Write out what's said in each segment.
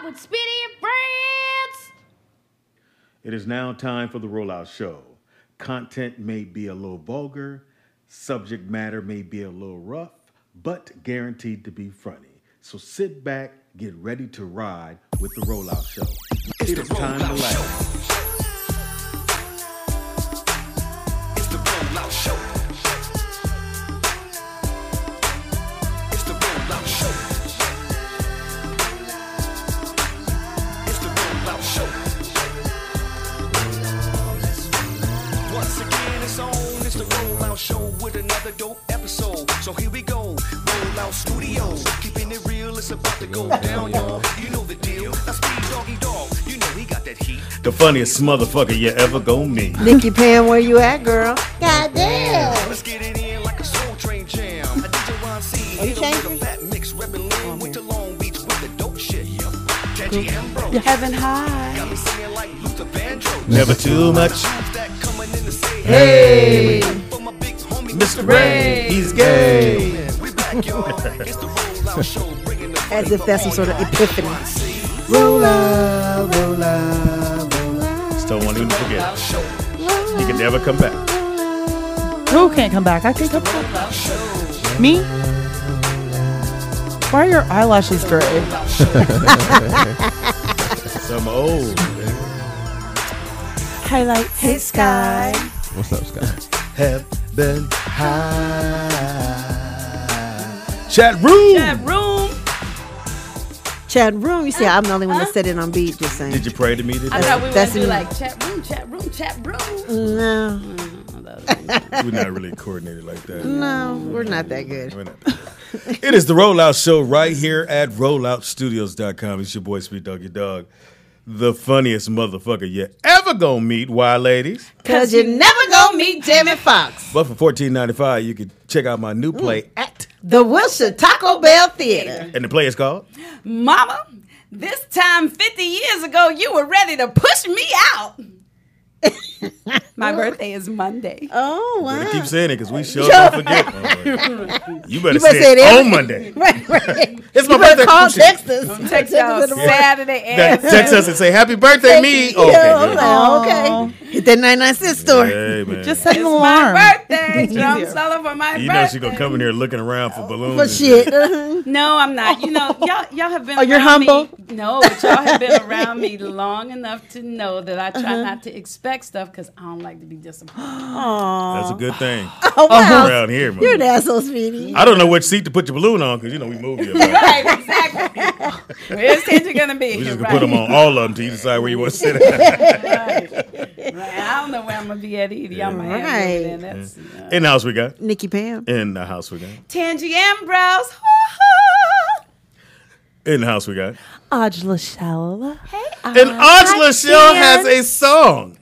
with Speedy and Friends. It is now time for the Rollout Show. Content may be a little vulgar, subject matter may be a little rough, but guaranteed to be funny. So sit back, get ready to ride with the Rollout Show. It is time to laugh. It's the Rollout Show. It's the Rollout Show. It's the Rollout Show. Once again, it's on. It's the Rollout Show with another dope episode. So here we go. Rollout Studios. Keeping it real, it's about to go down, y'all. You know the deal. Now Speed Doggy Dog. You know he got that heat. The funniest motherfucker you ever gonna meet. Nikki Pam, where you at, girl? Goddamn. Let's get it in like a soul train jam. A DJ Ron C. Are you changing? A fat mix, reppin' lean. Went to Long Beach with the dope shit. Teddy Ambrose. Heaven high. Got me singing like Luther Vandross. Never too much. That coming in to say, Hey, for my big homie, Mr. Ray, he's gay. We back, y'all. It's the Rollout Show, bringing the As if that's some sort of epiphany. Roll out, roll out, roll out. Still won't even forget. You can never come back. Who can't come back? I can't come back. Me? Why are your eyelashes gray? Some old. Highlights. Hey, Sky. What's up, Scott? Heaven high. Chat room. Chat room. Chat room. You see, I'm the only one that said it on beat. Just saying. Did you pray to me today? I thought we were That's going to do me. like chat room, chat room, chat room. No, We're not really coordinated like that. no, we're not that good. We're not that good. It is the Rollout Show right here at rolloutstudios.com. It's your boy, Sweet Doggy Dog. The funniest motherfucker you ever gonna meet. Why, ladies? Cause you never gonna meet Jamie Foxx. But for $14.95, you can check out my new play at, The Wilshire Taco Bell Theater. and the play is called Mama, this time 50 years ago, you were ready to push me out. My birthday is Monday. Oh, Better wow. keep saying it because we sure don't forget. You better say say it it on Monday. Right, right. It's my You better birthday. call Shit. Texas. Text y'all Saturday and Text us and say happy birthday, me. Oh, Yeah, okay, good. okay. Hit that 99-cent store. Hey, man. Just set an it's alarm. my birthday. It's Drum easier. solo for my You birthday. know she's gonna come in here looking around for balloons. For and shit. No, I'm not. You know, y'all have been. Oh, you're around humble? Me. No, but y'all have been around me long enough to know that I try not to expect stuff because I don't like to be disappointed. That's a good thing. Oh, wow. Around here, man. You're an asshole, Speedy. I don't know which seat to put your balloon on because you know we move you. Right? Right, exactly. Where's Kendra gonna be? We just Right. gonna put them on all of them till you decide where you want to sit. Right. I don't know where I'm gonna be at either. Y'all might have me over there. That's In the house we got. Nikki Pam. In the house we got. Tangy Ambrose. In the house we got. Audra Lachelle. And Audra Lachelle has a song.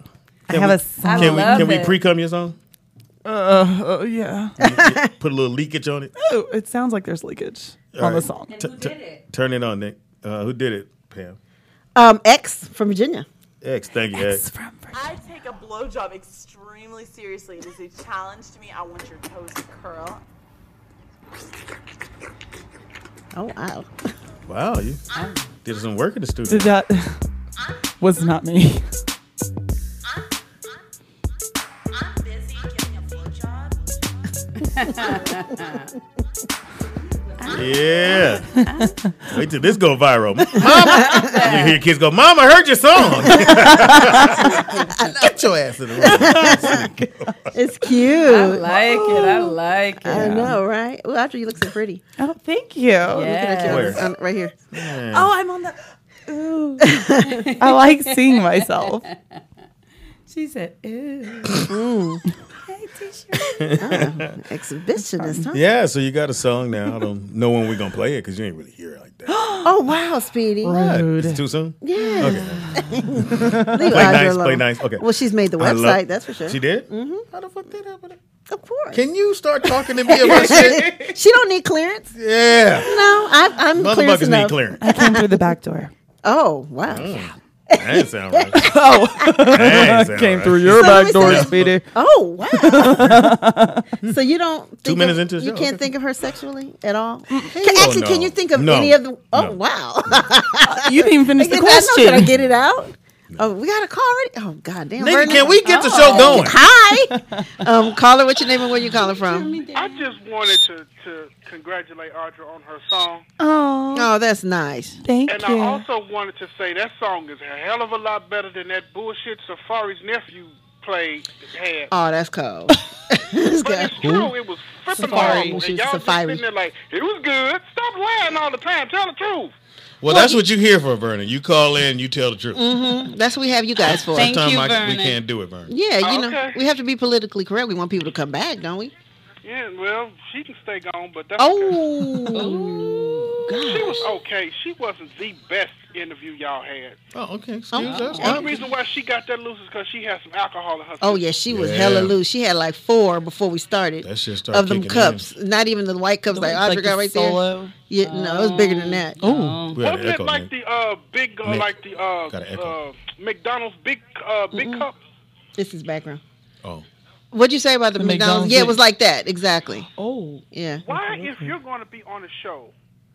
I have a song. Can we pre-cum your song? Yeah. Put a little leakage on it. Oh, it sounds like there's leakage All on the right. song. Turn it on, Nick. Who did it, Pam? X from Virginia. X. Thank you, X. I take a blowjob extremely seriously. It is a challenge to me. I want your toes to curl. Oh, wow. Wow, you did some work in the studio. Did that was not me. I'm busy giving a blowjob. Yeah. Wait till this go viral. Mama. You hear kids go, Mama, I heard your song. Get your ass in the room. It's cute. I like it. I like it. I know, right? Well, after you look so pretty. Oh, thank you. Looking at you Where? right here. Oh, I'm on the. Ooh. I like seeing myself. She said, "Ew." Hey, T-shirt. Exhibitionist, huh? Yeah, so you got a song now. I don't know when we're going to play it because you ain't really hear it like that. Oh, wow, Speedy. What? Rude. It's too soon? Yeah. Okay. Leave Play Audra nice, alone. play nice. Okay. Well, she's made the I website, love- that's for sure. She did? Mm-hmm. How the fuck did that happen? Of course. Can you start talking to me about shit? She don't need clearance. Yeah. No, I'm clearance Motherfuckers need enough. clearance. I came through the back door. Oh, wow. That ain't sound right. Oh, That ain't sound came right. through your So let back me door, see. Speedy. Oh wow! So you don't think 2 minutes of, into the you show, can't okay. think of her sexually at all. Oh, Can you think of no. any of the? Oh No. wow! You didn't even finish the Can question. I get it out? Oh, we got a call already. Oh goddamn! Nigga, Vernon. can we get the show going? Hi, caller. What's your name and where you calling from? I just wanted to congratulate Audra on her song. Oh, Oh, that's nice. thank And you. I also wanted to say that song is a hell of a lot better than that bullshit Safari's nephew had. Oh, that's cold. But it's true, it was flipping Safari. horrible. She And was y'all just Safari. sitting there like, it was good. Stop lying all the time. Tell the truth. Well, that's what you here for, Vernon. You call in, you tell the truth. That's what we have you guys for. Thank you, Sometimes we Vernon. can't do it, Vernon. Yeah, you know, Okay. we have to be politically correct. We want people to come back, don't we? Yeah, well, she can stay gone, but that's okay. Oh, She God. was okay. She wasn't the best interview y'all had. Oh, okay. Excuse us. One reason why she got that loose is because she had some alcohol in her Oh system. yeah, she was Yeah. hella loose. She had like 4 before we started. That shit started of them kicking cups. Not even the white cups like Audra got right there. solo. Yeah, no, it was bigger than that. Oh, We had an Wasn't it echo, like man. the big, Nick. like the Gotta echo. McDonald's big cup? This is background. Oh. What'd you say about the The McDonald's? McDonald's Yeah, it big- was like that. Exactly. oh. Yeah. Why, if you're going to be on a show,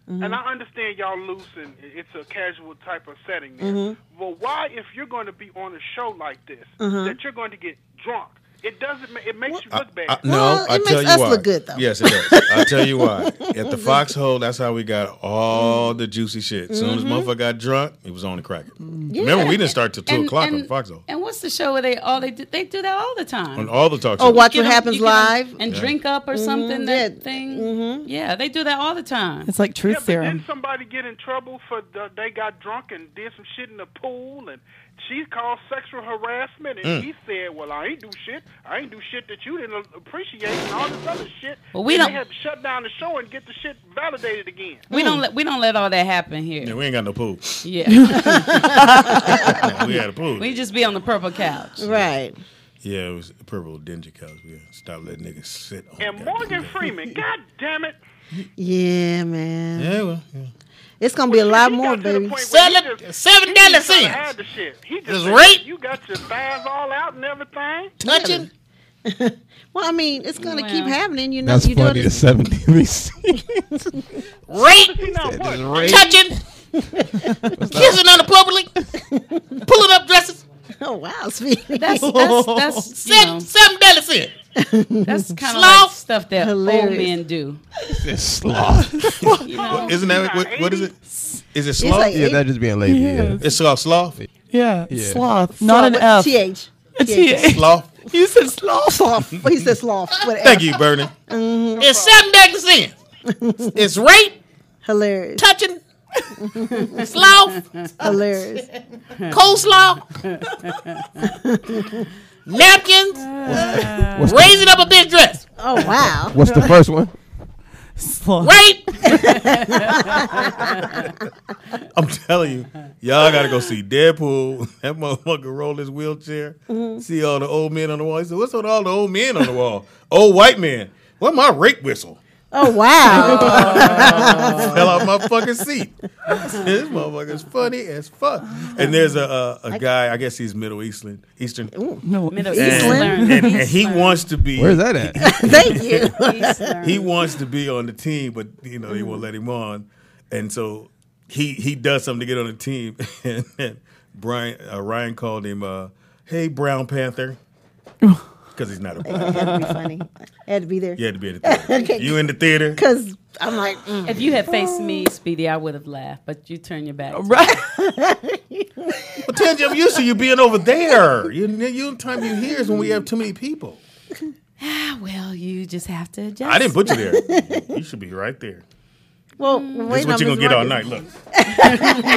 and I understand y'all loose and it's a casual type of setting there, but why, if you're going to be on a show like this, that you're going to get drunk? It doesn't. It makes you look bad. No, Well, I it tell makes you us why. look good, though. Yes, it does. I'll tell you why. At the Foxhole, that's how we got all the juicy shit. As soon as motherfucker got drunk, it was on the crack. Remember, we didn't start till 2 o'clock on the Foxhole. And what's the show where they do that all the time? On all the talk Oh, shows. watch Get what 'em- happens you get 'em live. and drink up or something. That Yeah. thing. Yeah, they do that all the time. It's like truth Yeah, but serum. didn't somebody get in trouble for they got drunk and did some shit in the pool, and she called sexual harassment, and he said, "Well, I ain't do shit. I ain't do shit that you didn't appreciate, and all this other shit." Well, we And don't- They had to shut down the show and get the shit validated again. We don't let all that happen Yeah, here. we ain't got no pool. Yeah, We had a pool. we just be on the purple couch. Right. Yeah, it was a purple dingy couch. We had to stop letting niggas sit on And that Morgan goddamn- Freeman, God damn it! Yeah, man. Yeah, well, yeah. It's gonna be a lot He more, got to the baby. point where he just- $7 he just cents. kinda had the shit. He just Just said, rape. You got your thighs all out and everything. Touching. Well, I mean, it's gonna keep Well. happening. You know, That's you do funny. it. The 70s. Rape. See now what? Touching. Kissing on the public. Pulling up dresses. Oh wow, sweet. That's you know, $7 cents. that's kind of Sloth. like stuff that Hilarious. old men do. It's sloth. You know, Isn't that what is it? Is it sloth? like- Yeah, that just being lazy. Yeah. It's called sloth. Yeah, Yeah. sloth, not an F. TH. A TH. Sloth. You said sloth. Sloth. Well, he said sloth. With an Thank F. you, Bernie. It's $7 cents. It's rape, Hilarious. touching, sloth, Hilarious. coleslaw, napkins, What's, raising up a big dress, Oh wow. what's the first one? Sloth. rape. I'm telling you, y'all gotta go see Deadpool. That motherfucker roll his wheelchair, see all the old men on the wall. He said, "What's with all the old men on the wall? Old white men. Where's my rape whistle?" Oh wow. Fell off my fucking seat. This motherfucker's funny as fuck. And there's a guy, I guess he's Middle Eastern. No, Middle Eastern. And he wants to be. Where's that at? Thank you. He wants to be on the team, but they won't let him on. And so he does something to get on the team. And Ryan called him, "Hey, Brown Panther," because he's not a It Brown. had to be funny. I had to be there. You had to be in the theater. Okay. You in the theater? Because I'm like, If you had faced me, Speedy, I would have laughed. But you turn your back. right. Well, Tangy, I'm used to you being over there. You time you here is when we have too many people. Ah, well, you just have to adjust. I didn't put you there. You should be right there. well, This wait is what you're going to get all night. Look.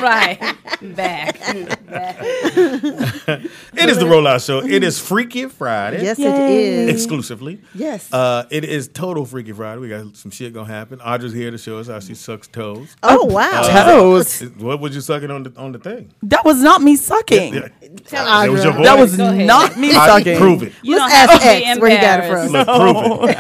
right back. It is the Rollout Show. It is Freaky Friday. Yes, it is. Exclusively. Yes. It is total Freaky Friday. We got some shit going to happen. Audra's here to show us how she sucks toes. Oh wow. Toes. What was you sucking on the thing? That was not me sucking. Yeah. That was your voice? That was Go ahead. not me I sucking. prove it. You Let's don't have ask to be X where he got it from. embarrassed. Look, prove it.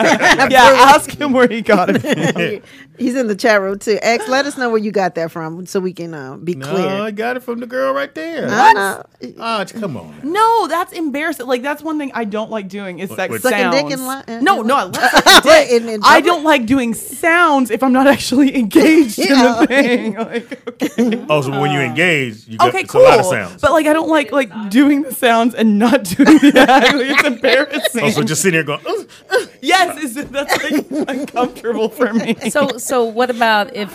Yeah, ask him where he got it from. He's in the chat room too. X, let us know where you got that from so we can be No, clear. I got it from the girl right there. Oh, come on. No, that's embarrassing. Like, that's one thing I don't like doing is sex What? sounds. Sucking dick and No, I love sucking dick. In I don't like doing sounds if I'm not actually engaged in Yeah. the thing. Like, okay. Oh, so when you engage, you got Okay, it's cool. a lot of sounds. But like, I don't like doing the sounds and not doing the act. Like, it's embarrassing. Oh, so just sitting here going, Yes, that's like uncomfortable for me. So what about if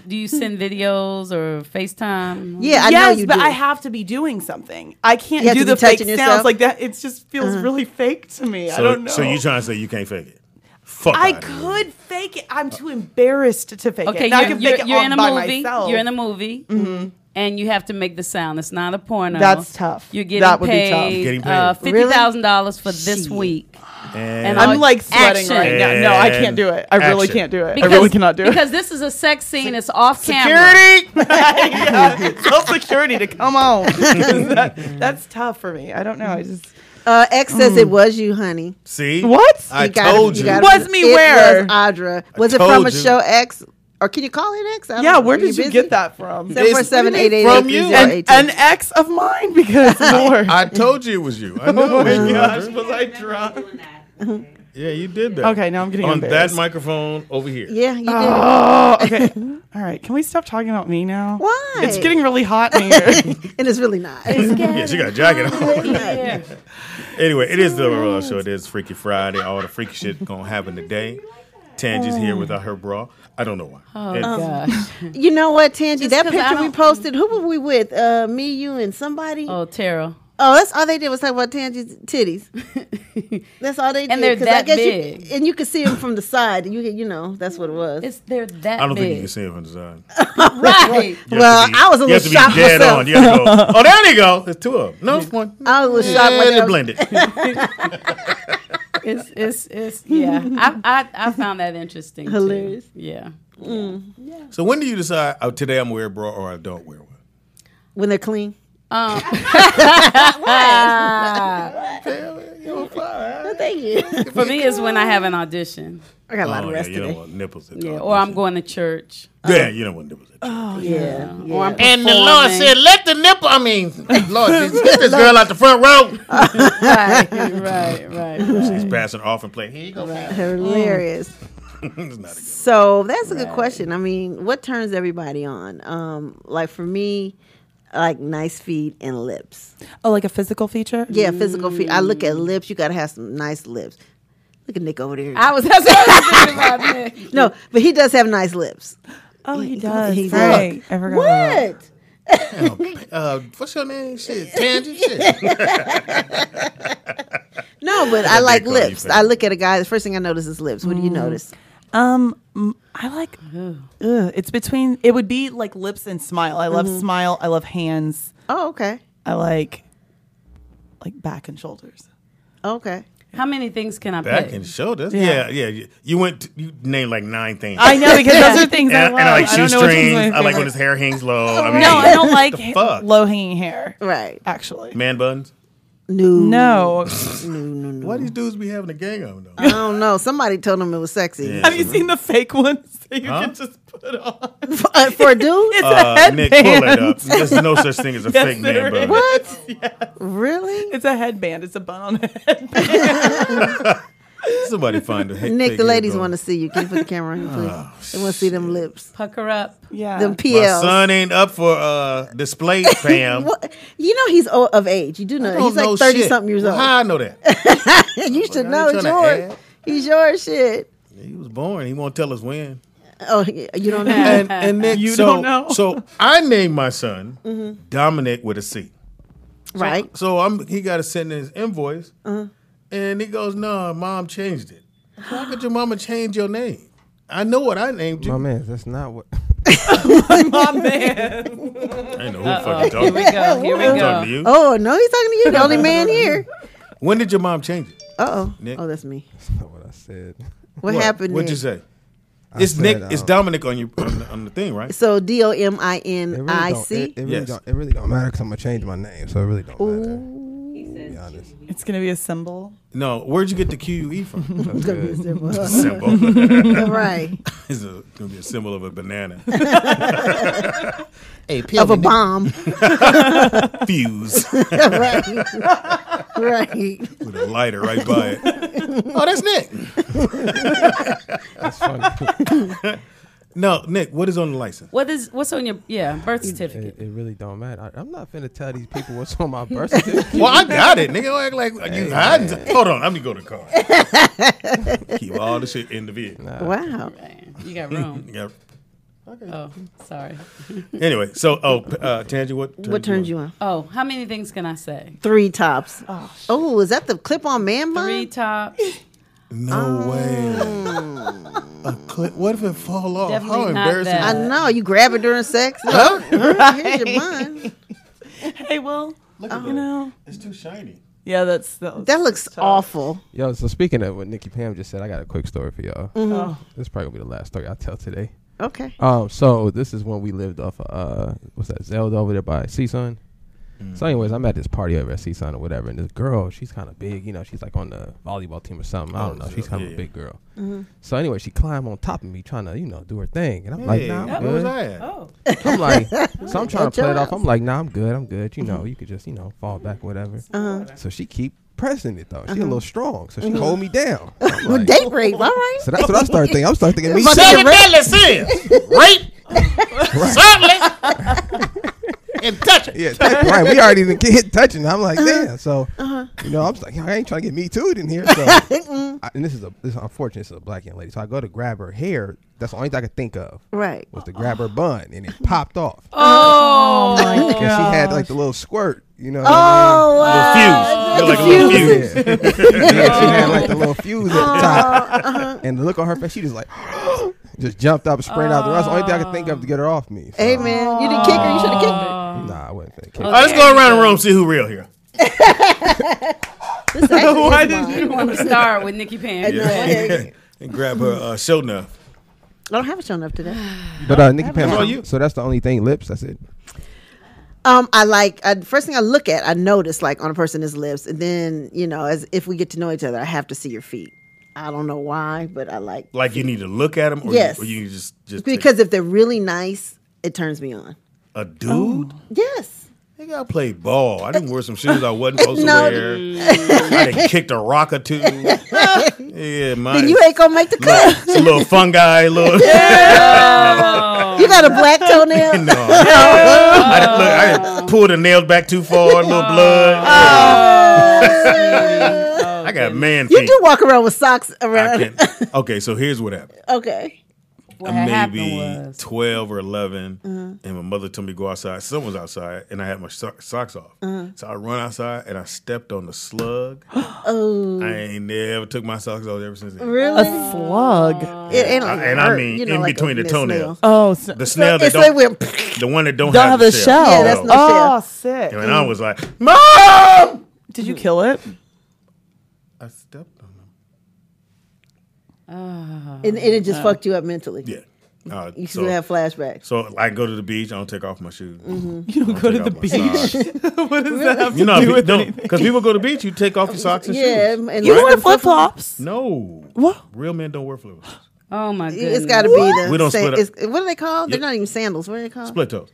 do you send videos or FaceTime? Yeah, I know yes, you but do. I have to be doing something. I can't You have do to the be fake touching sounds yourself? like that. It just feels really fake to me. I don't know. So you trying to say you can't fake it? Fuck I outta here. could fake it. I'm too embarrassed to fake Okay, it. Now I can fake it you're all in a by movie. myself. You're in a movie, and you have to make the sound. It's not a porno. That's tough. You're getting That would be tough. paid, Getting paid. $50,000 for this week. And all- I'm like sweating action. right now. No, I can't do it. I really Action. can't do it. I really cannot do it. Because this is a sex scene. It's off camera. security. Self security to come on. That's tough for me. I don't know. I just X says it was you, honey. See What? I You got it- told you. got it. Was me It where? was Audra. Was it told from a you. show X? Or can you call it X? I don't Yeah, know. where Are did you busy? get that from? 747-888-3018. From you? An ex of mine? Because Lord. I told you it was you. I know Oh it was my you. gosh, Audra. was I drunk? Yeah, you did that. Okay, now I'm getting on that embarrassed. microphone over here. Yeah, you did. Oh, okay. All right. Can we stop talking about me now? Why? It's getting really hot in here. And it's really not. Yeah, she got a jacket on. Yeah. Anyway, it is the Rollout Show. It is Freaky Friday. All the freaky shit gonna happen today. Tangi's here without her bra. I don't know why. Oh gosh. You know what, Tangi? Just That 'cause I picture we don't- posted, who were we with? Me, you, and somebody? Oh, Tara. Oh, that's all they did was talk about Tangi's titties. That's all they did. And they're 'Cause that I guess big. and you could see them from the side. You know, that's what it was. They're that I don't big. think you can see it from the side. Right. You Well, have to be- I was a you have little to be shocked dead myself. on. You have to go. Oh, there you go. There's two of them. No, one. I was a little shocked Yeah, they're myself. blended. It's yeah. I found that interesting. Hilarious. Too. Yeah. So when do you decide? Oh, today I'm gonna wear a bra or I don't wear one? When they're clean. You're on fire. Thank you. For me, it's when I have an audition. I got a lot Oh, of yeah, rest you today. don't want nipples. At Yeah. all. Or I'm going to church. Yeah, you don't want nipples. At Oh, yeah. Or I'm And the Lord performing. said, "Let the nipple." I mean, Lord, get this girl out the front row. Right. She's passing off and playing. Here you go, man. Hilarious. It's not a good. So that's a good question. I mean, what turns everybody on? Like for me, like nice feet and lips. Oh, like a physical feature? Yeah, physical feet. I look at lips. You got to have some nice lips. Look at Nick over there. That's what I was thinking about Nick. No, but he does have nice lips. Oh, he does. He Right. I forgot about that. What? What's your name? Shit, Tangy. Shit. No, but I like call you lips. fat. I look at a guy. The first thing I notice is lips. What do you notice? I like. It's between. It would be like lips and smile. I love smile. I love hands. Oh, okay. I like back and shoulders. Okay. How many things can I Back pay? and shoulders. Yeah. You named like 9 things. I know because those are things I and love. I like don't know which one's my shoestrings. I like favorite. when his hair hangs low. I mean, No, I don't like fuck? low hanging hair. Right. Actually, man buns. No. no. Why these dudes be having a gang of them though? I don't know. Somebody told him it was sexy. Yeah. Have you seen the fake ones that you Huh? can just put on? For a dude? It's a headband. Nick, pull that up. There's no such thing as a Yes, fake there man bun. is. What? Yes. Really? It's a headband. It's a bun on a headband. Somebody find a Nick, the ladies want to see you. Can you put the camera on you, please? They want to see them lips. Pucker up. Yeah. Them My PLs. son ain't up for display, fam. What? You know he's of age. You do know. I don't He's like know 30-something shit. years old. How I know that? You should I know. ain't It's tryna yours. add. He's yours. Shit. He was born. He won't tell us when. Oh, you don't know. And Nick, You so, don't know? So I named my son Dominic with a C. Right. So he got to send in his invoice, and he goes, "No, mom changed it. How could your mama change your name? I know what I named you. My man, that's not what. My man. I ain't know who the fuck you Here talking we to. go. Here we I'm go. talking to you. Oh, no, he's talking to you. The only man here. When did your mom change it? Uh-oh. Nick? Oh, that's me. That's not what I said. What happened What'd Nick? you say? I It's said, Nick. It's Dominic on your on on the thing, right? So It really DOMINIC. Yes. it really don't matter because I'm gonna change my name, so it really don't matter. To be honest. It's gonna be a symbol. No, where'd you get the QUE from? That's good. Symbol. Right. It's gonna be a symbol of a banana. Hey, Of a bomb. Fuse Right. Right. with a lighter right by it. Oh, that's Nick. That's funny. No, Nick, what is on the license? What's on your birth certificate? It really don't matter. I'm not finna tell these people what's on my birth certificate. Well, I got it. Nigga, don't act like you hiding. Hold on, let me go to the car. Keep all the shit in the vehicle. Wow. Man, you got room. Yeah. Oh, sorry. Anyway, so Tangie, What turns you on? Oh, how many things can I say? 3 tops. Oh, is that the clip-on man bun? 3 tops. No way. A clip. What if it fall off? Definitely How not embarrassing! that. I know. You grab it during sex. Huh? Here's your bun. Hey, well, Look at you know. It's too shiny. Yeah, that looks tough. awful. Yo, so speaking of what Nikki Pam just said, I got a quick story for y'all. Oh. This is probably gonna be the last story I'll tell today. Okay. So this is when we lived off what's that, Zelda over there by CSUN. So anyways, I'm at this party over at CSUN or whatever, and this girl, she's kind of big, she's like on the volleyball team or something. I don't know. She's kind of a big girl. So anyway, she climbed on top of me trying to, do her thing. And I'm like, nah, I'm where was good. I at? Oh. I'm like, so I'm trying to Your play it off. house. I'm like, nah, I'm good. You could just, fall back, whatever. So she keep pressing it though. She a little strong, so she hold me down. I'm Well, like, date rape. All right. so that's what I started thinking. I started thinking me. About to Seven get deadly sins. Rape. Certainly. And touch it. Yeah, right. We already didn't get touching. I'm like, damn. So, I was like, I ain't trying to get me too in here. So, and this is unfortunate. This is a black young lady. So I go to grab her hair. That's the only thing I could think of Right. was to grab her bun, and it popped off. Oh my And she god. had like the little squirt. You know? Oh, Little fuse. You're like a little fuse. Yeah, she had like the little fuse at the top. And the look on her face, she just like just jumped up and sprayed out the rest. The only thing I could think of to get her off me. So, hey, man. You didn't kick her. You should have kicked her. nah, I wasn't finna kick All right, let's go around the room and see who real here. This actually Why is did mine. You want to start with Nikki Pam. Yeah. And grab her show enough. I don't have it shown up today. But Nikki That's all Pam, you. so that's the only thing. Lips. That's it. I like first thing I look at, I notice like on a person is lips, and then as if we get to know each other, I have to see your feet. I don't know why, but I like Like you need to look at them, or Yes. you just because if they're really nice, it turns me on. a dude. Yes. Nigga, I played ball. I didn't wear some shoes I wasn't supposed No. to wear. I done kicked a rock or two. Yeah, man. Then you ain't gonna make the cut. Some little fungi, little. You got a black toenail. No. I done pulled the nails back too far, a little blood. I got man feet. You do walk around with socks I around. can't. Okay, so here's what happened. Okay. What had happened Maybe was 12 or 11, and my mother told me to go outside. Someone was outside, and I had my socks off. So I run outside, and I stepped on the slug. Oh, I ain't never took my socks off ever since then. really? A slug. It ain't like And I mean, in like between a the toenails. snail. Oh, so, The snail that It's like don't, we're the one that don't don't have the shell. Yeah, that's no Oh, sick. And I was like, Mom! Did you kill it? I stepped on them. and it just fucked you up mentally. Yeah. You still have flashbacks. So I go to the beach. I don't take off my shoes. You don't go to the beach. What does that have You know, to do with anything? because people go to the beach, you take off your socks and Yeah, shoes. and You like wear the flip flops. No. What? Real men don't wear flip flops. oh my goodness. It's got to be the. We don't split up. What are they called? They're Yeah. not even sandals. What are they called? Split toes.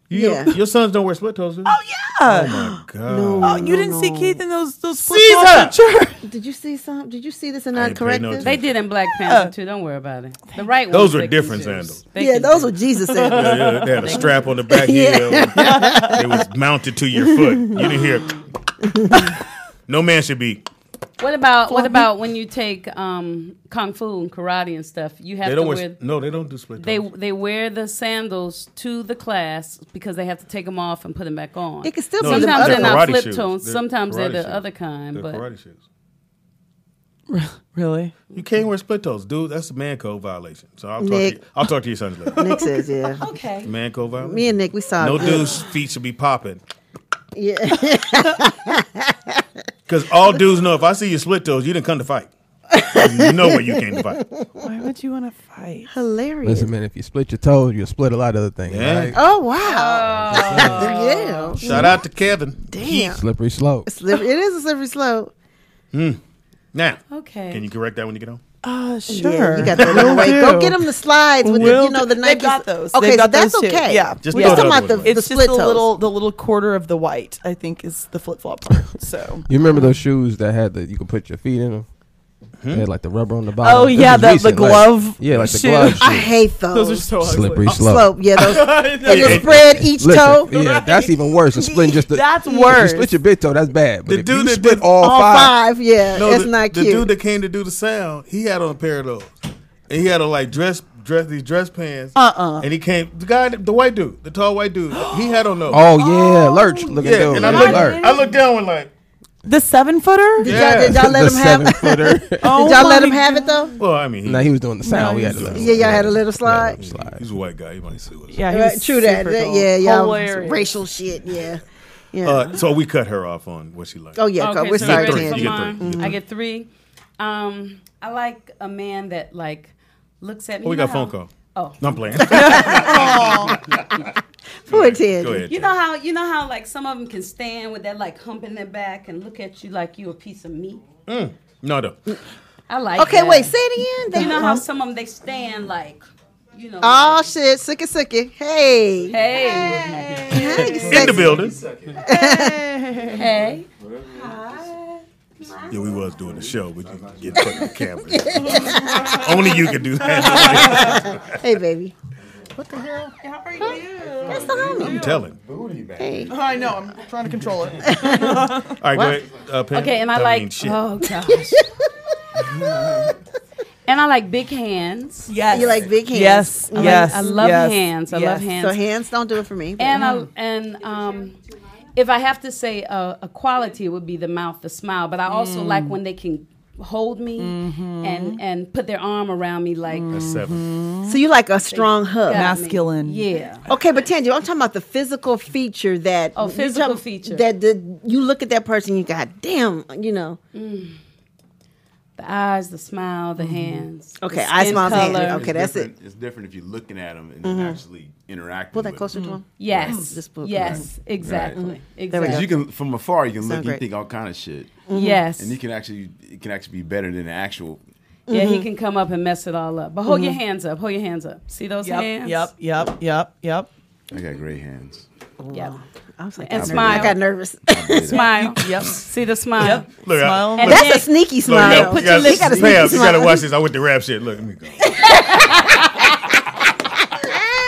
Yeah. Your sons don't wear split toes, do they? Oh Oh yeah. my God. No. Oh, you didn't see Keith in those flip Caesar! flops at church? Did you see some? Did you see this and I not ain't pay correct no this? They did in Black Panther too. Don't worry about it. The right Those ones were they can different choose. sandals. They Yeah, can those do. were Jesus sandals. Yeah, they had a strap on the back heel. It was mounted to your foot. You didn't hear. No man should be. What about when you take kung fu and karate and stuff? You have They to don't wear. wear. No, they don't do split They toes. wear the sandals to the class because they have to take them off and put them back on. It could still No, be them Sometimes other they're not karate flip shoes. tones. They're Sometimes they're karate the shoes. other kind. They're But karate shoes. Really? You can't wear split toes, dude. That's a man code violation. So I'll talk Nick. to you. I'll talk to your sons later. Nick says, yeah. okay. Man code violation. Me and Nick, we saw No it. dude's feet should be popping. Yeah. Because all dudes know if I see you split toes, you didn't come to fight. You know where you came to fight. Why would you want to fight? Hilarious. Listen, man, if you split your toes, you'll split a lot of other things. Yeah. Right? Oh wow. Yeah. Shout out to Kevin. Damn. Slippery slope. It is a slippery slope. Now, Okay. can you correct that when you get home? Sure. Yeah, you got that little way. Go get them the slides with the Nike. They've got those. Okay, They've got so that's those too. okay. Yeah. Just We're throw just the talking other about one. the It's split just toes. the little quarter of the white, I think, is the flip flop part. So You remember those shoes that had you could put your feet in them? They had like the rubber on the bottom. Oh This yeah, was the recent, glove. Like, yeah, like the shoe. glove I shoe. hate those. Those are so ugly. Slippery slope. slope. Yeah, those. And you spread each toe. Listen, yeah, that's even worse than splitting just the. That's If you worse. split your big toe, that's bad. But The if dude you that split did all All five, five. No, That's the, not the cute. dude that came to do the sound, he had on a pair of those, and he had on like these dress pants. And he came, the white dude, the tall white dude, he had on those. oh yeah, lurch looking yeah, dude. and Lurch. I looked down and like, The 7-footer? Did y'all let The him have? 7-footer. Did y'all let him have it though? well, I mean, Nah, he was doing the sound. We had to let him. Yeah, y'all had a little slide. he's a white guy. He might sue us. Yeah, he Right, was true that. super cool. Yeah, y'all Hilarious. racial shit. Yeah. So we cut her off on what she liked. Oh yeah, Okay, we're so sorry, you ready Tandy. for You mine? get three. I get 3. I like a man that like looks at me. Oh, we You know got a phone how- call. Oh, No, I'm playing. Poor Tandy. Go ahead. you know how like some of them can stand with that like hump in their back and look at you like you a piece of meat. No. I like. Okay, that. wait. Say it again. You know how some of them they stand like, you know. Oh shit, sicky. Hey. Hey, Hey, In sexy. the building. hey. Yeah, we was doing the show, but you get put on camera. Only you can do that. Hey, baby. How are you? That's the homie. I'm telling. Hey. I know. I'm trying to control it. All right, go ahead. Pam. Okay, and I That like. means shit. Oh gosh. And I like big hands. Yes. You like big hands? Yes. I Yes. love yes, hands. I yes. love hands. So hands don't do it for me. And if I have to say a quality, it would be the mouth, the smile. But I also like when they can hold me and put their arm around me like. That's 7. So you like a strong hug. got me. Masculine. Yeah. Okay, but Tandy, I'm talking about the physical feature that. Oh, you physical talk- feature. That you look at that person, you got damn, you know. The eyes, the smile, the hands. Okay, the eyes, skin smiles, hands. color. Okay, that's it. It's different if you're looking at them and then actually interacting. Pull that with closer them. to him. Yes. Just pull it Yes. Exactly. There we Exactly. go. 'Cause you can, from afar, you can look, Sound you great. think all kind of shit, Yes. and it can actually be better than the actual. Yeah, he can come up and mess it all up. But hold your hands up. Hold your hands up. See those hands? Yep. I got great hands. Yep. I was like, And I smile. got nervous. Smile. Yep. See the smile. Yep. Look, Smile. And That's then- a sneaky Look, smile. put your lips- got a Pam, sneaky you gotta smile. watch this. I went to rap shit. Look, let me go.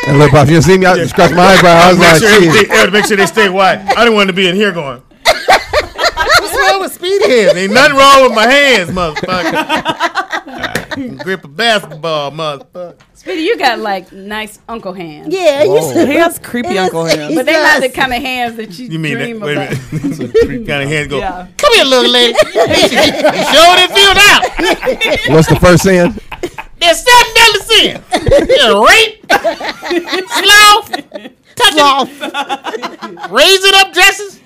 And look, if you see me, I just scratch my eyebrow. I was like, shit. Make sure they stay white. I didn't want to be in here going. What's wrong with speedy hands? Ain't nothing wrong with my hands, motherfucker. Can grip a basketball, motherfucker. Speedy, you got like nice uncle hands. Yeah, He has creepy uncle hands. But they're not the kind of hands that you You mean that? dream Wait about. a minute. Kind of hands go. Yeah. Come here, little lady. You sure didn't feel out. What's the first saying? There's $7 sin. There's rape, sloth, touching, raising up dresses.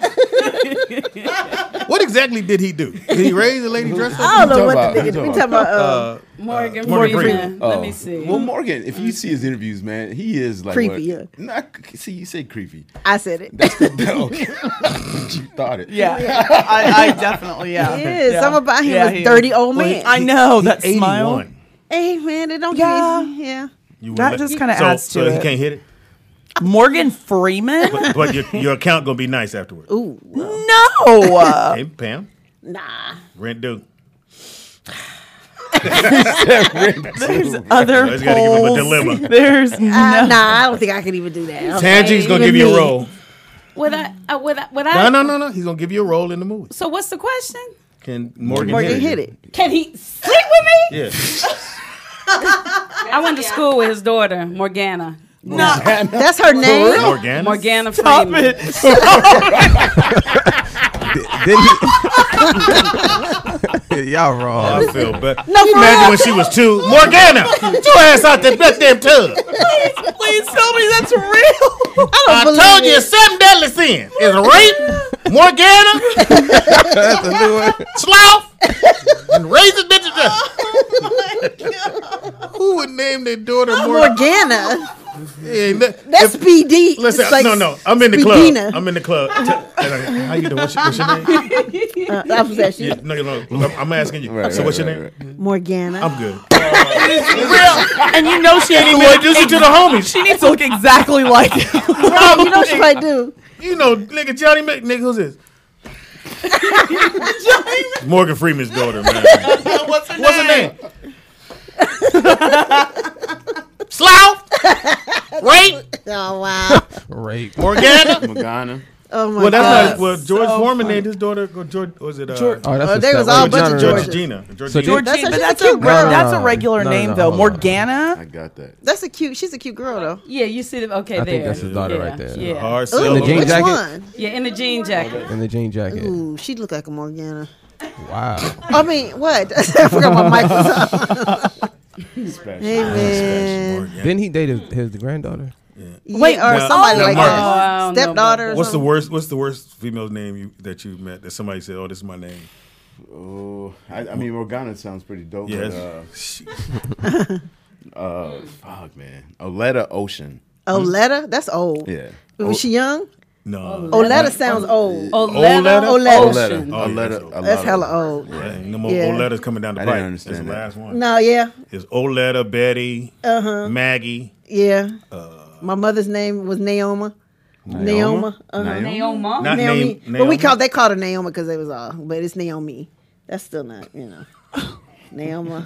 What exactly did he do? Did he raise a lady dress up? I don't know what about- the nigga. We talking about Morgan Morgan Freeman. Oh. Let me see. Well, Morgan, if you see his interviews, man, he is like Creepy, yeah. Not see, you say creepy. I said it. That's the okay. You thought it. Yeah. I definitely, yeah. It is. Yeah. Something about him Yeah, was he dirty is. old man. I know. That 81. smile. Hey man, it don't Yeah. give me. Yeah. You That would just let- kinda so, adds to so it. he can't hit it. Morgan Freeman? But your account gonna be nice afterwards. Ooh. No. Hey, Pam, Nah. rent due. There's other Just gotta give him a holes. dilemma. There's no. Nah, I don't think I can even do that. Tangi's gonna Even give you me. a role. Would I? No. He's gonna give you a role in the movie. So what's the question? Can Morgan, Morgan hit it. Can he sleep with me? Yeah. I went to school with his daughter, Morgana. That's her name. Morgana. Morgana Stop Freeman. it. Didn't he? Y'all wrong. I feel bad. No, for Imagine real. when she was 2. Morgana, get your ass out that goddamn tub. Please tell me that's real. I told you $7 sin is rape, Morgana, Slough, and Raisin bitches. Who would name their daughter Morgana. Yeah, That's BD. Listen, Like no. I'm in the Speedina. club. I'm in the club. How you doing? What's your name? I was asking you. No. I'm asking you. So what's your name? Morgana. I'm good. And you know she Can't ain't even introduce you to the homies. She needs to look exactly like him. Right, you know she might do. You know, nigga, Johnny Mac. Nigga, who's this? Morgan Freeman's daughter, man. What's her name? Slough? Rape? Oh, wow. Rape. Morgana. Oh, my Well, that's God. not. Well, George Foreman named his daughter. George was it? Oh, they was all a bunch of Georges. Georgina. So Georgina, That's but a that's cute a girl. that's a regular No, name no, though. hold on. Morgana. I got that. She's a cute girl, though. Yeah, you see the okay I there. think that's his daughter yeah. right there. Yeah. Hard Ooh, sell. the jean which jacket? one? Yeah, in the jean jacket. In the jean jacket. Ooh, she look like a Morgana. Wow. I mean, what? I forgot my mic was on. Hey, man. Didn't he date his granddaughter? Wait, or now- somebody now, like Marcus. Oh, I don't know stepdaughter. Or What's the something? worst? What's the worst female name that you met that somebody said, "Oh, this is my name"? Oh, I mean, Morgana sounds pretty dope. Yes. Fuck, man. Oleta Ocean. Oleta? That's old. Yeah. Was she young? No. Oleta sounds old. Oleta. Ocean. Oh, yeah, Oleta. That's hella old. Yeah, ain't no more Yeah. old letters coming down the I pipe. didn't understand That's the that. last one. No, yeah. It's Oleta, Betty, Maggie. Yeah. My mother's name was Naoma. Naoma. Naoma. Not Naomi. name. But they called her Naoma because they was all. But it's Naomi. That's still not, Naoma.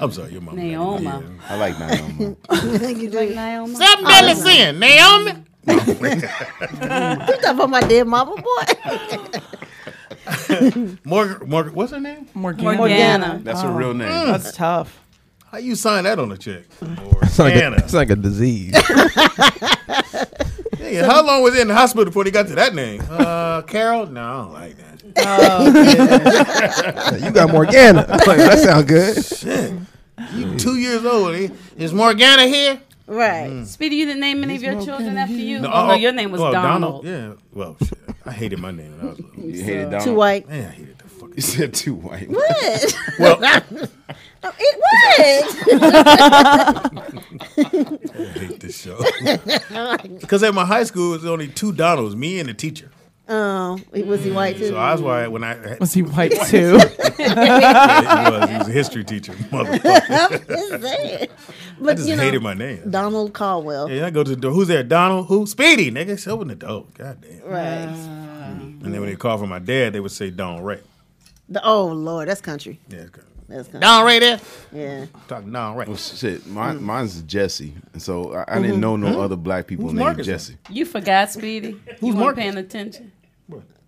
I'm sorry, your mom. Naoma. I like Naoma. You do. Naoma. Stop belly sin, Naomi. You talking about my dead mama, boy? Morgan, what's her name? Morgana. That's her real name. That's tough. How you sign that on a check? It's like a disease. Hey, how long was he in the hospital before they got to that name? Carol? No, I don't like that. You got Morgana. Like, that sound good. Shit. You 2 years old. Is Morgana here? Right. Speedy, you didn't name any of your children after you? No, No, your name was Donald. Yeah. Well, shit. I hated my name when I was little. You hated Donald? Too white. Man, I hated the fucking. You said too white. What? Well, What? I hate this show. Because at my high school, it was only 2 Donalds, me and the teacher. Oh, was he white too? So I was why when I had, Was he white too? yeah, he was a history teacher, motherfucker. I I just hated my name. Donald Caldwell. Yeah, I go to the door. Who's there? Donald? Who? Speedy, nigga. Open the door. God damn. Right. And then when they called for my dad, they would say Don Ray. Oh Lord, that's country. Yeah, it's good. That's country. Don Ray there? Yeah. Talking Don Ray. Well, shit, mine's Jesse, and so I didn't know no other black people named Marcus? Jesse. You forgot, Speedy. You weren't Marcus? paying attention.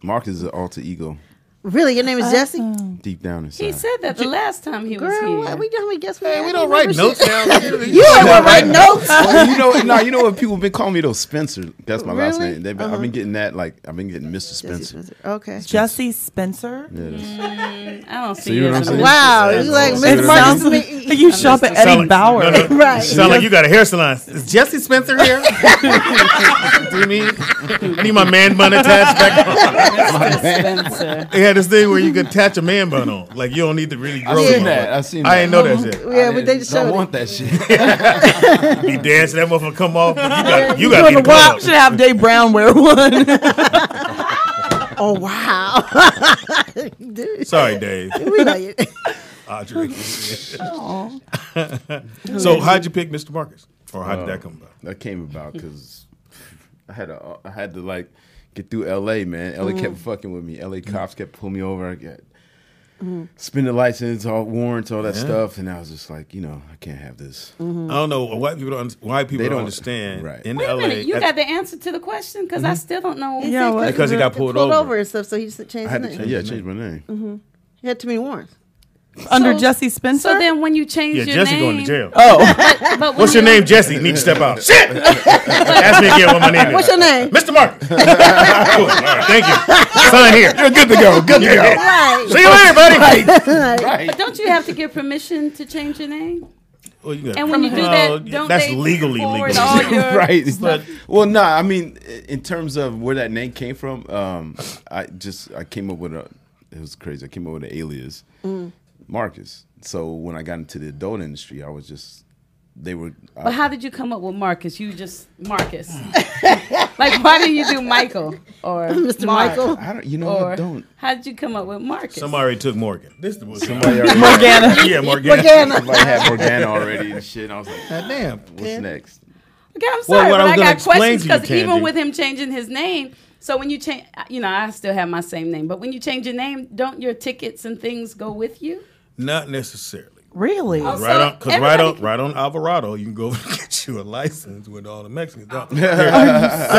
Marcus is an alter ego, Really, your name is Jesse? deep down inside. He said that the last time he was Girl, here. what? We don't guess. Hey, we don't write notes down. You don't write notes. Well, you know what people have been calling me though, Spencer. That's my last Really? name. I've been getting that. Like I've been getting Mr. Spencer. Okay. Jesse Spencer. Yeah, that's- I don't see See you what I'm as a saying? Wow, you like It Mr. sounds Marcus? like you shop at Sound Eddie like- Bauer. No, no. Right. Sound like you got a hair salon. Is Jesse Spencer here? Do you mean? I need my man bun attached back on. Spencer. They had this thing where you could attach a man bun on. Like you don't need to really grow I've it. seen that. I've seen that. I ain't know that shit. Yeah, but they just don't showed want that shit. Be dancing, that motherfucker come off. You got to Doing get a a should have Dave Brown wear one. Oh wow. Dude, Sorry, Dave. we know you. Audra. So how'd you pick Mr. Marcus? Or how did that come about? That came about because I had to like get through L.A. Man, L.A. kept fucking with me. L.A. cops kept pulling me over. I got spending license, all warrants, all that stuff, and I was just like, I can't have this. I don't know why people don't understand. Right. In Wait a LA, minute, you got the answer to the question? Because I still don't know. Yeah, what? Because he got pulled over. and stuff, so he just changed I had his to name. change my name. He had too many warrants. Under So- Jesse Spencer. So then when you change Yeah, your Jesse name. going to jail. oh, But when What's your you- name, Jesse? Need to step out. Shit! Ask me again what my name is. What's your name? Mr. Marcus. Cool. All right, thank you. Sign here. You're good to go. Good to go. Right. See you later, buddy. But don't you have to get permission to change your name? Well, you got, And when you do that, don't that's they legally forward legal. all your Right. But Well, no, I mean, in terms of where that name came from, I came up with it was crazy. I came up with an alias, Marcus. So when I got into the adult industry, I was just, But how did you come up with Marcus? You just Marcus. Like, why didn't you do Michael or Mr. Mark? Michael? I don't, you know, Or I don't. how did you come up with Marcus? somebody already took Morgan. This was Somebody already, Morgana. Yeah, Morgan. somebody had Morgana already and shit. I was like, God damn. what's next? Okay, I'm Well, sorry, what I but was I gonna got explain questions to you, because even Candy- with him changing his name, so when you change, I still have my same name, but when you change your name, don't your tickets and things go with you? Not necessarily. Really? Oh, Right on, because everybody right on Alvarado, you can go get you a license with all the Mexicans. Let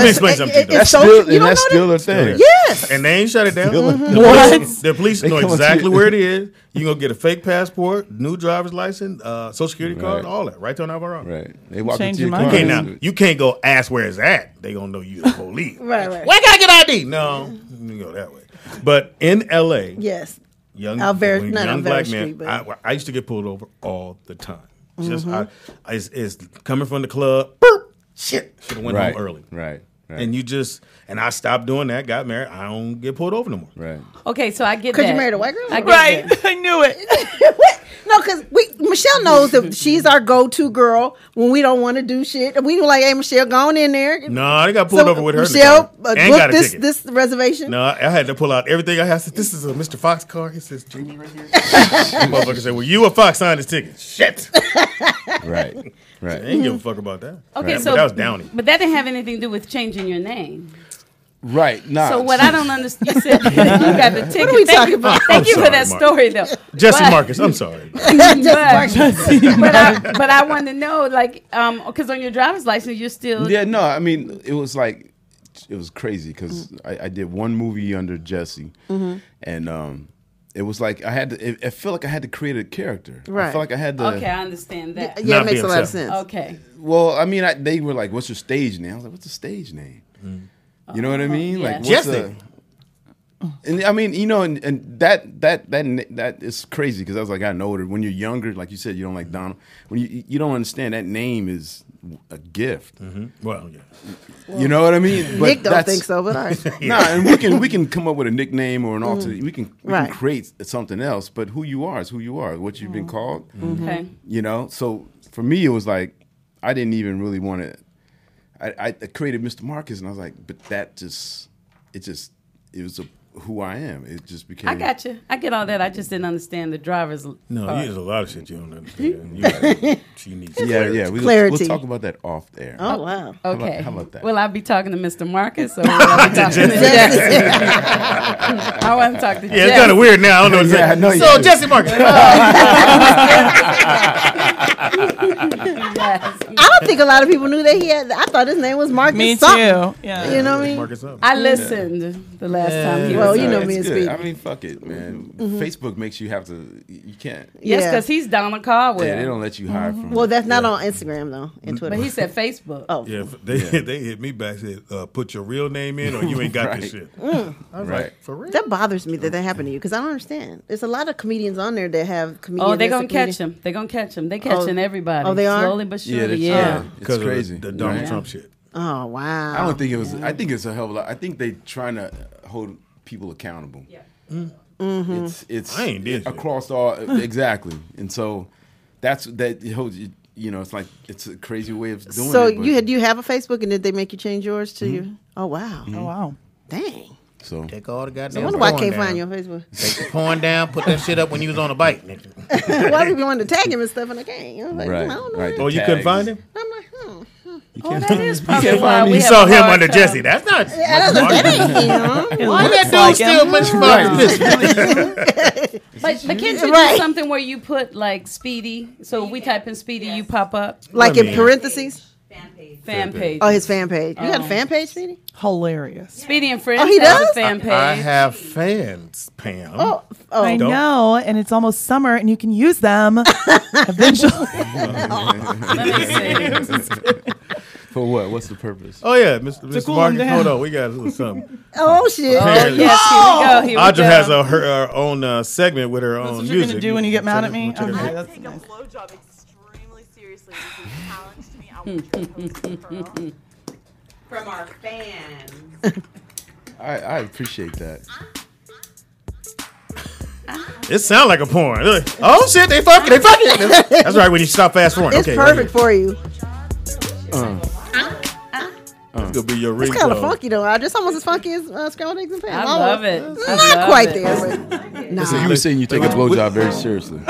me explain something to you. though. That's So, still, you and don't that's know still a thing. Yes. And they ain't shut it down. What? The police know come up to exactly you. where it is. You gonna get a fake passport, new driver's license, Social Security card, Right. all that, right there on Alvarado. Right. They walk Change into your your mind. Okay, car. now you can't go ask where it's at. They gonna know you the police. Right. Where can I get ID? No, you go that way. But in L.A., Yes. young, Alvera- when not young Alvera black Street, men, but- I used to get pulled over all the time. Just it's coming from the club. Boop, shit, should have went Right. home early. Right. Right. And I stopped doing that. Got married. I don't get pulled over no more. right. Okay, so I get that. Because you married a white girl? I get Right. that. I knew it. What? No, because Michelle knows that she's our go-to girl when we don't want to do shit. We were like, hey, Michelle, go on in there. No, I got pulled over with her. in the Michelle, car. And book got a ticket. this reservation. No, I had to pull out everything I had. This is a Mr. Fox car. He says Jamie right here. The motherfucker said, well, you a Fox signed this ticket. Shit. Right. I Right. ain't give a fuck about that. Okay, But so that was Downey. But that didn't have anything to do with changing your name. Right. Nah. So what I don't understand, you said you got the ticket. are we Thank talking you, about? Thank you for sorry, that Mark. story, though. Jesse But- Marcus, I'm sorry. but I want to know, like, because on your driver's license, you're still. Yeah, no, I mean, it was crazy because I did one movie under Jesse, and it was like I had to. It felt like I had to create a character. I Right. felt like I had to. Okay, I understand that. Yeah, Not it makes being a lot of self. sense. Okay. Well, I mean, they were like, "What's your stage name?" I was like, "What's the stage name?" You know what I mean? yeah. Like, what's Jesse. and I mean, you know, and that is crazy because I was like, I know it. When you're younger, like you said, you don't like Donald. When you don't understand that name is a gift. Well, yeah. You know what I mean? But Nick don't that's- think so, but all right. Nah, and we can come up with a nickname or an alter. We can Right. create something else. But who you are is who you are. What you've been called. Okay. You know. So for me, it was like I didn't even really want to. I created Mr. Marcus, and I was like, but it was who I am. It just became. I got you. I get all that. I just didn't understand the driver's. No, part. there's a lot of shit you don't understand. She needs Yeah. Clarity. We'll talk about that off air. Oh, wow. Okay. How about that? Will I be talking to Mr. Marcus or will I be talking to Jesse? I want to talk to Jesse. Yeah, it's kind of weird now. I don't know what to Yeah, I know say. you So, do. Jesse Marcus. Yes. I don't think a lot of people knew that he had. I thought his name was Marcus. Me something. too. Yeah. You know what I mean? Marcus up. I listened the last time he Well, was you on. know It's me and good. Speedy. I mean, fuck it, man. Facebook makes you have to. You can't. Yes, Yeah. because he's Donna Caldwell. Yeah, they don't let you hire from. Well, that's not on Instagram though, and Twitter. But he said Facebook. Oh, Yeah, they hit me back and said, put your real name in or you ain't got this Right. shit. I was Right. like, for real? that bothers me that happened to you because I don't understand. There's a lot of comedians on there that have comedians. Oh, they're that's a going to catch comedian. him. They're going to catch him. They catching everybody. Oh, they are? Slowly but surely, that's- yeah. It's Because crazy. of the Donald Right? Trump shit. Oh wow. I don't think it was. I think it's a hell of a lot. I think they trying to hold people accountable. Yeah. It's I ain't did shit. across all exactly, and so that's that. You know, it's like it's a crazy way of doing So it. but- do you have a Facebook and did they make you change yours to you? Oh wow. Oh wow. Dang. so Take all the I goddamn wonder why I porn can't down. find you on Facebook. Take the porn down, put that shit up when you was on a bike. Why people wanted to tag him and stuff and I can't. I was like, Right, I don't know. right. that. Oh, you couldn't find him? I'm like, Oh, that is probably can't why find we You have saw a him hard under time. Jesse. That's not. that ain't him. Why that dude like still him. much But can't you Right. do something where you put like Speedy? So if we type in Speedy, you pop up Like I in mean- parentheses? fan page. Oh, his fan page. You got a fan page, Speedy? Hilarious. Speedy and Friends Oh, he has does? a fan page. I have fans, Pam. Oh, I Don't- know, and it's almost summer, and you can use them eventually. Let me see. for what? What's the purpose? Oh, yeah, Mr. cool Marcus. him Hold down. on, we got a little something. oh shit. Oh yes, here we go. Here we Audra go. has her own segment with her That's own what you're music. gonna do when you get mad at me. Check it out. Okay, I that's take a nice. blowjob extremely seriously. seriously. This is a challenge to me. I want your toes to curl. From our fans. I appreciate that. It sounds like a porn. Oh shit, they fucking. That's right. When you stop fast forwarding. It's Okay, perfect for you. It's gonna be your ringtone. It's kind of funky though. Just almost as funky as scrambled eggs and I pans. love it. Not quite there, but nah. So you were saying you take a blowjob very seriously.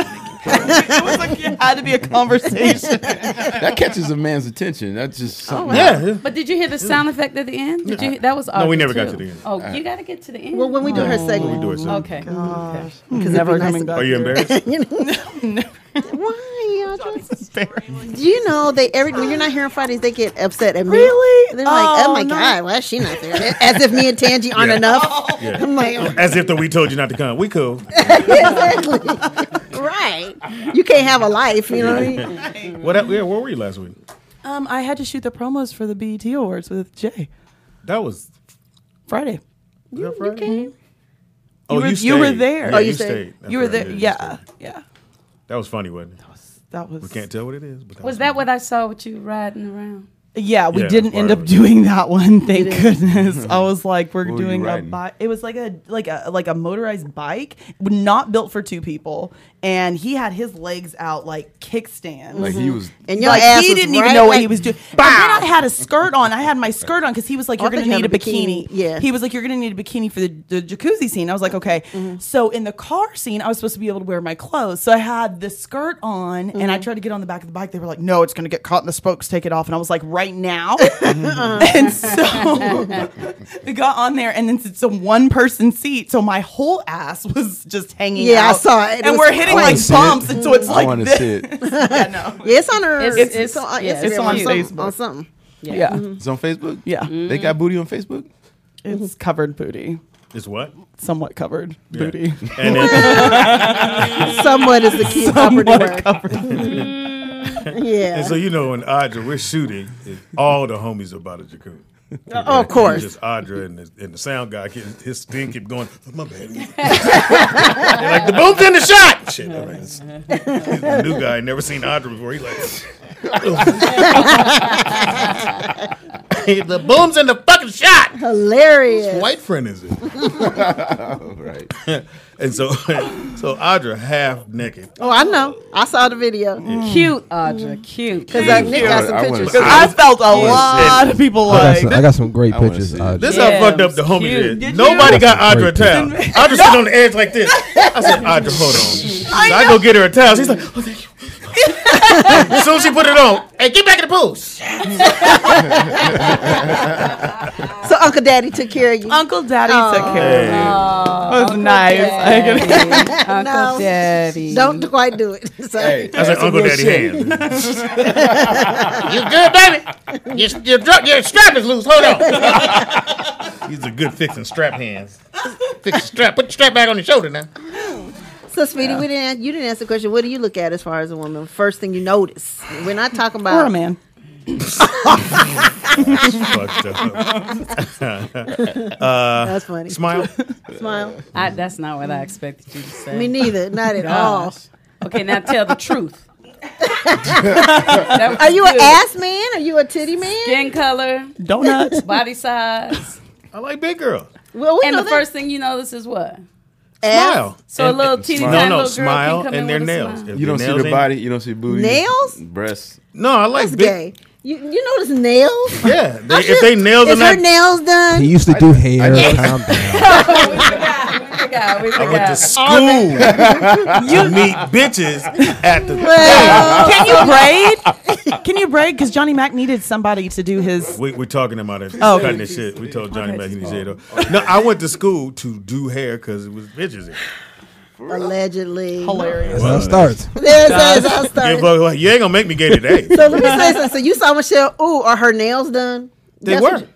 It was like it had to be a conversation. That catches a man's attention. That's just something. Yeah. But did you hear the sound effect at the end? Did you? That was Audra, No, we never too. got to the end. Oh, you got to get to the end. Well, when we do her segment. We do it. Okay. Because never coming back. Are you embarrassed? Why? Do you know when you're not hearing Fridays, they get upset at me. Really? They're like, oh my God, why is she not there? As if me and Tangi aren't enough. Yeah. I'm like, As if that we told you not to come. We cool. exactly. Right. You can't have a life, you know what I mean? Where were you last week? I had to shoot the promos for the BET Awards with Jay. That was Friday. that Friday? came? Oh, You were there. Yeah, Oh, you you stayed. stayed. That's You were right. there. Yeah. That was funny, wasn't it? That was. We can't tell what it is. But Was that what I saw with you riding around? Yeah, we Yeah, didn't end part up of it. doing that one. Thank goodness. I was like, we're What were you doing a riding? bike. It was like a motorized bike, not built for two people, and he had his legs out like kickstand. Like he was. And your Like ass he was didn't even right know what like- he was doing. And then I had a skirt on. I had my skirt on because he was like, "You're I thought gonna you need had a a bikini. bikini." Yeah. He was like, "You're gonna need a bikini for the jacuzzi scene." I was like, "Okay." So in the car scene, I was supposed to be able to wear my clothes. So I had the skirt on, and I tried to get on the back of the bike. They were like, "No, it's gonna get caught in the spokes. Take it off." And I was like, "Right now." And so we got on there, and then it's a one-person seat, so my whole ass was just hanging out. Yeah, I saw it. It And was we're hitting I wanna like see it. bumps, and so it's I like want to this. see it. Yeah, no. Yeah, it's on her. It's on yeah, Instagram it's on on something. Facebook. On something. Yeah. It's on Facebook. Yeah. They got booty on Facebook. It's covered booty. It's what? Somewhat covered Yeah. booty. And then, Somewhat is the key property Somewhat word. covered. Yeah. and so you know when Audra we're shooting, all the homies are about a jacuzzi. Oh, of course. Just Audra and the sound guy, his thing kept going. Oh, my bad. They're like the boom's in the shot. Shit, all right. He's a new guy, never seen Audra before. He's like, the boom's in the fucking shot. Hilarious. White friend is it? Right. And so Audra half naked. Oh, I know. I saw the video. Cute, Audra. Cute. Because Nick got some I wanna pictures. see it. I felt a wanna lot of people like. I got some great I wanna pictures. see it. This Yeah, how fucked up it the was homies cute. is. Did Nobody you? got Audra a Great towel. Audra sitting on the edge like this. I said, Audra, hold on. So I go get her a towel. She's like, oh, thank you. As soon as she put it on, hey, get back in the pool. So Uncle Daddy took care of you. Uncle Daddy took care of me. It was nice. Uncle No. Daddy. Don't quite do it. So, Hey, I said, that's some Uncle real Daddy shit. hand. You good, baby? Your strap is loose. Hold on. These are good fixing strap hands. Fix the strap. Put the strap back on your shoulder now. So, Speedy, you didn't answer the question. What do you look at as far as a woman? First thing you notice. We're not talking about Or a man. Fucked up. That's funny. Smile. Smile. That's not what I expected you to say. Me neither. Not at all. Gosh. Okay, now tell the truth. Are you an ass man? Are you a titty man? Skin color, Donuts. body size, I like big girls. Well, we and know the that. first thing you notice is what? Smile. So a little teeny No, tiny no, little girl smile can come and in their with a nails. smile. If You don't see nails the ain't- body. You don't see booty. Nails? Breasts. No, I like That's big. gay. You notice nails? Yeah, if they nails Is are her not. nails done? He used to do hair. Calm down. We I went to forgot. school to meet bitches at the. Can you braid? Can you braid? Because Johnny Mac needed somebody to do his. We're talking about it. Oh, Cutting this shit. We told Johnny Mac he needs hair though. No, I went to school to do hair because it was bitches. Here. Allegedly. Hilarious. That's how it starts. There's how it Yeah, started. but you ain't gonna make me gay today. So let me say something. So you saw Michelle. Ooh, are her nails done? They That's were. what you-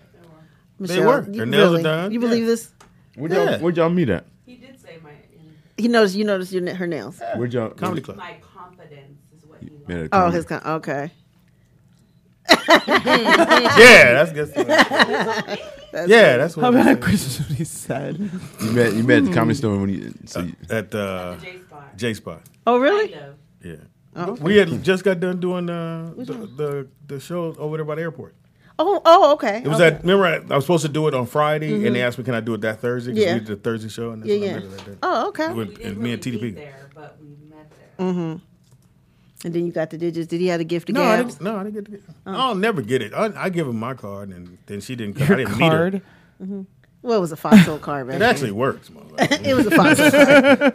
They Michelle, were. you Her nails are really- done. You believe this? Where'd y'all meet at? He did say You noticed her nails. Where'd y'all Comedy club. my confidence is what he met at a Oh, comedy- okay. Yeah, that's good. Yeah, that's what. How we about said. Chris what he said? You met at the comedy store when you. So you At J Spot. Oh, really? Yeah. We had just got done doing the show over there by the airport. Okay. It was okay. remember I was supposed to do it on Friday, and they asked me, can I do it that Thursday? Because we did the Thursday show. And that's what I did that day. Oh, okay. With me and TDP. There, but we met there. And then you got the digits. Did he have a gift to No, I Gabs? didn't get the gift. I'll never get it. I give him my card, and then she didn't come. I didn't Card. meet her. Well, it was a foxhole card. It actually works. It was a foxhole card.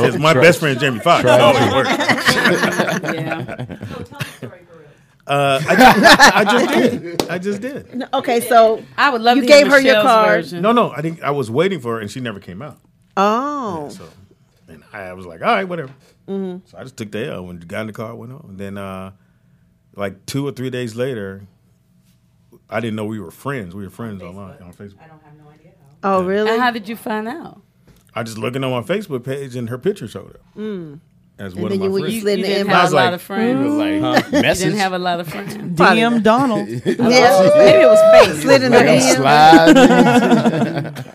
It's my best friend, Jamie Foxx. It always works. Yeah. So tell the story for real. I just did. No, okay, so I would love you to hear gave her your Michelle's card. version. No, I didn't. I was waiting for her, and she never came out. Oh. So, and I was like, all right, whatever. So I just took the L and got in the car, went on. And then, like 2 or 3 days later, I didn't know we were friends. We were friends online on Facebook. I don't have no idea how. Oh, really? And how did you find out? I just looking on my Facebook page, and her picture showed up as one of then my you friends. slid You in the didn't inbox. have was a lot like, of friends. Like, You message. didn't have a lot of friends. DM Donald. Yeah. Maybe it was fake. Slid in her Like, DM. slide.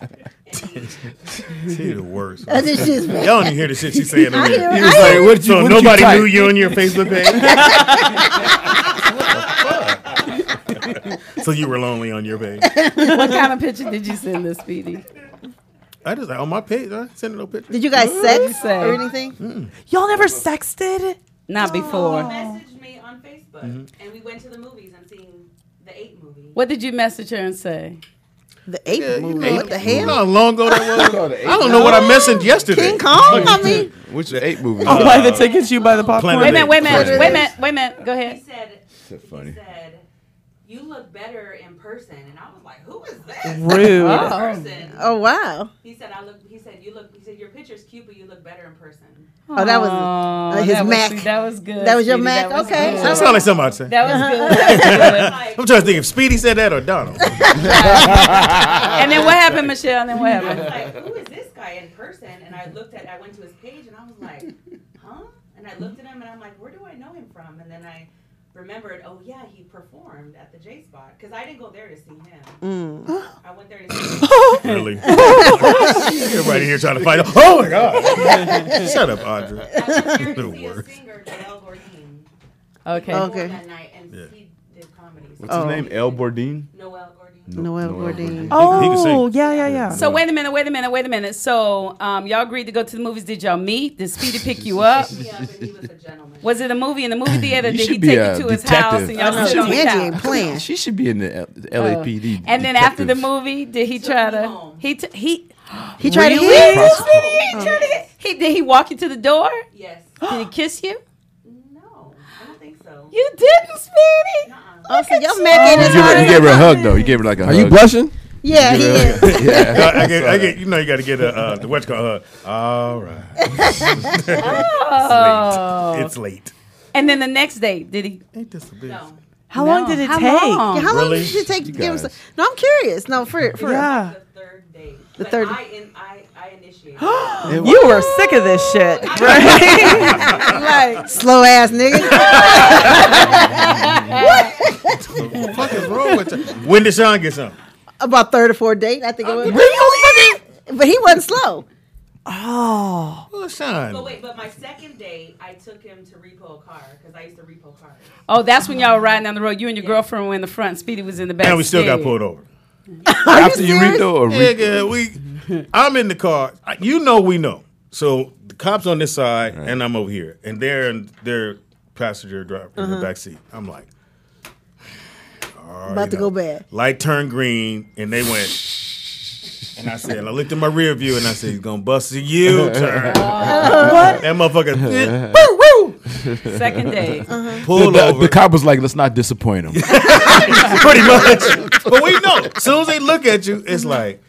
She the worst. That's just shit's Y'all don't even hear the shit she's saying over hear here. it. He was like, what you, So what nobody you type? knew you on your Facebook page? So you were lonely on your page? What kind of picture did you send this, Speedy? I just on my page. I sent no picture. Did you guys sex say? or anything? Y'all never sexted? Not before. Messaged me on Facebook, and we went to the movies and seen the 8 movie. What did you message her and say? The 8th movie. What the You hell? know how long ago that was? I don't know what I messaged yesterday. King Kong? I mean, Which 8 movie? I'll buy the tickets, you buy the popcorn. Planet Wait a minute, Planet wait a minute, X. wait a minute. Go He ahead. said, So funny. he said, you look better in person, and I was like, who is this? Rude. In person. oh, wow. He said, he said your picture's cute, but you look better in person. Oh, that was his that Mac. Was, that was good. That was your Speedy. Mac? That was Okay. good. That sounds like something I'd say. That was good. That was I'm trying to think if Speedy said that or Donald. good. And then what happened, Michelle? And then what I was happened? like, who is this guy in person? And I went to his page, and I was like, huh? And I looked at him, and I'm like, where do I know him from? And then I remembered, oh yeah, he performed at the J Spot because I didn't go there to see him. I went there to see him. Really? Everybody here trying to fight. Oh my God! Shut up, Audra. I went there to Little see a words. singer, Joel Gordine. Okay. Okay. That night, and he did comedy. So What's his name? El Bourdin? Noel Gordine. Noel Gordine. Oh, He can sing. yeah. So wait a minute. So y'all agreed to go to the movies. Did y'all meet? Did Speedy pick you up? Me up, and he was a gentleman. Was it a movie in the movie theater? You Did he should be take a you to his detective. house and y'all No, sit on the Angie ain't couch? playing. She should be in the LAPD. And then after the detective. movie, did he try me to? home. He He tried to Really? hit. Did he walk you to the door? Yes. Did he kiss you? No, I don't think so. You didn't, Speedy. Oh, so your Mac ain't You as gave her, hard you as gave her a mine. hug though. You gave her like a Are hug. you blushing? Yeah, he is. Yeah. I get. You know, you got to get the what's called. All right. Oh. It's late. And then the next day, did he? Ain't this a bitch? No. How long did it How take? long? Yeah, how long Really? did it take to You give him guys. some? No, I'm curious. No, for real. Yeah. The third date. The But third- I initiated. You were sick of this shit, right? Like, slow ass nigga. What the fuck is wrong with you? When did Sean get something? About third or fourth date, I think it was. But he wasn't slow. Oh. Well, Sean. But wait, but my second date, I took him to repo a car because I used to repo cars. Oh, that's when y'all were riding down the road. You and your girlfriend were in the front. Speedy was in the back. And we still got seat. pulled over. After you serious? read or Yeah, I'm in the car. You know, we know. So the cops on this side, and I'm over here, and they're in their passenger driver in the back seat. I'm like, About to go bad. Light turned green, and they went. And I said, I looked at my rear view, and I said, he's gonna bust a U-turn. That motherfucker, woo, woo, Second day. pulled over. the cop was like, let's not disappoint him. Pretty much. But we know. As soon as they look at you, it's like,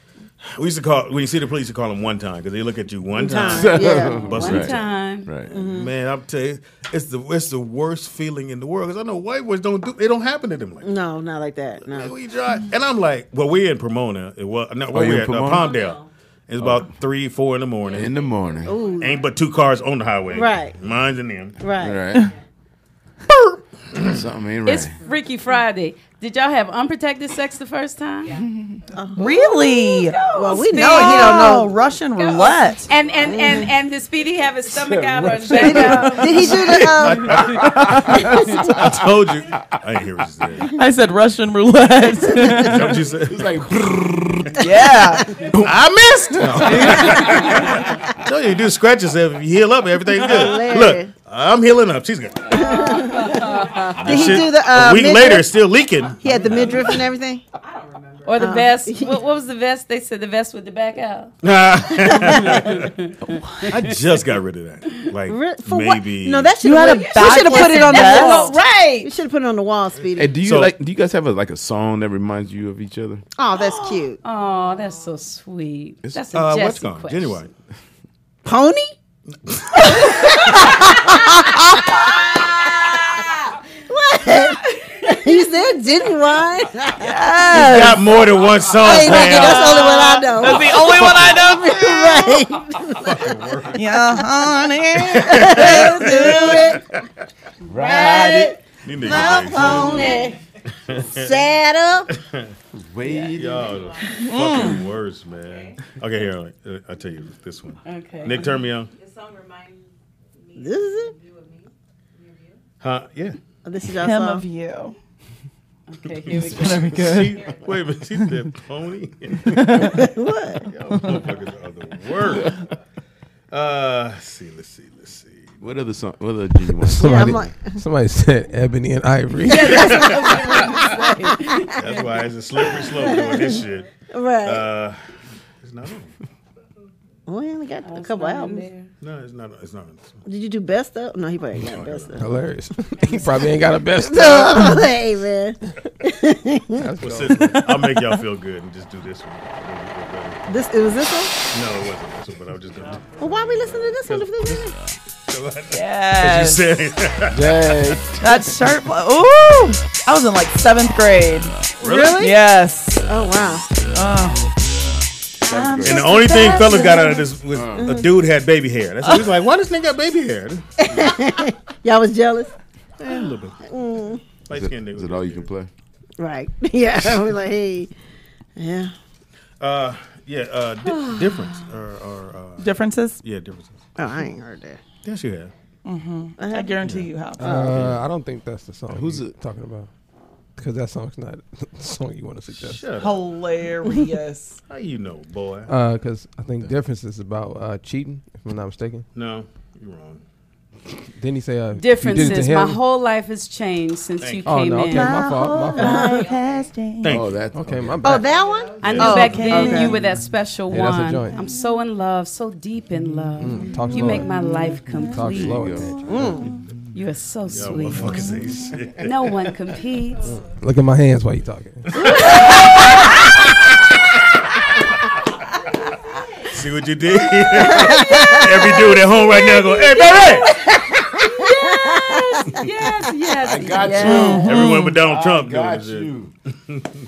we used to call, when you see the police, you call them one time, because they look at you one time. Yeah. Bust One it. time. Right. Man, I'm telling you, it's the worst feeling in the world, because I know white boys don't happen to them like that. No, not like that. No. We drive, and I'm like, well, we're in Pomona. It was, no, you're we're in at Pomona? Palmdale. It's about 3, 4 in the morning. In the morning. Ooh. Ain't but 2 cars on the highway. Right. Mine's and them. Right. Right. Something ain't right. It's Freaky Friday. Did y'all have unprotected sex the first time? Yeah. Really? Well, we know he don't know. Russian roulette. And did Speedy have his stomach out or his back out? Did he do the? I told you. I didn't hear what you said. I said Russian roulette. Is that what you said? It's like, Yeah. I missed. I told you, you do scratch yourself. If you heal up, everything's good. Hilarious. Look, I'm healing up. She's good. Did he do the? A week midriff? later, it's still leaking. He had the midriff and everything. Or the vest? What was the vest? They said the vest with the back out. I just got rid of that. Like For maybe. What? No, that should You had have. a You should have put it on the vest? wall. Right. You should have put it on the wall, Speedy. Hey, do you So- do you guys have a song that reminds you of each other? Oh, that's cute. Oh, that's so sweet. That's a What's Jesse gone? question. Genuine. Pony? What? He said genuine. He's got more than one song. Hey, nigga, Pam. that's the only one I know. That's the only one I know. Right. Yeah, honey. Do it. Ride it. You My niggas ain't pony. Saddle. Wait. y'all the fucking worst, man. Okay, here, I'll tell you this one. Okay. Nick, turn me on. The song reminds me This is it? of you of me. Me of you. Huh? Yeah. Oh, this is your Him song. of you. Okay, here we go. Very good. Wait a minute, she said pony. What? Y'all motherfuckers are the worst. Let's see. What other song? What other genuine? Somebody said ebony and ivory. That's why it's a slippery slope doing this shit. Right. It's not on. We only got a couple albums. No, it's not. It's not on this one. Did you do best of? No, he probably got best of. Hilarious. He probably ain't got a best. No, hey man. Well, I'll make y'all feel good and just do this one. It was this one? No, it wasn't this one, but I was just gonna. Well, why are we listening to this one if this is? Yes. You said it. Jay. That shirt. Ooh. I was in like 7th grade. Really? Yes. Oh wow. And the only thing fellas got out of this was a dude had baby hair. That's what he was like. Why does this nigga got baby hair? Y'all was jealous? A little bit. Light skinned nigga. Is it all you can play? Right. Yeah. We're like, hey. Yeah. Difference. Differences? Yeah, differences. Oh, I ain't heard that. Yes, you have. I guarantee you have. I don't think that's the song. Who's you're it talking about? Because that song's not the song you want to suggest. Shut up. Hilarious. How you know, boy? Because I think difference is about cheating, if I'm not mistaken. No, you're wrong. Didn't he say Differences. My him? whole life has changed since you Oh came no, okay, in. my fault. Thank you. That's Okay, my Oh, bad. that one? I knew Oh, back okay. then Okay. you were that special Yeah, that's a one. joint. I'm so in love, so deep in love. Talk You slower. make my life Talk complete. slower. You are so Y'all sweet. motherfuckers ain't shit. No one competes. Look at my hands while you talking. See what you did? Every dude at home right now going, "Hey, baby!" Yes. I got yes. you. Everyone but Donald Trump doing Got this shit. you.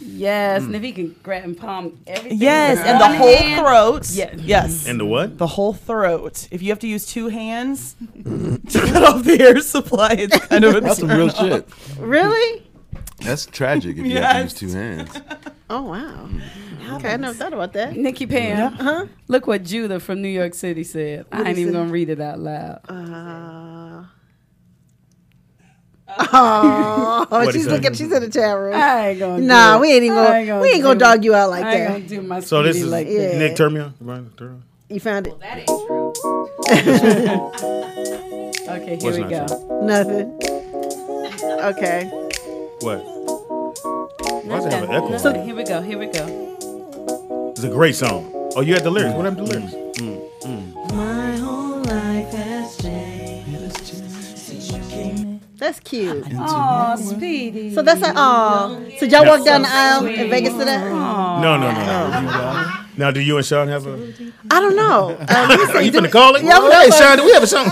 Yes, and if he can grab and palm everything. Yes, with and the one whole hand. throat. Yeah. Yes. And the what? The whole throat. If you have to use 2 hands to cut off the air supply, it's kind of a That's some turn real off. shit. Really? That's tragic if you have to use Yes. 2 hands. Oh, wow. Okay, I never thought about that. Nikki Pam, look what Judah from New York City said. I ain't even going to read it out loud. What'd he She's say? looking. She's in the chat room. I ain't going to Nah, do it. we ain't even I gonna. ain't We ain't gonna do dog you out like I ain't that. going to do my So this Speedy is like that. Nick. Turn me on. Ryan, turn on. You found it? That ain't true. Okay, here What's we not go. true? Nothing. Okay. What? Why does it have an echo? Nothing. Here we go. It's a great song. Oh, you had the lyrics. What happened to the lyrics? My whole life has changed since you came. That's cute. Oh, Speedy. So that's like, oh. So y'all walk down the aisle in Vegas to that? No. Now, do you and Sean have a? I don't know. Let me see. Are you finna call it? Yeah, I'm Hey, gonna- Sean, do we have a song?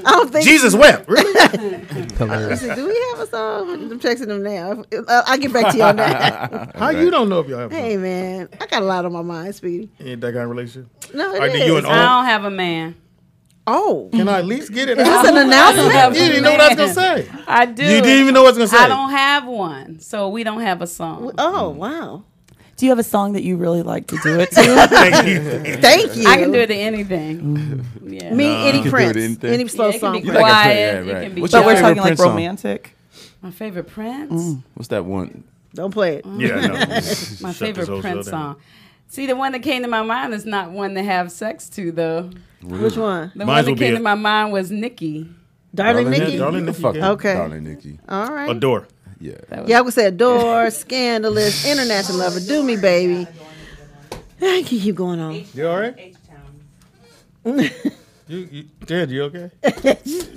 I don't think. Jesus wept. Really? Hilarious. Do we have a song? I'm texting them now. I'll get back to you on that. How you don't know if y'all have a song? Hey man, I got a lot on my mind, Speedy. Ain't that kind of relationship? No, it All right, do is. you and I don't have a man. Oh. Can I at least get it? Is this an announcement? You didn't know what I was going to say. I do. You didn't even know what I was going to say. I don't have one, so we don't have a song. Oh, wow. Do you have a song that you really like to do it to? Thank you. Thank you. I can do it to anything. Yeah. Me, any can do Prince. it anything. Any slow Yeah, it can song. be You like a quiet. Prince, yeah, It right. can be What's But your we're favorite talking like Prince song? romantic. My favorite Prince. What's that one? Don't play it. Yeah, I know. My Shut favorite this whole Prince show down. song. See, the one that came to my mind is not one to have sex to, though. Which one? The Mine's one will that be came a- to my mind was Nikki. Darling Nikki? Darling Nikki. Fuck yeah. Okay. Darling Nikki. All right. Adore. Yeah. Yeah, I would say adore, scandalous, international lover, do me, baby. I can keep going on. You all right? H-Town. Ted, you okay?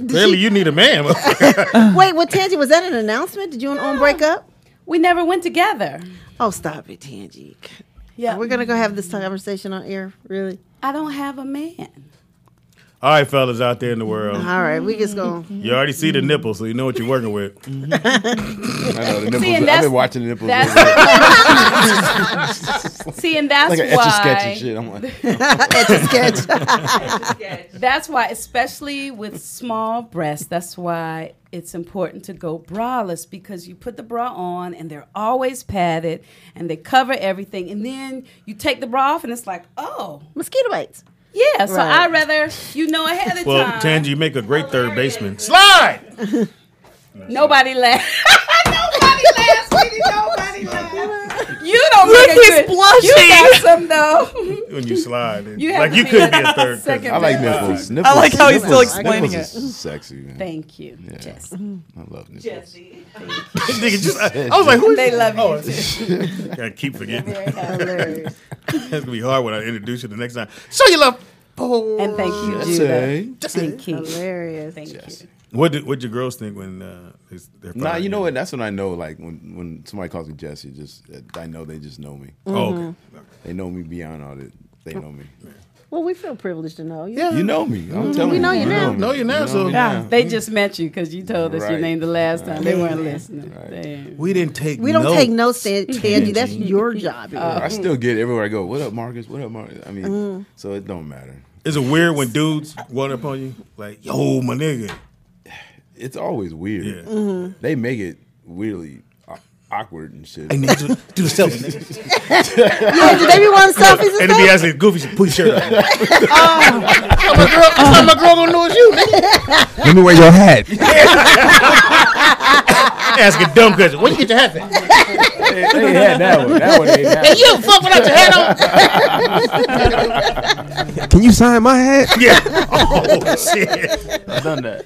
Clearly, you need a man. Wait, what, Tangi, was that an announcement? Did you and On break up? We never went together. Oh, stop it, Tangi. Yeah. We're going to go have this conversation on air, really? I don't have a man. All right, fellas out there in the world. All right, we just going to... You already see the nipples, so you know what you're working with. I know the nipples. See, and I've that's- been watching the nipples. that's- See, and that's like an etch a sketch and why. shit. I'm like, Etch-a-sketch. That's why, especially with small breasts, that's why it's important to go braless, because you put the bra on and they're always padded and they cover everything, and then you take the bra off and it's like, oh, Mosquito bites. yeah. So Right. I'd rather ahead of Well, time. Tangi, you make a great third baseman. Slide! Nobody laughed. Nobody laughed, sweetie. Nobody laughed. You don't Look, make a he's good. blushing. You got some though. When you slide. You have Like, to you be couldn't a be a third. second I like base. nipples. Nipples. I like how he's still nipples- explaining nipples it. is sexy, man. Thank you, Yeah. Jess. I love nipples. Jesse. Nigga, just, I was like, who is They this? love you. Oh, I keep forgetting. Hilarious. It's going to be hard when I introduce you the next time. Show your love. Oh. And thank you, That's Judah. it. Thank you. Hilarious. Thank you. What'd your girls think when they're Nah, you know what? That's when I know. Like when somebody calls me Jesse, I know they just know me. Oh, okay. They know me beyond all that. They know me. Well, we feel privileged to know you. Yeah. You know me. I'm telling you. know you now. Know you now, so- me Yeah, now. they just met you because you told us your Right. name the last time. They weren't Right. listening. Right. Damn. We didn't take We don't take notes, Tangi. That's your job. here. I still get it everywhere I go. What up, Marcus? What up, Marcus? I mean, so it don't matter. Is it weird when dudes run up on you? Like, yo, my nigga. It's always weird. Yeah. They make it weirdly awkward and shit. Hey, nigga, do the selfie, nigga. Yeah, do they be wanting selfies and And they be stuff? asking Goofy to put your shirt on. How my girl gonna know it's you, nigga? Let me wear your hat. Asking dumb questions. Where you get your hat from? They had that one. That one ain't Hey, you fuck without your hat on? Can you sign my hat? Yeah. Oh, shit. I've done that.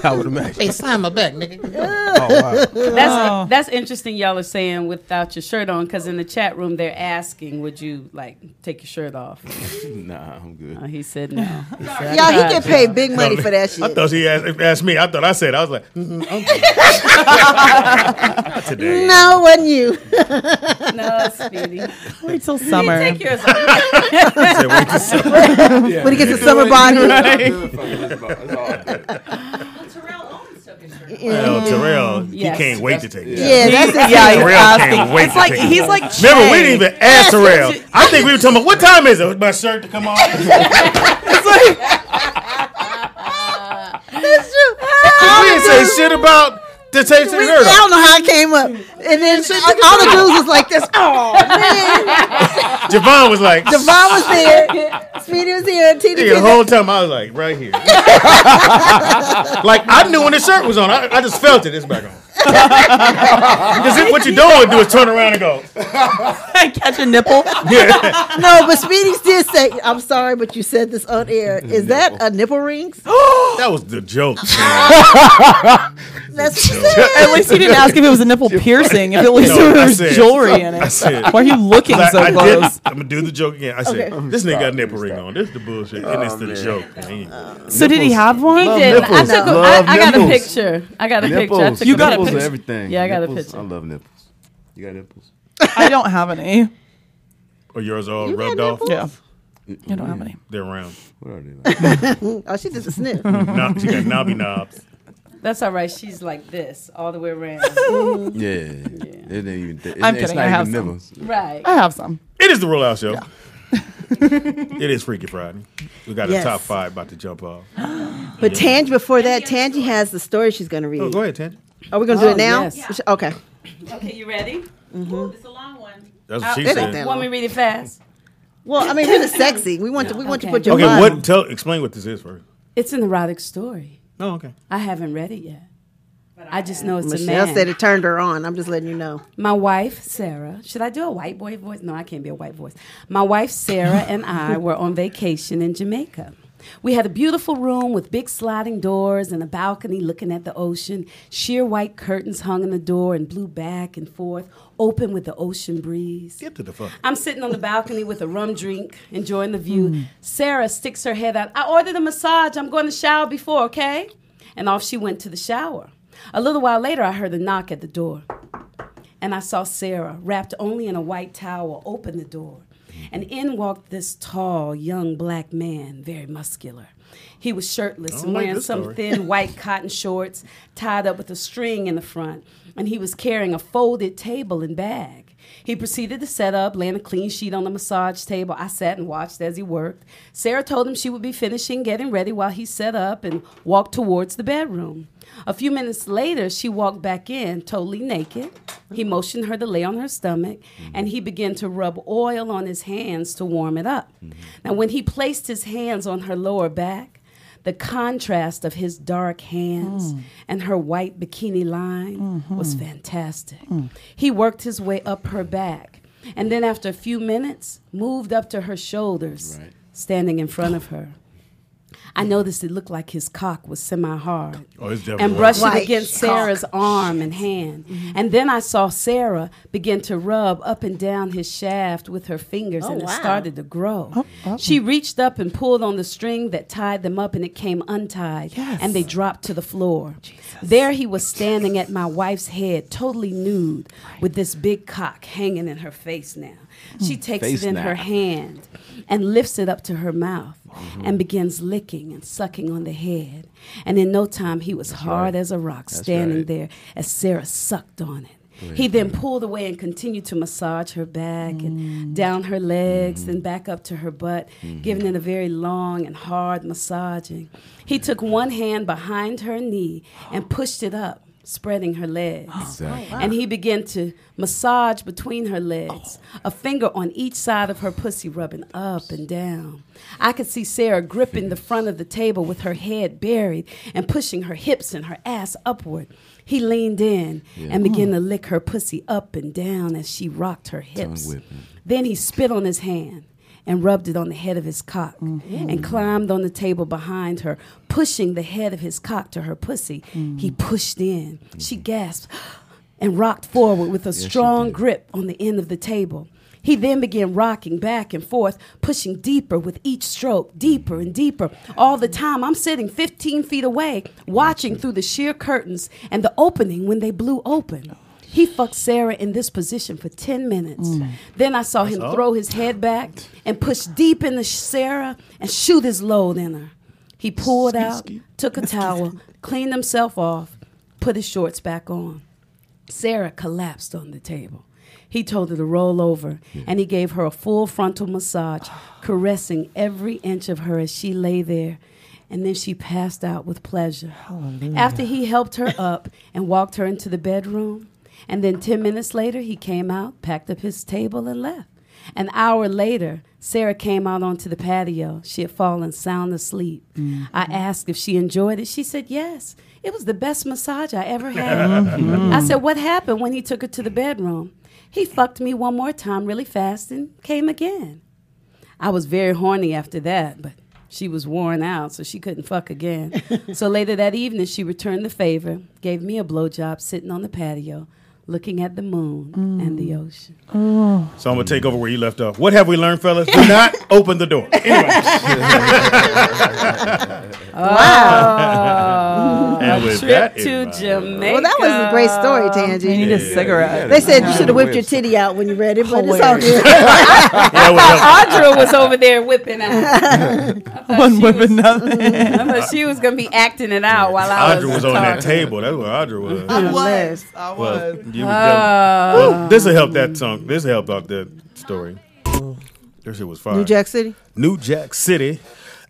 I would imagine. Hey, sign my back, nigga. Oh wow. That's interesting. Y'all are saying without your shirt on, because in the chat room they're asking, would you like take your shirt off? Nah, I'm good. He said no. He said, Y'all, he "I get tried." paid big money for that I shit. thought he asked me. I thought I said. I was like, okay. Today. No, it wasn't you. No, Speedy. Wait till summer. Take yours off. I said, wait to see. When he gets a summer body. That's all I do. Well, Terrell Owens took his shirt off. Well, Terrell, Yes. he can't wait to take it. Yeah, that's it. Yeah, he's Terrell asking. can't wait It's to like take it. he's like. Remember, we Che. didn't even ask Terrell. I think we were talking about, what time is it? Was my shirt to come on? That's true. We didn't say shit about the taste of the I shirt. don't know how it came up. And then all the dudes was like this. Oh, man. Javon was like, Devon was there. Speedy was here. nigga, the TDP. whole time I was like, right here. Like, I knew when the shirt was on. I just felt it. It's back on. Because what you don't want to do is turn around and go. Catch a nipple. Yeah. No, but Speedy did say, I'm sorry, but you said this on air. Is that a nipple rings? That was the joke. That's what he said. At least he didn't ask if it was a nipple piercing. If at least No, there I was said- jewelry in I it. said, Why are you looking so I close? I'm going to do the joke again. I said, Okay. this nigga got a nipple ring on. This is the bullshit. And it's the joke. Man. So did he have one? He did. I nipples. took. Love I got a nipples. picture. I got a picture. I Nipples. took You a got a nipples picture. are everything. Yeah, I got a Nipples, picture. I love nipples. You got nipples? I don't have any. Or yours all You got rubbed off? nipples? Yeah. I don't have any. They're round. What are they like? Oh, she did the sniff. She got knobby knobs. That's all right. She's like this all the way around. Yeah. It ain't even. I'm It's kidding, not I have even some. nipples. Right. I have some. It is the Rollout Show. It is Freaky Friday. We got Yes. a top 5 about to jump off. But Tangi, before that, Tangi has the story she's going to read. Oh, go ahead, Tangi. Are we going to do it now? yes. Okay. Okay, you ready? Ooh, it's a long one. That's what she It ain't said. that Want me to read it fast? Well, I mean, really sexy. We want to Okay. put your Okay, mind. explain what this is first. It's an erotic story. Oh, okay. I haven't read it yet. I just know it's a Michelle man. said it turned her on. I'm just letting you know. My wife, Sarah, should I do a white boy voice? No, I can't be a white voice. My wife, Sarah, and I were on vacation in Jamaica. We had a beautiful room with big sliding doors and a balcony looking at the ocean. Sheer white curtains hung on the door and blew back and forth, open with the ocean breeze. Get to the fuck. I'm sitting on the balcony with a rum drink, enjoying the view. Sarah sticks her head out. I ordered a massage. I'm going to shower before, okay? And off she went to the shower. A little while later, I heard a knock at the door. And I saw Sarah, wrapped only in a white towel, open the door. And in walked this tall, young black man, very muscular. He was shirtless and wearing some thin white cotton shorts tied up with a string in the front. And he was carrying a folded table and bag. He proceeded to set up, laying a clean sheet on the massage table. I sat and watched as he worked. Sarah told him she would be finishing getting ready while he set up and walked towards the bedroom. A few minutes later, she walked back in, totally naked. He motioned her to lay on her stomach, and he began to rub oil on his hands to warm it up. Now, when he placed his hands on her lower back, the contrast of his dark hands and her white bikini line was fantastic. He worked his way up her back, and then after a few minutes, moved up to her shoulders, standing in front of her. I noticed it looked like his cock was semi-hard. Oh, it's definitely and brushed White it against Sarah's arm and hand. And then I saw Sarah begin to rub up and down his shaft with her fingers, and it started to grow. She reached up and pulled on the string that tied them up, and it came untied, and they dropped to the floor. There he was standing at my wife's head, totally nude, with this big cock hanging in her face now. She takes Face it in now. her hand and lifts it up to her mouth and begins licking and sucking on the head. And in no time, he was hard as a rock, standing there as Sarah sucked on it. He then pulled away and continued to massage her back and down her legs and back up to her butt, giving it a very long and hard massaging. He took one hand behind her knee and pushed it up, spreading her legs. And he began to massage between her legs, a finger on each side of her pussy rubbing up and down. I could see Sarah gripping the front of the table with her head buried and pushing her hips and her ass upward. He leaned in and began to lick her pussy up and down as she rocked her hips. Then he spit on his hand and rubbed it on the head of his cock and climbed on the table behind her, pushing the head of his cock to her pussy. He pushed in. She gasped and rocked forward with a strong grip on the end of the table. He then began rocking back and forth, pushing deeper with each stroke, deeper and deeper. All the time, I'm sitting 15 feet away, watching through the sheer curtains and the opening when they blew open. He fucked Sarah in this position for 10 minutes. Then I saw him throw his head back and push deep into Sarah and shoot his load in her. He pulled out, took a towel, cleaned himself off, put his shorts back on. Sarah collapsed on the table. He told her to roll over, and he gave her a full frontal massage, caressing every inch of her as she lay there. And then she passed out with pleasure. After he helped her up and walked her into the bedroom, and then 10 minutes later, he came out, packed up his table, and left. An hour later, Sarah came out onto the patio. She had fallen sound asleep. I asked if she enjoyed it. She said, yes. It was the best massage I ever had. I said, what happened when he took her to the bedroom? He fucked me one more time really fast and came again. I was very horny after that, but she was worn out, so she couldn't fuck again. So later that evening, she returned the favor, gave me a blowjob sitting on the patio, looking at the moon and the ocean. So I'm going to take over where you left off. What have we learned, fellas? Do not open the door. Anyway. And with Trip that to in mind- Jamaica. Well, that was a great story, Tangi. I need a cigarette. They said you should have whipped your titty out when you read it, but it's all good. Yeah, well, Audra was over there whipping out. One whipping nothing. I thought she was going to be acting it out while I Audra was on talking. that table. That's where Audra was. I was. Well, this will help that song. This will help out that story. That shit was fire. New Jack City. New Jack City.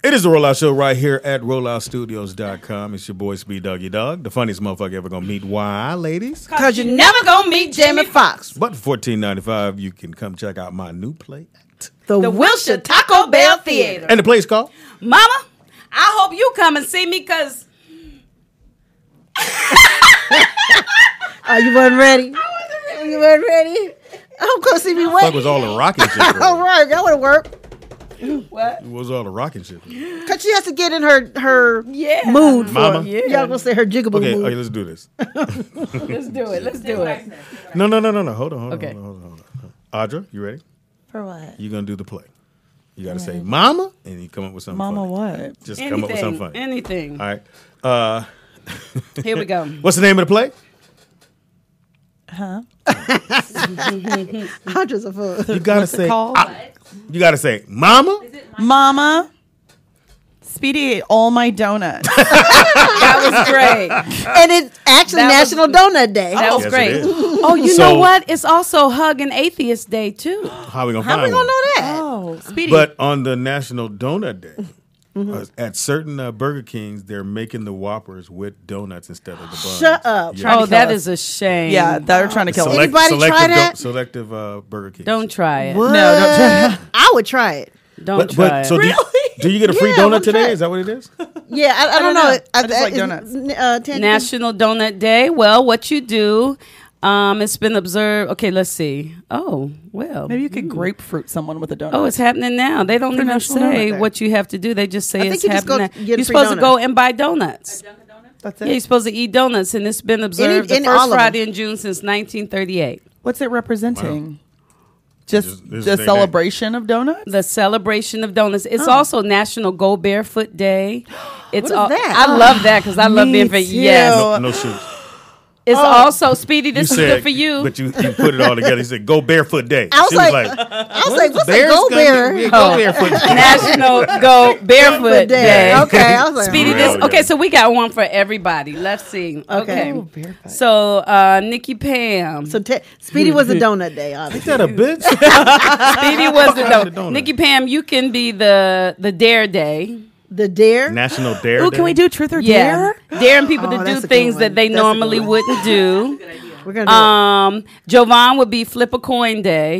It is the Rollout Show right here at rolloutstudios.com. It's your boy Speed Doggy Dog, the funniest motherfucker ever gonna meet. Why, ladies? Because you're never going to meet Jamie Foxx. But for $14.95, you can come check out my new play at The Wilshire Taco Bell Theater. and the play's called Mama, I hope you come and see me because Oh, you weren't ready? You weren't ready? I'm going to see me Fuck wait. was all the rocking shit. All right, that would work. what? What was all the rocking shit? Because she has to get in her Yeah. mood for Mama? it. Yeah, I'm going to say her jiggable Okay, mood. okay, let's do this. Let's do it. Let's do it. No. Hold on. Okay. Hold on. Audra, you ready? For what? You're gonna do the play. You gotta say "Mama" and you come up with something. Mama funny. what? Just come up with something funny. Anything. All right. Here we go. What's the name of the play? Huh? Hundreds of food. You gotta say. called? You gotta say "Mama." Mama, Speedy ate all my donuts. That was great. And it's actually That was- National Donut Day. That was Yes, great. it is. Oh, you So- know what? It's also Hug and Atheist Day too. How we gonna How find we going one? to know that? Oh, Speedy. But on the National Donut Day, at certain Burger Kings, they're making the Whoppers with donuts instead of the buns. Shut up. Yeah. Oh, kill that us. is a shame. yeah, they're trying to kill us. Anybody try that? Selective Burger King. Don't try it. What? No, don't try that. I would try it. Don't try it. So do you get a free Yeah, I donut wanna try today? it. Is that what it is? Yeah, I don't know. I just like donuts. National Donut Day. Well, what you do, it's been observed. Okay, let's see. Oh, well. Maybe you could grapefruit someone with a donut. Oh, it's happening now. They don't For even National say Donut Day. what you have to do. They just say I think it's you just go happening. get a You're free supposed to donut. go and buy donuts. That's Yeah, it. you're supposed to eat donuts, and it's been observed Any- the all first of them. Friday in June since 1938. What's it representing? Just This is the their celebration of donuts? The celebration of donuts. It's also National Go Barefoot Day. It's What is that? I love that because I love Me being for too. yes. No shoes. It's also Speedy. This is good for you. But you put it all together. You said "Go Barefoot Day." I was She like, what's a Bears go gonna bear? do? Go Barefoot Day. National Go Barefoot Day. Okay, I was like, Speedy, Oh, this yeah. okay. So we got one for everybody. Let's see. Okay. Oh, barefoot. So Nikki Pam. So Speedy was a donut day, Ain't obviously. that a bitch? Speedy was the Fuck the donut. donut. Nikki Pam, you can be the Dare Day. The dare. National Dare Oh, Day. can we do truth or Yeah, dare? daring people Oh, to that's do a good things one. that they That's a normally good one. wouldn't do. We're gonna Jovan would be Flip a Coin Day.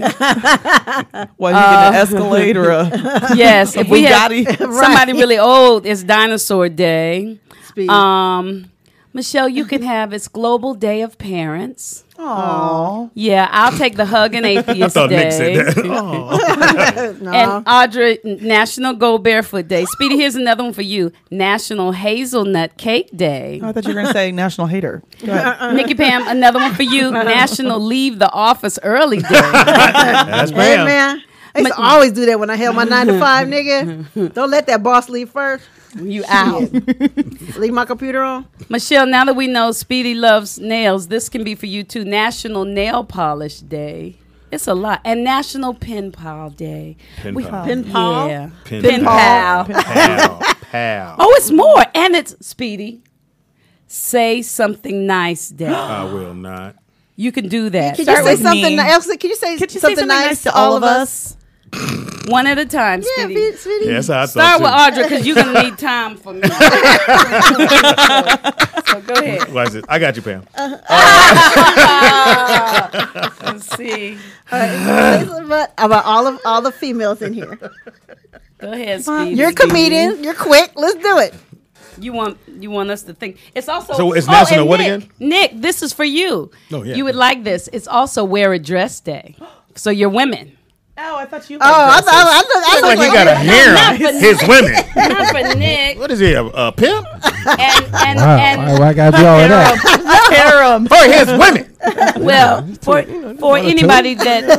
Well, you get an Escalade or a Yes, if we had Bugatti. somebody really old, it's Dinosaur Day. do it. Speedy. Michelle, you can have it's Global Day of Parents. Aww. Yeah, I'll take the Hug and I Atheist thought Day. Nick said that. No. And Audra, National Go Barefoot Day. Speedy, here's another one for you. National Hazelnut Cake Day. I thought you were going to say national hater. Go ahead. Nikki Pam, another one for you. National Leave the Office Early Day. That's Hey Pam. man, I used to always do that when I held my 9 to 5, nigga. Don't let that boss leave first. You out. Leave my computer on. Michelle, now that we know Speedy loves nails, this can be for you too. National Nail Polish Day. It's a lot. And National Pen Pal Day. Pen We- pal. Pen pal. Yeah. Pen Pen pal. Pal. Pal. Oh, it's more. And it's Speedy. Say Something Nice Day. I will not. You can do that. Can you Start say with something me. else? Can you say Could you say something something nice to all of us? One at a time, Yeah, Speedy. Speedy. Yeah, that's how I Start with thought Audra because you're going to need time for me. So go ahead. too. Why is it? I got you, Pam. Let's see. About all the females in here. Go ahead, Speedy. You're a comedian. You're quick. Let's do it. You want us to think. It's also So it's Oh, National and what Nick, again? Nick, this is for you. Oh, yeah. You would like this. It's also Wear a Dress Day. So you're women. Oh, I thought you. Oh, I It's like he got a harem. His women. Not for Nick. What is he? A pimp? And Wow, why I gotta do all of that? harem. For his women. well, for anybody that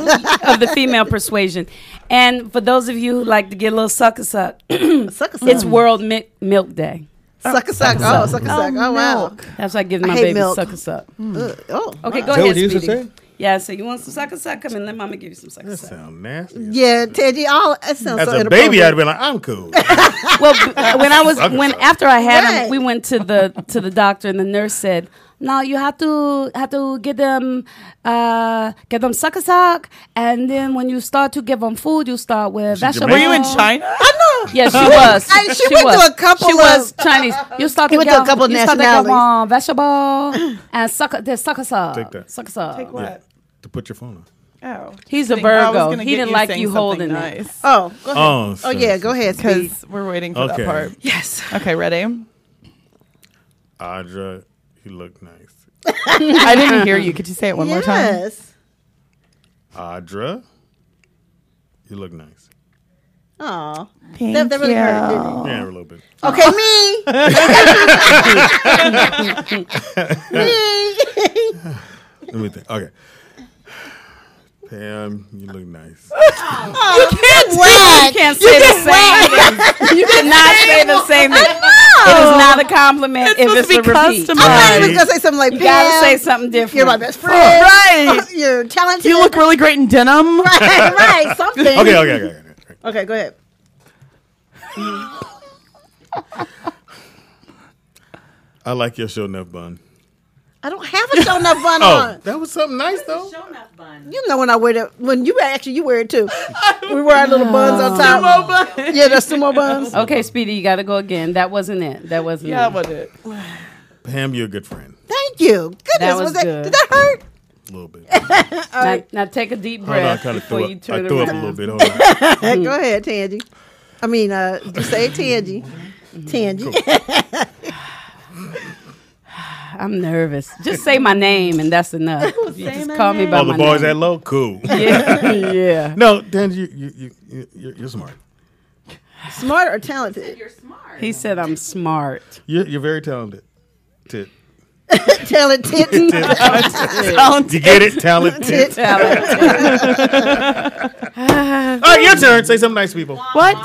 of the female persuasion, and for those of you who like to get a little sucker suck, it's World Milk Day. Suck a suck. Oh, suck a suck. Oh, wow. That's why I give my hate baby milk. sucker suck. Oh, Okay, wow. go Is that ahead, what you used to Speedy. say? Yeah, so you want some sucker suck? Come in, let mama give you some sucker That suck. sounds nasty. Yeah, Teddy. That sounds As so a baby, I'd inappropriate. be like, I'm cool. Well, when I was Sucker suck. after I had Right. him, we went to the doctor, and the nurse said, No, you have to get them suck, and then when you start to give them food, you start with vegetables. Were you in China? I know. Yes, she was. She went to a couple. She was Chinese. You start to went to a couple nationalities. Vegetable and sucker sauce. Take that. Sucker sauce. Take what? To put your phone on. Oh, He's a kidding. I was Virgo. gonna He get didn't you like saying you something holding it. nice. Oh, go ahead. Oh, Oh sorry. yeah, go ahead, Speed. Because we're waiting for Okay. that part. Yes. Okay, ready? Audra, you look nice. I didn't hear you. Could you say it one more time? Yes. Audra, you look nice. Aw. Thank That really you. hurt, didn't Yeah, a little bit. it? Okay, me. Let me think. Okay. Pam, you look nice. You can't say the same thing. You cannot say the same thing. It is not a compliment if it's a repeat. I thought you was gonna say something like, You gotta say something different. You're my best friend. Right. You're talented. You look really great in denim. right. Something. Okay. Okay, go ahead. I like your show enough bun. I don't have a show enough bun Oh, on. that was something nice though. Show enough bun. You know when I wear that, when you wear it too. We wear our little buns on top. Yeah, the sumo buns. Okay, Speedy, you gotta go again. That wasn't it. That wasn't Yeah, it. what it? Pam, you're a good friend. Thank you. Goodness, That was good. Did that hurt? A little bit. Now take a deep Hold on, I breath kind of before threw you up. turn I threw up a around. little bit. Hold on. Go ahead, Tangy. I mean, you say Tangy. Tangy. I'm nervous. Just say my name and that's enough. You just call me by All my the boys name. that low, cool. Yeah, yeah. No, Dan, you're smart. Smart or talented? You're smart. He said I'm smart. You're very talented. Talented. You get it? Talented. All right, your turn. Say something nice, people. What?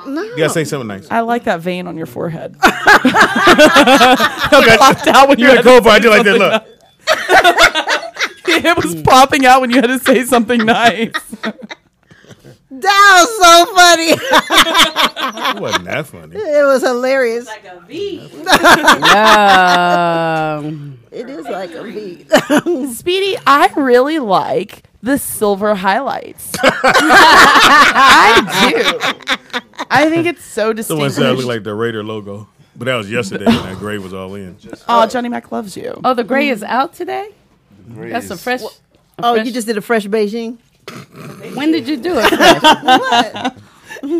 No. You gotta say something nice. I like that vein on your forehead. Okay. Popped out when you You're had a to co I say do like that. something Look. It was popping out when you had to say something nice. That was so funny. It wasn't that funny. It was hilarious. Like a V. It is like a beat. Speedy, I really like the silver highlights. I do. I think it's so Someone distinguished. said I look like the Raider logo, but that was yesterday when that gray was all in. Oh, Johnny Mac loves you. Oh, the gray is out today? That's a fresh. Oh, you just did a fresh Beijing? When did you do it fresh? What?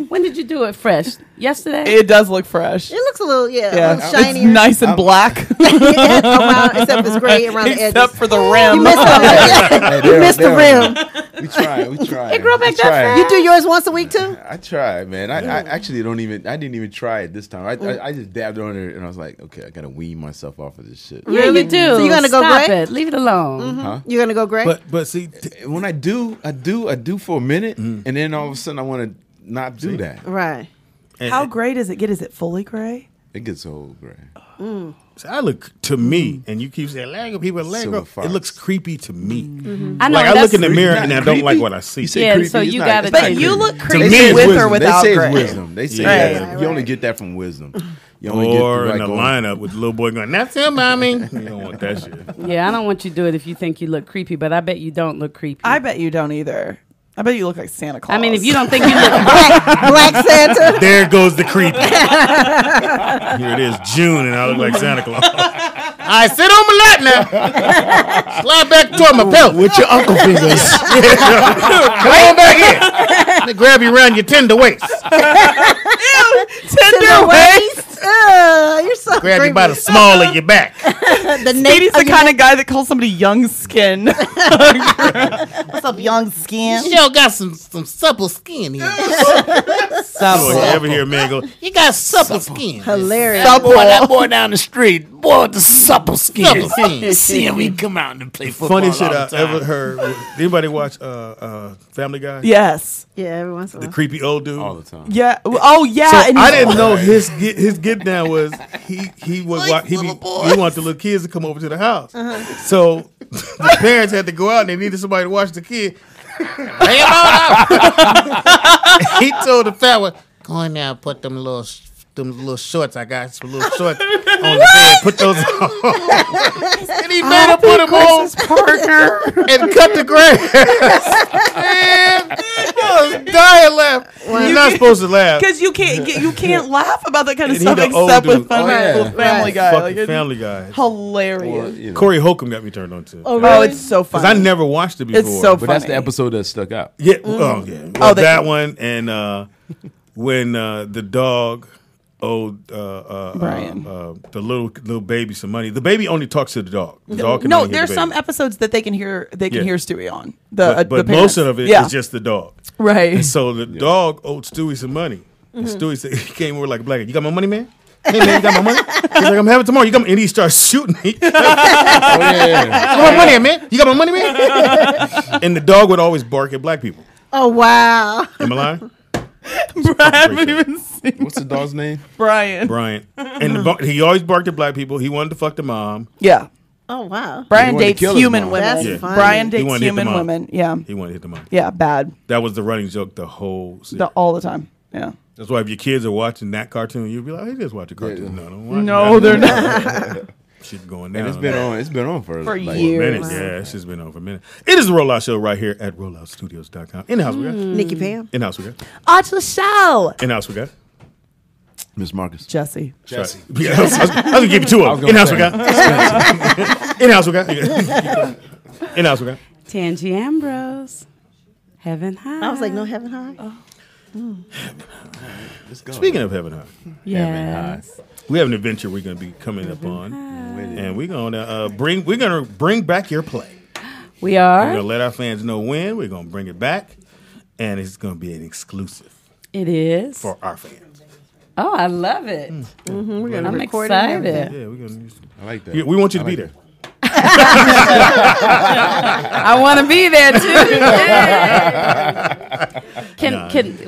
When did you do it fresh? Yesterday? It does look fresh. It looks a little, Yeah, a little shiny. it's nice and black. Except it's gray around the edges. Except for the rim. You missed the rim. We try. It grew back that fast? You do yours once a week too? I try, man. I actually I didn't even try it this time. I just dabbed on it and I was like, okay, I gotta wean myself off of this shit. Yeah, you do. So you're gonna go Stop gray? it. Leave it alone. Huh? You're gonna go gray? But see, When I do for a minute, and then all of a sudden I want to not do that. Right. How gray does it get? Is it fully gray? It gets so gray. so I look to me, and you keep saying Lego people, Lego. Silver fox. It looks creepy to me. I know. Like I that's- look in the mirror Not and I don't like creepy. what I see. You say Yeah, creepy, so it's you not- gotta it's not But you creepy. look They creepy say it's with or wisdom. without They say gray. it's wisdom. They say Yeah. that. You only get that from wisdom. You only Or get in the the lineup with the little boy going, "That's him, mommy." You don't want that shit. Yeah, I don't want you to do it if you think you look creepy, but I bet you don't look creepy. I bet you don't either. I bet you look like Santa Claus. I mean, if you don't think you look Black Santa. There goes the creepy. Here it is, June, and I look like Santa Claus. I sit on my lap now. Slide back toward my belt with your uncle fingers. Come on back here. They grab you around your tender waist. tender waist. You're so Grab you creepy. by the small of your back. The Speedy's the kind of guy that calls somebody young skin. What's up, young skin? Yo, got some supple skin here. supple. You ever hear a man go, "You got supple skin." hilarious. That boy down the street, boy with the supple skin. Supple skin. See him, he come out and play football. Funny shit all I the time. ever heard. Did anybody watch Family Guy? Yes. Yeah, every once in a The while. creepy old dude. all the time. Yeah. Oh, yeah. So and I he's- didn't know his get down was he wanted the little kids to come over to the house. So the parents had to go out and they needed somebody to watch the kid. Lay him on out. He told the fat one, "Go in there and put them little shorts I got, some little shorts on the bed. Put those on. And he made her put them on, partner, and cut the grass. Man, I was dying laughing. You're not supposed to laugh. Because you can't laugh about that kind of And stuff he the old except with dude. Family Guy. Fucking Like, Family Guy. Hilarious. Corey Holcomb got me turned on to. Oh, it's so funny. Because I never watched it before. It's so But funny. that's the episode that stuck out. Yeah. Oh, yeah. Well, that one and when the dog owed Brian. the little baby some money. The baby only talks to the dog. The dog can No, only hear there's the some baby. epists that they can hear. They can Yeah. hear Stewie on. But the most parents. of it Yeah. is just the dog. Right. And so the dog owed Stewie some money. And Stewie said, he came over like a black guy. You got my money, man? Hey, man, you got my money? He's like, I'm having it tomorrow. You got my, and he starts shooting me. You got my money, man? You got my money, man? And the dog would always bark at black people. Oh, wow. Am I lying? I haven't even seen What's the dog's name? Brian. And he always barked at black people. He wanted to fuck the mom. Yeah. Oh, wow. Brian He wanted to dates kill his human mom. women. That's Yeah. funny. Brian He dates wanted to hit the human mom. women. Yeah. He wanted to hit the mom. Yeah. Bad. That was the running joke the whole series. All the time. Yeah. That's why if your kids are watching that cartoon, you'll be like, hey, just watch a cartoon. No, don't watch No, that. they're not. Shit going down. And it's been on for like, years. a minute. Yeah, it's just been on for a minute. It is the Rollout Show right here at rolloutstudios.com. In the house we got. Nikki Pam. In the house we got. Lachelle. In the house we got. Miss Marcus. Jesse. Jesse. Yeah, I was going to give you two of them. In the house we got. In the house we got. In the house we got. Tangi Ambrose. Heaven High. I was like, no Heaven High? Speaking of Heaven High, Yes. we have an adventure we're going to be coming up on. And we're going to bring back your play. We We're are. going to let our fans know when. We're going to bring it back. And it's going to be an exclusive It is. for our fans. Oh, I love it. We're going to I'm record it and excited. everything. Yeah, we're going to. I like that. We want you to I be like there. I want to be there too.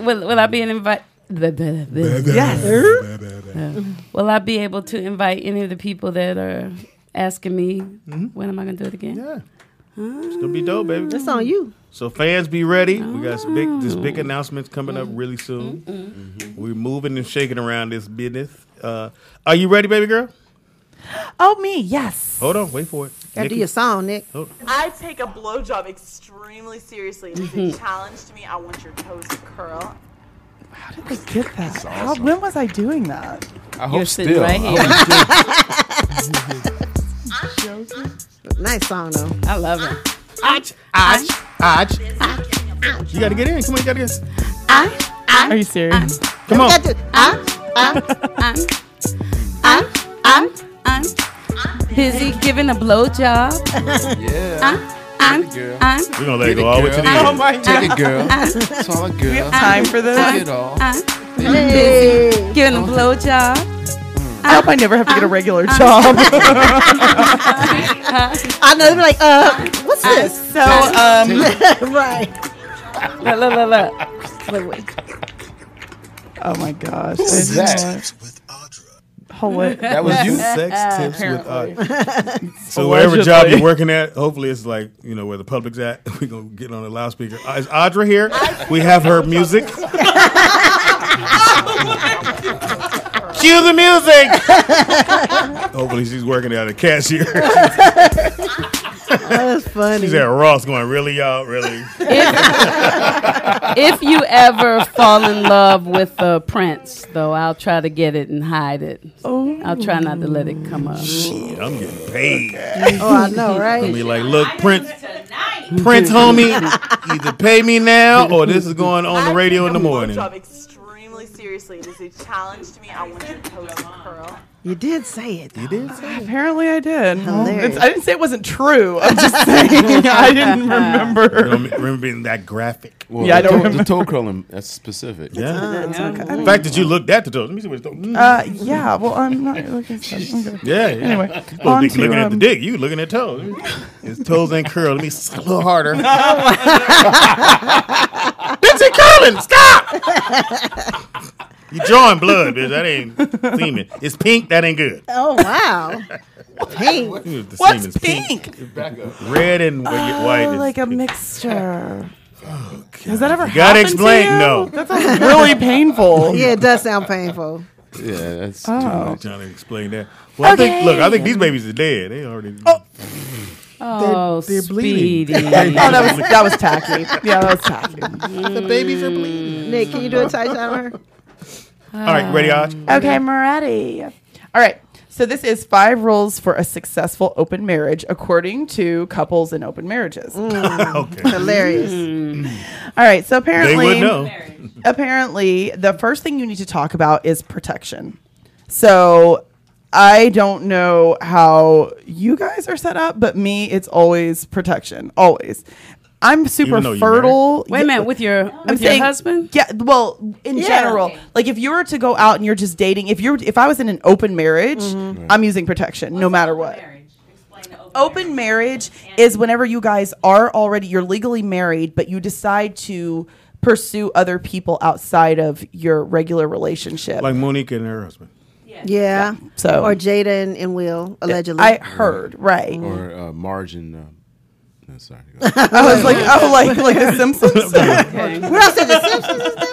Will I be an invite? Yes. Will I be able to invite any of the people that are asking me when am I going to do it again? Yeah. It's going to be dope, baby. That's on you. So fans, be ready. We got this big announcements coming up really soon. We're moving and shaking around this business. Are you ready, baby girl? Oh, me. Yes. Hold on. Wait for it. Gotta do Nikki? your song, Nick. I take a blowjob extremely seriously. It is a challenge to me. I want your toes to curl. How did they get that? When was I doing that? I You're hope sitting still. right here. Nice song, though. I love it. You got to get in. Come on, you got to get in. Are you serious? Come on. Got to, I'm busy giving a blowjob. Yeah. I'm Girl. We're going to let it go all the way to the Oh end. my Take God. it, girl. It's all a girl. Time for this? Take it all. hey. giving a blowjob. I hope I never have to get a regular job. I know, they'll be like, what's this? So, Right. Look. Wait. oh my gosh. Who's that? That was you? Sex tips with Apparently. So wherever job you're working at, hopefully it's like, where the public's at. We're going to get on the loudspeaker. Is Audra here? We have her music. Cue the music. Hopefully she's working at a cashier. That's funny. She's at Ross going, really, y'all? Really? If you ever fall in love with Prince, though, I'll try to get it and hide it. I'll try not to let it come up. Shit, I'm getting paid. Oh, I know, right? I'll be like, look, Prince, homie, either pay me now or this is going on the radio in the morning. I take a blowjob extremely seriously. It is a challenge to me. I want your toes to curl. You did say it. You did say it. Apparently I did. Hilarious. I didn't say it wasn't true. I'm just saying I didn't remember. Remember being that graphic. Well, Yeah, I don't the remember. toe curling, that's specific. Yeah. Okay. The fact that you looked at the toes. Let me see what it's doing. Yeah, well, I'm not looking at stuff. Okay. Yeah. Anyway, Well, on Nick looking to, at the dick. You looking at toes. His toes ain't curled. Let me a little harder. Bitch, it curling. Stop. You drawing blood, bitch. That ain't semen. It's pink. That ain't good. Oh, wow. Pink. The What's semen's pink? Red and white. Oh, is like a pink. mixture. Has that ever You gotta happened explain. to you? No. That sounds really painful. Yeah, it does sound painful. Yeah, that's too Oh. much. Trying to explain that. Well, Okay. I think these babies are dead. They already. Oh, They're bleeding. Speedy. That was tacky. Yeah, that was tacky. The babies are bleeding. Nick, can you do a tight shot on her? All right, ready, Audra? Okay, I'm ready. All right. So this is 5 rules for a successful open marriage according to couples in open marriages. Okay. Hilarious. All right. So They would know. apparently the first thing you need to talk about is protection. So I don't know how you guys are set up, but me, it's always protection. Always. I'm super Even though you're fertile. Wait a minute, with your husband? Yeah, well, in general, like if you were to go out and you're just dating, if I was in an open marriage, I'm using protection no matter what. Open marriage is whenever you guys are already, you're legally married, but you decide to pursue other people outside of your regular relationship. Like Monique and her husband. Yeah. So Or Jada and Will, allegedly. I heard, right. Or Margin. No, sorry. I was like, like the Simpsons. What else did the Simpsons is there?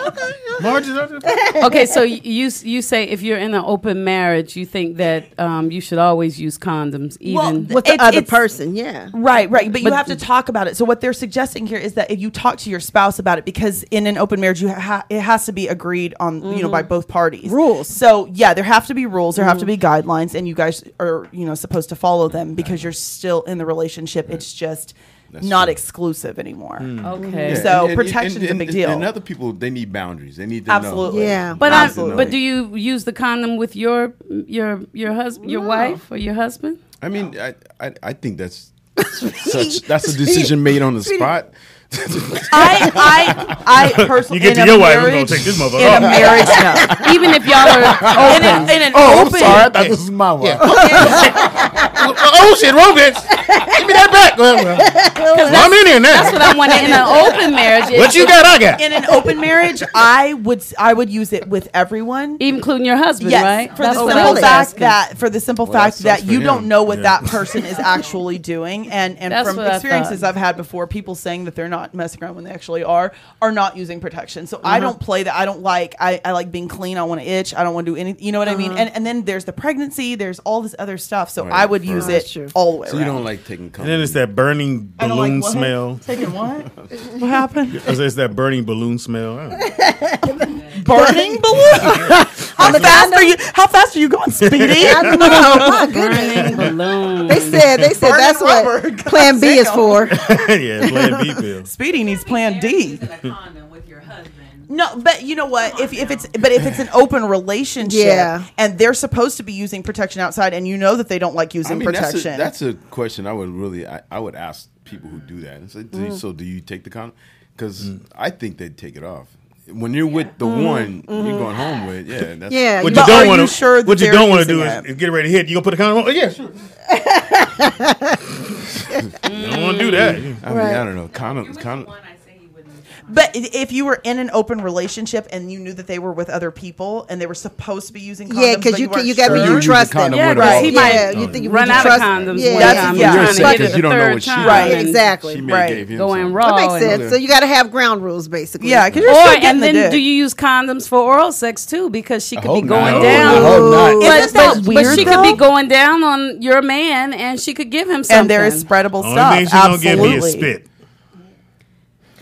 Okay. Okay, so you say if you're in an open marriage, you think that you should always use condoms, even With the other person, yeah. Right. But you have to talk about it. So what they're suggesting here is that if you talk to your spouse about it, because in an open marriage, it has to be agreed on, by both parties. Rules. So yeah, there have to be rules. There have to be guidelines, and you guys are, supposed to follow them because you're still in the relationship. It's just not exclusive anymore. Okay. Yeah, So and protection is a big deal. And other people, they need boundaries. They need to Absolutely. know. Yeah. But do you use the condom with your husband, your wife, or your husband? I mean, I think that's a decision made on the spot. I personally, You get to your wife, we're gonna take this motherfucker in a off. marriage, no. Even if y'all are open. in an I'm open, sorry. I thought this was my wife. Oh shit, wrong bitch. Give me that back. Well, I'm in here now. That's what I wanted in an open marriage. What you got? I got. in an open marriage, I would use it with everyone. including your husband, Yes, right? for the That's what I simple was fact asking. that that sucks for you him. don't know what that person is actually doing, and That's from what I experiences thought. I've had before, people saying that they're not messing around when they actually are not using protection. So I don't play that. I don't like. I like being clean. I want to itch. I don't want to do anything. You know what I mean? And then there's the pregnancy. There's all this other stuff. So Right, I would use That's it true. all the way So around. you don't like taking And then it's that burning I don't like balloon what? smell. Taking what? What happened? It's that burning balloon smell. I don't know. Burning balloon. How fast are you going, Speedy? I don't know. My goodness. Burning balloon. They said Burning that's rubber. what Plan B is for. Yeah, Plan B pill. Speedy needs Plan D. Using a condom with your husband. No, but you know what? If it's an open relationship, Yeah. and they're supposed to be using protection outside, and you know that they don't like using protection. That's a question I would really I would ask people who do that. And say, so do you take the condom? Because I think they'd take it off. When you're with the one you're going home with, that's Yeah. What But you don't are want you to sure that what you they're don't want to using do it? is get ready to hit. You gonna put the condom on? Oh, yeah, sure. You don't want to do that. I mean, Right. I don't know. Condom. One, I say he wouldn't. But if you were in an open relationship and you knew that they were with other people and they were supposed to be using condoms, Yeah, because but you weren't got sure, to use trust the condom them. with Yeah, her. he Yeah, might you think you run would out trust of condoms. Yeah, one That's- time. yeah. You're You're trying to safe get it 'cause you the don't know third what she time. did. Right. and Exactly. She may Right. gave him Going something. raw. That makes sense. and- So you got to have ground rules, basically. Yeah, because you're still Or getting and the then dick. do you use condoms for oral sex too? Because she could be hope going not. down. I hope not. Isn't that But weird, she could be though? going down on your man, and she could give him something. And there is spreadable Only stuff. thing she's gonna give me is Absolutely. spit.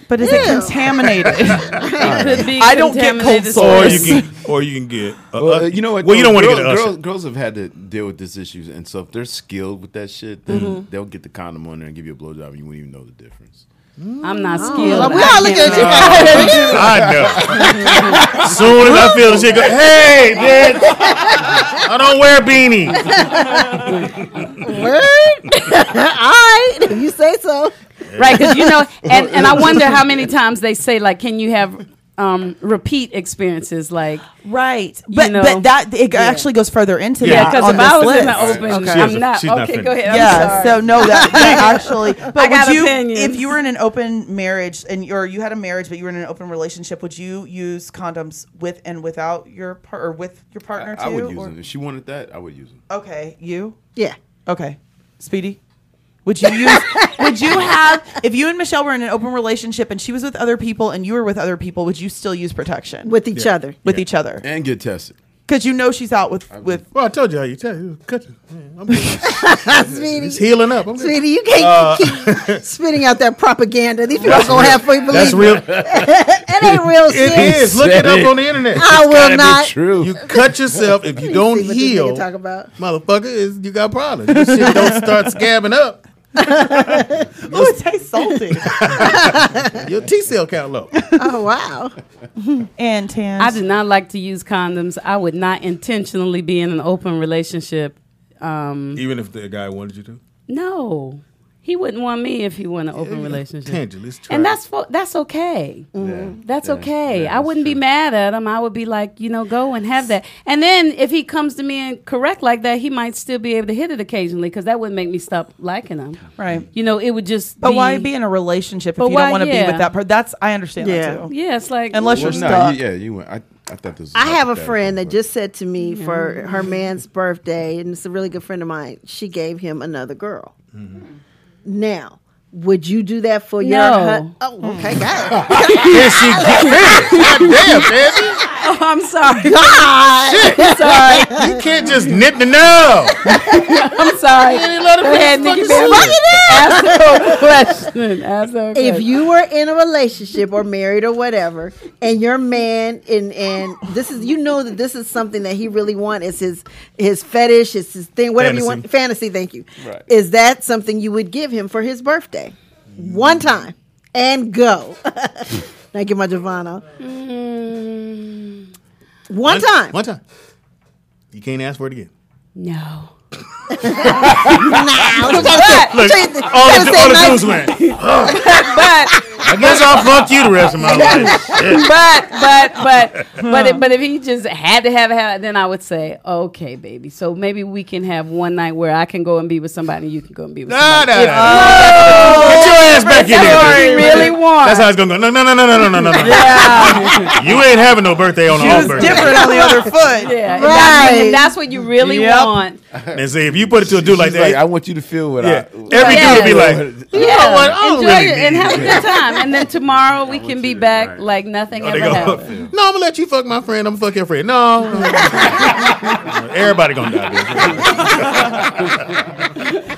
But is it contaminated? It could be I don't get cold contaminated sores. Or you can get. Well, you know what? Well, you don't want to girls, get an usher. girls have had to deal with this issues, and so if they're skilled with that shit, then they'll get the condom on there and give you a blowjob, and you wouldn't even know the difference. I'm not skilled. Well, we I all look can't at you. know. I know. Soon as I feel the shit go, hey, bitch, I don't wear beanie. Word? All right. If you say so. Right, because and I wonder how many times they say like, can you have repeat experiences like Right. But know. but that it actually goes further into yeah, that. because on if I this was in list. the open, Okay. I'm not. She's not Okay, finished. go ahead. I'm Yeah, sorry. so no, that actually. But I got would you, opinions. if you were in an open marriage and you had a marriage, but you were in an open relationship, would you use condoms with and without your or with your partner too? I would use or- them. If she wanted that, I would use them. Okay, you. Yeah. Okay, Speedy. Would you use? Would you have? If you and Michelle were in an open relationship and she was with other people and you were with other people, would you still use protection With each other. with each other? And get tested. Because you know she's out with. Well, I told you how you tell you. Cut it. I'm Sweetie, it's healing up. I'm good. Sweetie, you can't keep spitting out that propaganda. These people are going to have for you believe That's real. It ain't real shit. It is. Look it up on the internet. I will not. True. You cut yourself if you don't See what this heal. nigga talk about. Motherfucker, you got problems. This shit don't start scabbing up. Oh, it tastes salty. Your T cell count low. Oh, wow. And Tans. I do not like to use condoms. I would not intentionally be in an open relationship. Even if the guy wanted you to. No. He wouldn't want me if he wanted an open relationship. Tangent, it's and that's okay. That's okay. I wouldn't be mad at him. I would be like, go and have that. And then if he comes to me and correct like that, he might still be able to hit it occasionally because that wouldn't make me stop liking him. Right. It would just But be, why be in a relationship if you don't want to be with that person? I understand that too. Yeah, it's like... Unless you're stuck. You went. I thought this was I have a friend that just said to me for her man's birthday, and it's a really good friend of mine, she gave him another girl. Now, would you do that for your husband? Oh, okay, got it. God damn, baby. Oh, I'm sorry. God. Shit. Sorry. You can't just nip the no. I'm sorry. Go ahead, Nikki. Ask her question. If you were in a relationship or married or whatever, and your man and this is that this is something that he really wants, is his fetish, it's his thing, whatever you want, fantasy. Thank you. Right. Is that something you would give him for his birthday, one time, and go? Now get my Giovanna. One time. One time. You can't ask for it again. No. Look, all the dudes went. But I guess I'll fuck you the rest of my life. But if he just had to have it, then I would say, okay, baby. So maybe we can have one night where I can go and be with somebody, and you can go and be with somebody. Get your ass back in there. That's what you really want. That's how it's gonna go. No. Yeah. You ain't having no birthday on the off birthday. Different on the other foot. Yeah, Right. and that's what you really want. And see, if you put it to a dude like She's that, I want you to feel what every I. dude would be like, you know what? I don't Enjoy really it and need have a you. good time. And then tomorrow we can be back like nothing They ever go, happened. no, I'm gonna let you fuck my friend. I'm gonna fuck your friend. No. Everybody gonna die.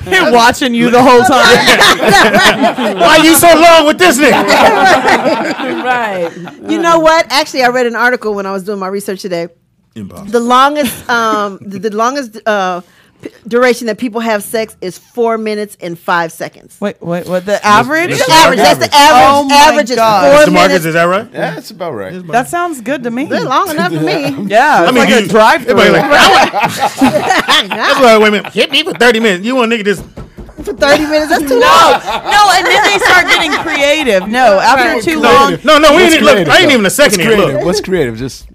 Him watching you the whole time. Why you so long with this nigga? Right. You know what? Actually, I read an article when I was doing my research today. Impossible. The longest, the longest duration that people have sex is 4 minutes and 5 seconds. What? The average? The average. That's the average. Oh my average is God. 4 Mr. Marcus, minutes. is that right? Yeah, that's about right. That sounds good to me. They're long enough for me. Yeah, it's like a drive-through. Everybody like, that's why women hit me for 30 minutes. You want a nigga just For 30 minutes, that's too long. No, and then they start getting creative. No, after too long. No, we ain't even look. creative, I ain't though? even a second What's here. creative? Look. What's creative? Just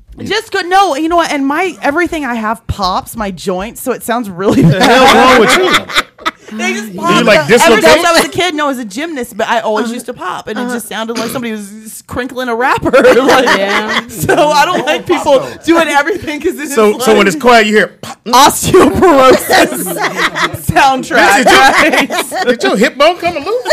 good. No, you know what? And everything I have pops, my joints, so it sounds really What the hell's wrong with you? They just Do pop. you like Ever dislocate? since I was a kid, no, I was a gymnast, but I always used to pop, and it just sounded like somebody was crinkling a wrapper. Like, so I don't like people doing everything because it's So when it's quiet, you hear. osteoporosis soundtrack. Did your hip bone come loose?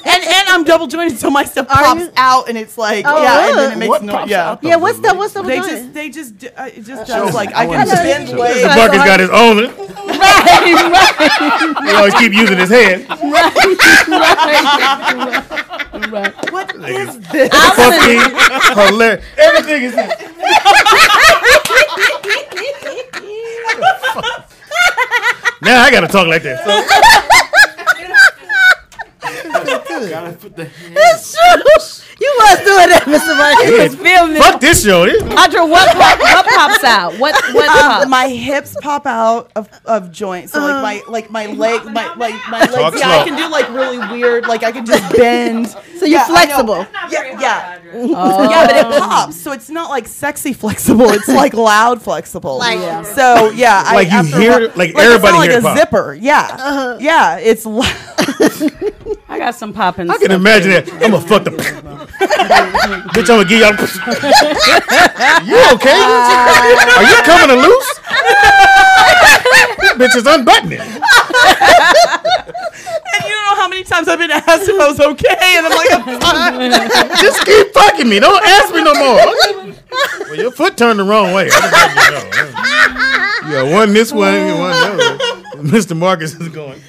and I'm double jointed, so my stuff pops out, and it's like, Oh, yeah, and really? then it makes noise. Yeah. Yeah, what's the They vagina? just it just does like I can bend legs. Marcus got his own. He always keep using his head. What is this? Fucking hilarious. Everything is. Now I gotta talk like that. Gotta put the hand. It's true. You was doing that, Mr. Marcus. He was feeling it. Fuck this show. Audra, what pops out? What pops? My hips pop out of joints. So like my legs. Talk Yeah, I can do like really weird. Like I can just bend. So you're flexible. Yeah. Yeah, but it pops. So it's not like sexy flexible. It's like loud flexible. Like- So yeah, Like you after hear a- it, like it's everybody not like hear a it pop. zipper. Yeah. Yeah, it's loud. I got some popping. I can imagine that. I'm gonna fuck the. Bitch, I'm gonna give y'all. You okay? Are you coming to loose? Bitch is unbuttoning. And you don't know how many times I've been asked if I was okay, and I'm like, I'm fine. Just keep fucking me. Don't ask me no more. Well, your foot turned the wrong way. I just let you know. You got one this way, and one the other. Mr. Marcus is going.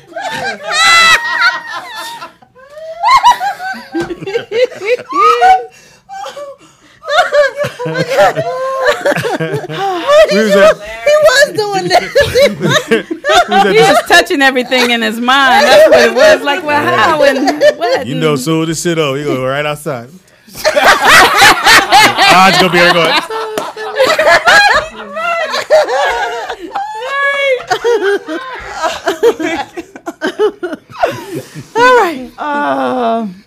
He was doing that. He was touching everything in his mind. That's what it was. Like, well, how and what? You know, soon this shit over, you go right outside. Odds gonna be there going. All right.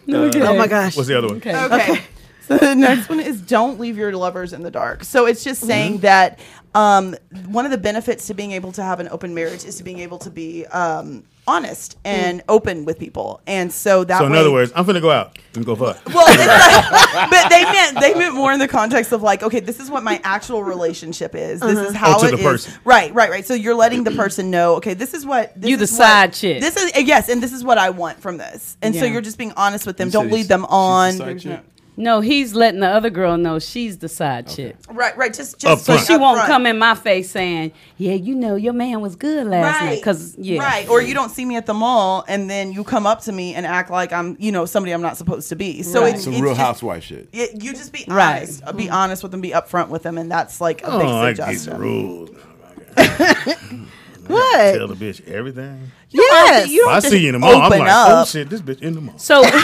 Okay. Oh my gosh. What's the other one? Okay. So the next one is don't leave your lovers in the dark. So it's just saying that one of the benefits to being able to have an open marriage is to being able to be honest and open with people. And so that So in way, other words, I'm finna go out and go fuck. well, it's like, but they meant more in the context of like, okay, this is what my actual relationship is. This is how to it the is. person. Right. So you're letting the person know, okay, this is what You the side chick. This is yes, and this is what I want from this. And so Yeah. you're just being honest with them. You Don't said lead them she's on. the side chick? No, he's letting the other girl know she's the side chick. Right. Just Up So front. she won't front. come in my face saying, yeah, you know, your man was good last night. Because, yeah. Right. Or you don't see me at the mall and then you come up to me and act like I'm, somebody I'm not supposed to be. So Right. it's Some it's real just- housewife shit. You just be Right. honest. Be honest with them. Be upfront with them, and that's like a Oh, I big get the suggestion. rules. What? Tell the bitch everything. Yes. You If don't I have to see you in the mall, I'm open like, up. oh shit, this bitch in the mall. So, And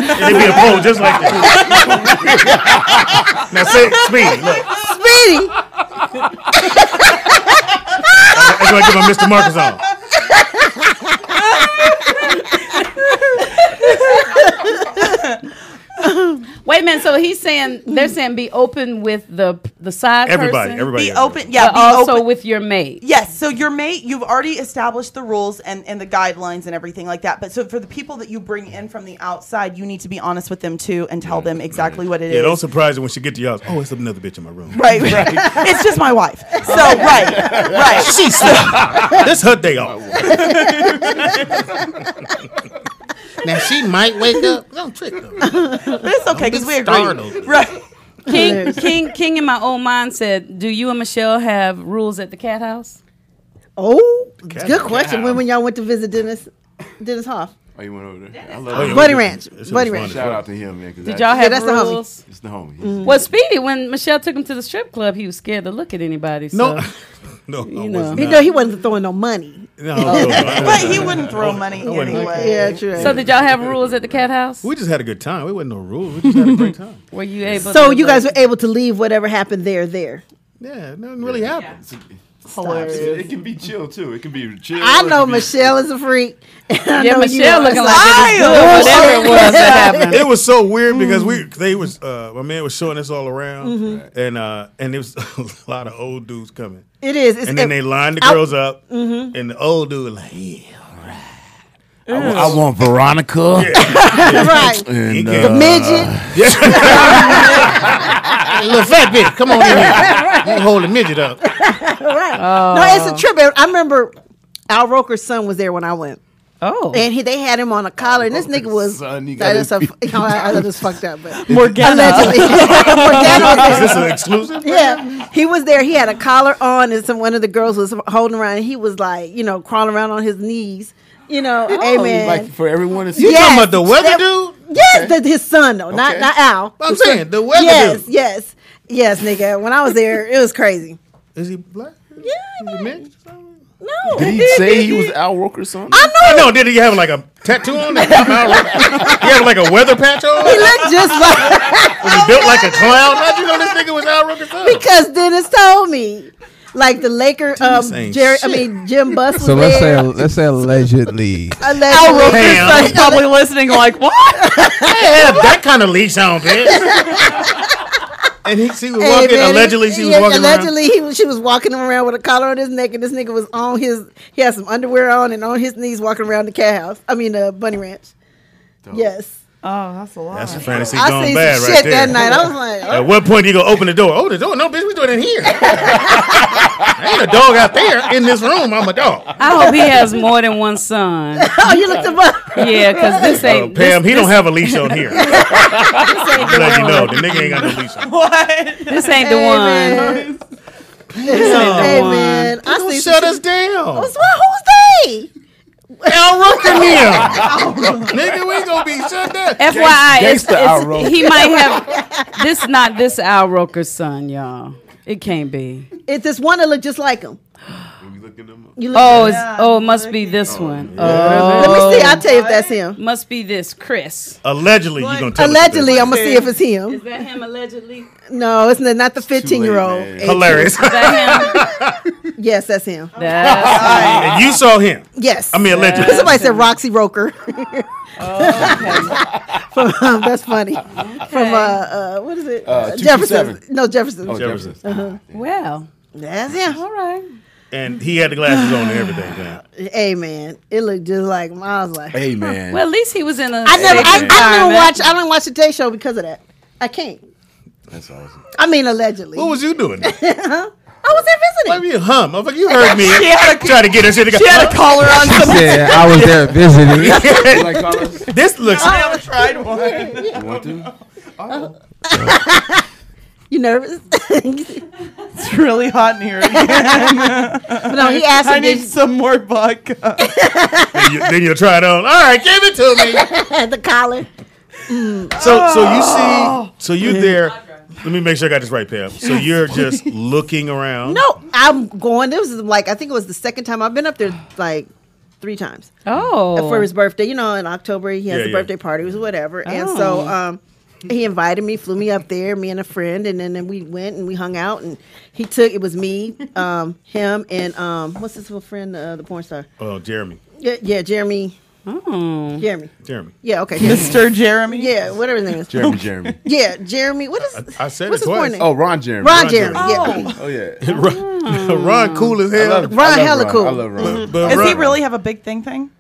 it be a pole just like that. Now say Speedy, look. Speedy. That's what I get my Mr. Marcus on. wait a minute. So he's saying, they're saying be open with the side Everybody. person. Be open. Yeah. But Be also open. with your mate. Yes, so your mate, you've already established the rules and the guidelines and everything like that. But so for the people that you bring in from the outside, you need to be honest with them too and tell them exactly what it is. Yeah, don't surprise her when she get to your house. Oh, it's another bitch in my room. Right. It's just my wife. So right. She this her day off. Now she might wake up. Don't trick her. But it's okay because we agree. startled. Right. King in my old mind said, do you and Michelle have rules at the cat house? Oh, Cat good house. question. When y'all went to visit Dennis Hoff. Oh, you went over there? I Oh, love yeah, Buddy we- Ranch. this shit Buddy was Ranch. fun. Shout out to him, man. 'cause Did y'all have that's the homie. rules? It's the homie. Well, Speedy, when Michelle took him to the strip club, he was scared to look at anybody. So. No, no, I You know. was He not. know he wasn't throwing no money. No, I But he wouldn't throw money wouldn't. anyway. Yeah, true. So did y'all have rules at the cat house? We just had a good time. We wasn't no rules. We just had a great time. Were you able So to you guys were able to leave whatever happened there. Yeah, nothing really happened. It can be chill too. It can be chill. I it know can be- Michelle is a freak. And I Yeah, know you Michelle are. looking like it was good, whatever it was that happened. It was so weird because my man was showing us all around, and there was a lot of old dudes coming, It is. It's, and then they lined the girls up, and the old dude was like, yeah, I want Veronica. right. And, The midget. little fat bitch, come on in here, you hold the midget up. Right. No, it's a trip. I remember Al Roker's son was there when I went. Oh. And they had him on a collar, and this nigga was. Son, he that got is a, his- I just fucked up, but Morgana. allegedly, Morgana was Is there. this an exclusive? Yeah, he was there. He had a collar on, and one of the girls was holding around. And he was like, crawling around on his knees. Amen. Like for everyone to see. You Yes. talking about the weather dude? Yes, his son though, not Al. I'm saying the weather dude. Yes, nigga. When I was there, it was crazy. Is he black? Yeah, Is he mixed? no. Did he say he was Al Roker's son? I know. No, did he have like a tattoo on? He had like a weather patch on? He looked just like Was he built like a clown? How'd you know this nigga was Al Roker's son? because Dennis told me. Like the Laker, ain't Jim Buss was So there. let's say allegedly. Al Roker's Damn. son's probably listening like, what? Yeah, that kind of leash on, bitch. And she was walking. man, Allegedly, she was walking allegedly, she was walking him around with a collar on his neck, and this nigga was on he had some underwear on and on his knees walking around the cat house. I mean, Bunny Ranch. Dope. Yes. Oh, that's a lot. That's a fantasy I gone seen bad some right shit there. that night. I was like, At what point do you go open the door? Oh, the door? No, bitch, we doing it in here. Ain't a dog out there in this room. I'm a dog. I hope he has more than one son. oh, you looked him up. Yeah, because this ain't. Pam, he this, don't have a leash on here. this ain't I'm the letting you one. know. The nigga ain't got no leash on. What? This ain't the Man. one. Hey, man. I Don't see shut us down. Who's they? Al Roker them. Nigga, we gonna be shut down. FYI, Gangsta Al Roker. he might have not this Al Roker's son, y'all. It can't be. It's this one that look just like him. You look It must be this one. Let me see. I'll tell you if that's him. Must be this Chris. Allegedly, you gonna tell us Allegedly, I'm gonna see if it's him. Is that him allegedly? No, it's not the 15-year-old. man. Hilarious. Is that him? Yes, that's him. That's And you saw him. Yes. I mean, allegedly. Somebody said Roxy Roker. That's funny. From what is it? 227. Jefferson. No, Jefferson. Oh, Jefferson. well. That's him. All right. And he had the glasses on and everything, man. Hey man, it looked just like him. I was like, Hey, man. Well, at least he was in a. I safe environment. don't watch the Today Show because of that. I can't. That's awesome. I mean, allegedly. What was you doing? I was there visiting. Why you hum? Motherfucker, you heard me. She had a- Try to get her shit together. She had a collar on. Yeah, I was there visiting. You like collars? This looks. I haven't tried one. You want to? You nervous? It's really hot in here. No, he asked I me. need some more vodka. Then you'll try it on. All right, give it to me. The collar. So you there. Let me make sure I got this right, Pam. So you're just looking around. No, I'm going. This was like I think it was the second time I've been up there like 3 times. Oh. For his birthday, in October he has Yeah, the yeah. birthday party, or whatever, and so he invited me, flew me up there, me and a friend, and then we went and we hung out, and it was me, him, and what's his little friend, the porn star? Oh, Jeremy. Yeah, Jeremy. Oh. Jeremy. Yeah, okay. Mr. Jeremy. Yeah, whatever his name is. Jeremy. Yeah, Jeremy. What is? I said what's it his twice. porn name? Oh, Ron Jeremy. Ron Jeremy. Jeremy. Yeah. Oh, yeah. Ron cool as I hell. love hella Ron. cool. I love Ron. But Does he Ron- really have a big thing?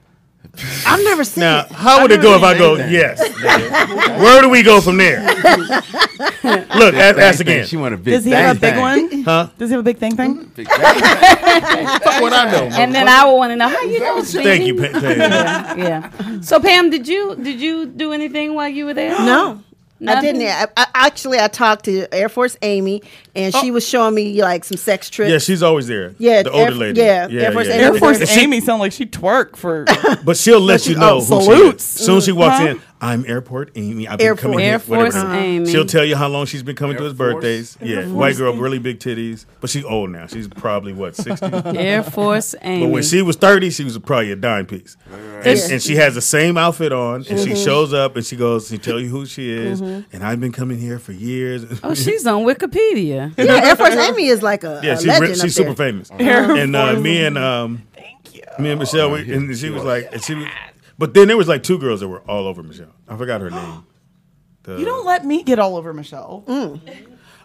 I've never seen Now, it. how would it go if I go, yes? nigga? Where do we go from there? Look, ask again. She want a big Does he have a big bang. one? Huh? Does he have a big thing? Big bang. Fuck what I know. And then I would want to know how you doing. Thank you, Pam. Yeah. So Pam, did you do anything while you were there? No. I Nothing? didn't. I talked to Air Force Amy, and she was showing me like some sex trips. Yeah, she's always there. Yeah, the older Air- lady. yeah, Air Force Amy. Air Force And she- Amy sound like she twerk for. But she'll let you know who she salutes. is. As soon as she walks in, I'm Airport Amy. I've been Air coming Force. here. Air Force whatever. Amy. She'll tell you how long she's been coming to his Force. birthdays. Yeah, white girl, really big titties. But she's old now. She's probably, 60? Air Force Amy. But when she was 30, she was probably a dime piece. And she has the same outfit on, and she shows up, and she tell you who she is, and I've been coming here for years. Oh, she's on Wikipedia. Yeah, Air Force Amy is like a Yeah, legend. she's up super there. famous. And me and Michelle, and she was like, but then there was like 2 girls that were all over Michelle. I forgot her name. You don't let me get all over Michelle.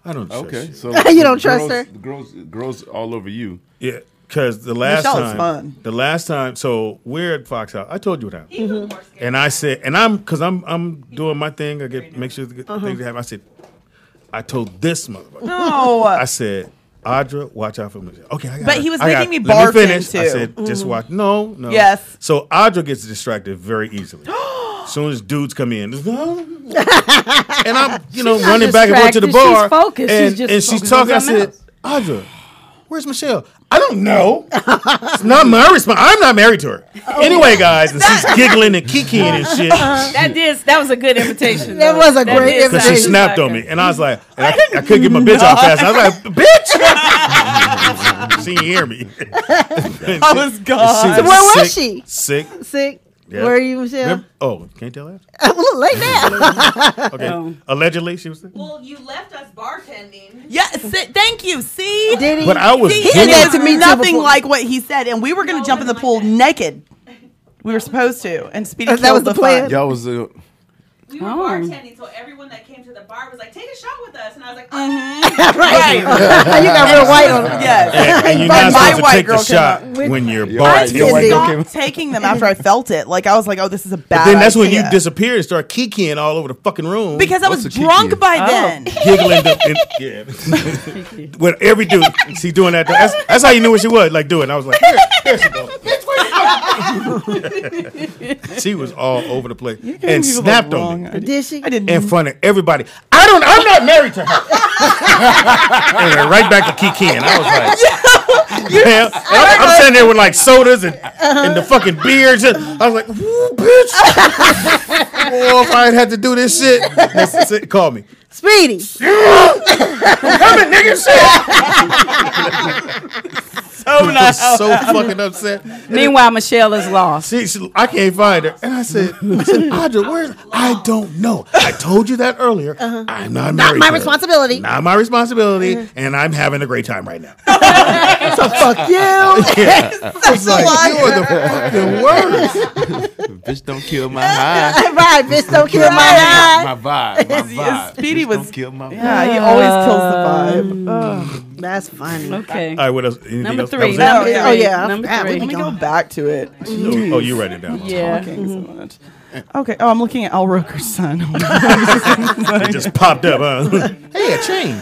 I don't trust Okay, you. so You don't trust her? Girls all over you. Yeah, because the last Michelle's time, fun. so we're at Fox House. I told you what happened. And I said, and I'm doing my thing. I make sure the things happen. I said, I told this motherfucker. No. I said, Audra, watch out for Michelle. Okay, I got But her. he was I got making her. me Let me barf finish. in, I too. said, just watch. No. Yes. So Audra gets distracted very easily. As soon as dudes come in, and I'm, running back and forth to the distracted. bar. She's focused. And, She's just and she's focused on talking. I something said, Audra, where's Michelle? I don't know. It's not my response. I'm not married to her. Anyway, guys, and she's giggling and kikiing and shit That was a good invitation. That was a great did because sound she snapped like on her. me, and I was like, and I couldn't get my bitch out fast. I was like, bitch, she didn't hear me. I was gone. So where was she? Sick. Sick. Yeah. Where are you, Michelle? Remember? Oh, can't tell that. Look, lay down. Okay. Allegedly, she was there. Well, you left us bartending. Yes, thank you. See? Did he? But I was See, doing and it. it's to me too nothing before. like what he said. And we were going to jump in the pool naked. We were supposed to. And Speedy That killed was the plan? fun. Y'all was we were bartending, so everyone that came to the bar was like, "Take a shot with us," and I was like, Right. You got real white on it. Yes. And you're But not my supposed to white take girl the shot came when you're I bartending. stopped taking them after I felt it. Like I was like, "Oh, this is a bad." But then that's when you idea. disappear and start kikiing all over the fucking room. Because I was drunk by then. Giggling. Yeah. With every dude, she doing that. That's how you knew what she was like doing. I was like, here she goes. She was all over the place and snapped on me. Did she? I didn't. In front of everybody. I'm not married to her. And then right back to kikiing. I was like, yeah. I'm sitting there with like sodas and the fucking beers. I was like, woo, bitch. Oh, if I had to do this shit, call me. Speedy. Coming, nigga, so fucking upset. Meanwhile, Michelle is lost. She, I can't find her. And I said, Audra, where's? I don't know. I told you that earlier. I'm not married. Not my to her. responsibility. Not my responsibility. And I'm having a great time right now. So fuck you. Yeah. I was like, you are the fucking worst. Bitch, don't kill my high. Right, bitch, don't kill my high. My vibe. My vibe. Speedy Bitch, was. don't kill my vibe. Yeah, he always kills the vibe. That's funny. Okay. All right, what else? Anything Number else? three. That was it? Oh, yeah. Number God, three. Let me go back to it. Oh, you write it down. Yeah. Talking so much. Okay. Oh, I'm looking at Al Roker's son. It just popped up, huh? Hey, a chain.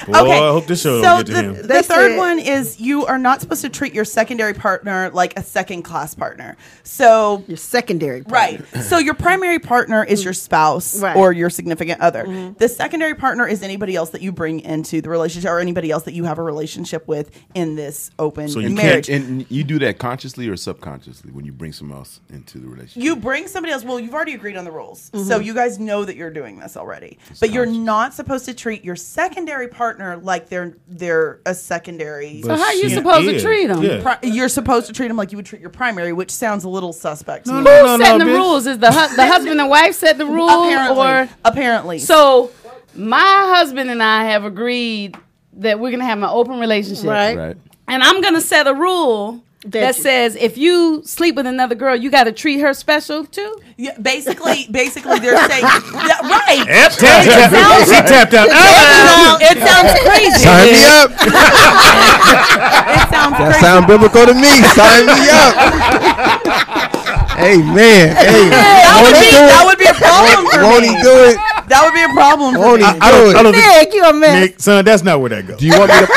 Boy, Okay, I hope this show so don't get to him. the third one is you are not supposed to treat your secondary partner like a second class partner. So Your secondary partner. right. So your primary partner is your spouse Right. or your significant other. The secondary partner is anybody else that you bring into the relationship or anybody else that you have a relationship with in this open So you marriage. And you do that consciously or subconsciously when you bring someone else into the relationship? You bring somebody else. Well, you've already agreed on the rules, so you guys know that you're doing this already. But you're not supposed to treat your secondary partner like they're a secondary. So how are you She supposed to is. treat them? Yeah. You're supposed to treat them like you would treat your primary, which sounds a little suspect. To me. Who's setting the bitch. rules? Is the husband and wife set the rules? Apparently. So my husband and I have agreed that we're going to have an open relationship. Right. And I'm going to set a rule that says if you sleep with another girl, you got to treat her special too. Yeah, basically, they're saying, yeah, right. Yep, she tapped out. It sounds crazy. Sign me up. It sounds That crazy. sound biblical to me. Sign me up. Amen. Hey, That would be a problem for won't me. he do it? That would be a problem for Won't me. he I don't do it? think, Nick, you a mess. Nick, son, that's not where that goes. Do you want me to?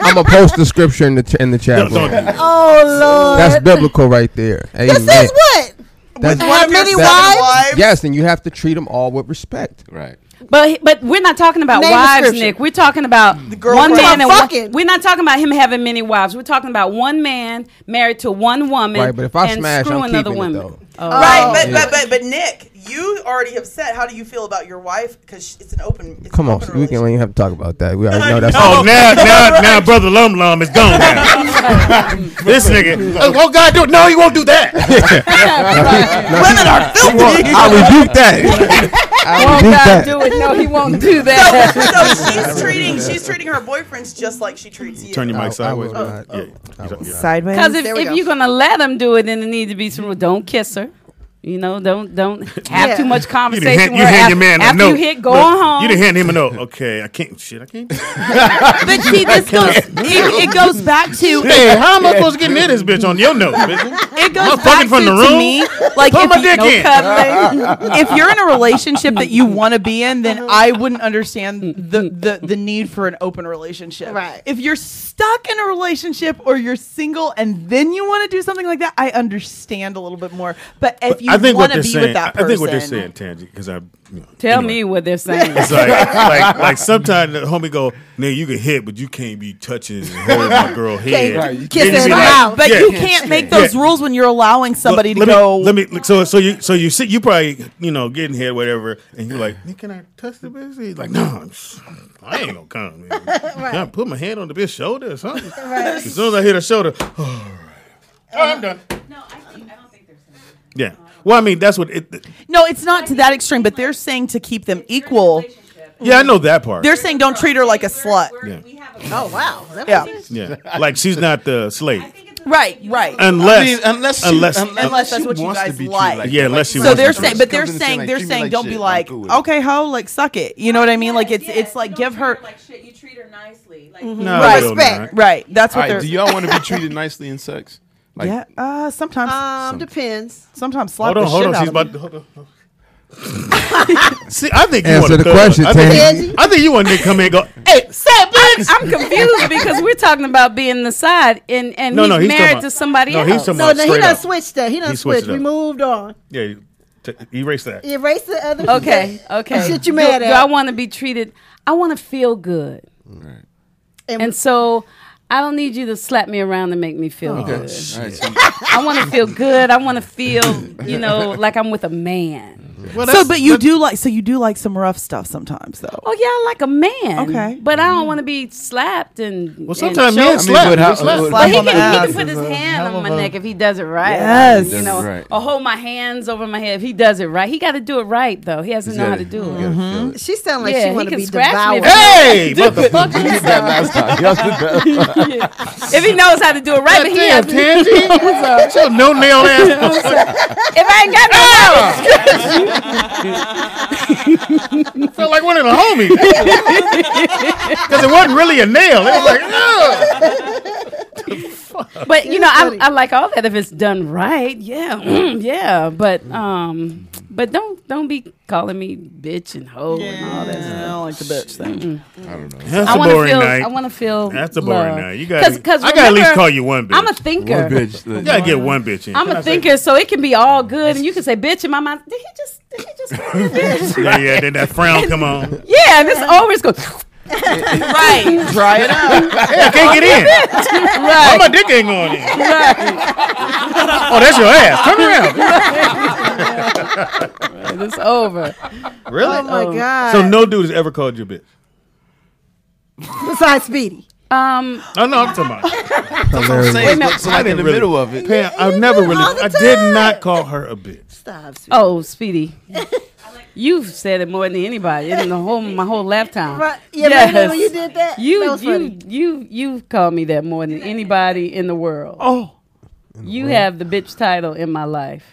I'm gonna post the scripture in the chat Don't do room. that. Oh, Lord. That's biblical right there. Amen. This is what? That's, Have many that- wives? Yes, and you have to treat them all with respect. Right. But we're not talking about Name the wives, scripture. Nick. We're talking about one girlfriend. man and Fucking. one. We're not talking about him having many wives. We're talking about one man married to one woman. Right, but if I and smash, I'm screwing other keeping it, women. though. Right, but, Yeah. but Nick, you already have said how do you feel about your wife because it's an open. It's Come an on, open we relationship. don't even have to talk about that. We already know that's. Oh, now, Brother Lum Lum is gone now. This nigga. Oh, God, do it. No, he won't do that. Women are filthy. I rebuke that. I Won't rebuke God that. do it? No, he won't do that. So she's treating her boyfriends just like she treats you. Turn your mic sideways. will not. Yeah. Sideways. Because There we if go. you're gonna let him do it, then it needs to be some rule. Don't kiss her. You know, don't have Yeah. too much You conversation. hand with her. your man a after note. you hit, go Look, on home. You didn't hand him a note. Okay, I can't. But see, it goes back to Hey, how am I supposed to get near this bitch on your note, bitch? it goes I'm back fucking from to the room. me like Put if my you, dick in. if you're in a relationship that you want to be in, then I wouldn't understand the need for an open relationship. Right. If you're stuck in a relationship or you're single and then you want to do something like that, I understand a little bit more. But if you I think want what to they're be saying. with that person, I think what they're saying, Tangy, because I. Tell anyway. me what they're saying. It's like sometimes the homie go, nigga, you can hit, but you can't be touching and holding my girl head. Right, kiss Then you her be in the like, mouth. but yeah, you can't make those rules when you're allowing somebody to go. Let me. So you see, you probably getting head whatever, and you're like, "Nick, can I touch the bitch?" He's like, "No, I ain't gonna come. Man. Can I put my hand on the bitch's shoulder or something?" As soon as I hit her shoulder, all right, I'm done. No, I don't think they're saying. Yeah. Well, I mean, that's what it. No, it's not to that extreme, but they're saying to keep them equal. Yeah, I know that part. They're saying don't treat her like a slut. Yeah. We have Oh, wow. That Yeah. was- Yeah, like she's not the slave. Right. Unless Unless that's what you guys like. Yeah, unless she So wants they're to. saying, but they're saying, don't be like, okay, ho, like suck it. You know what I mean? Like it's like give her like shit. You treat her nicely. Like No, right, respect. right. That's what they're. Do y'all want to be treated nicely in sex? Like, Yeah. Sometimes. Depends. Sometimes slap Hold the on. shit out She's of me. about to. Hold on. See, I think you Answer want the question, Tangy. I think you want to come in and go, hey, say bitch. I'm confused because we're talking about being the side, and he's he's talking married about- to somebody no, else. he's talking No, about he straight done up. switched that. He done He switched switched. it We up. moved on. Yeah, erase that. Erase the other. Okay. Shit you mad do at. I want to be treated? I want to feel good, and so I don't need you to slap me around to make me feel good. All right, so I want to feel good. I want to feel, like I'm with a man. But you do like some rough stuff sometimes, though. Oh yeah, I like a man. Okay. but I don't want to be slapped and. Well, sometimes and men choked. slap. but how- They slap. Slap But he on the can ass put is his a hand hell on my of a- neck if he does it right. Yes. Right. Or hold my hands over my head if he does it right. He got to do it right though. He has to know how to do You it. gotta feel it. She sound like Yeah, she he want to can be scratch me devoured. if- Hey, motherfucker. You did that last time. Y'all did that. If he knows how to do it right, but he has Damn, to. Tangy. What's your no nail ass? If I ain't got no nails, Felt like one of the homies. Because it wasn't really a nail. It was like, but I like all that if it's done right. Yeah, yeah. But don't be calling me bitch and hoe and all that I stuff. don't like the bitch thing. I don't know. that's I a want to boring feel. night. I want to feel. That's a boring love. night. You got. I got to at remember, least call you one bitch. I'm a thinker. One bitch. You got to get one bitch in. I'm Can a I say- thinker, so it can be all good, and you can say bitch in my mind. Did he just call me a bitch? Yeah. Then that frown come on. Yeah, and it's over. It's going. Right. Dry it out. Hey, I can't get in. Why my dick ain't going in? Oh, that's your ass. Turn around. It's over. Really? Oh my god. So no dude has ever called you a bitch. Besides Speedy. Um, Oh no, I'm talking about. Hilarious. Wait a minute. So like in the really- middle of it. Pam, I never really. all the I did time. not call her a bitch. Stop, Speedy. Oh, Speedy. You've said it more than anybody in my whole lifetime. Right. Yeah, Yes. remember when you did that? That was funny. You called me that more than anybody in the world. Oh, You have the bitch title in my life.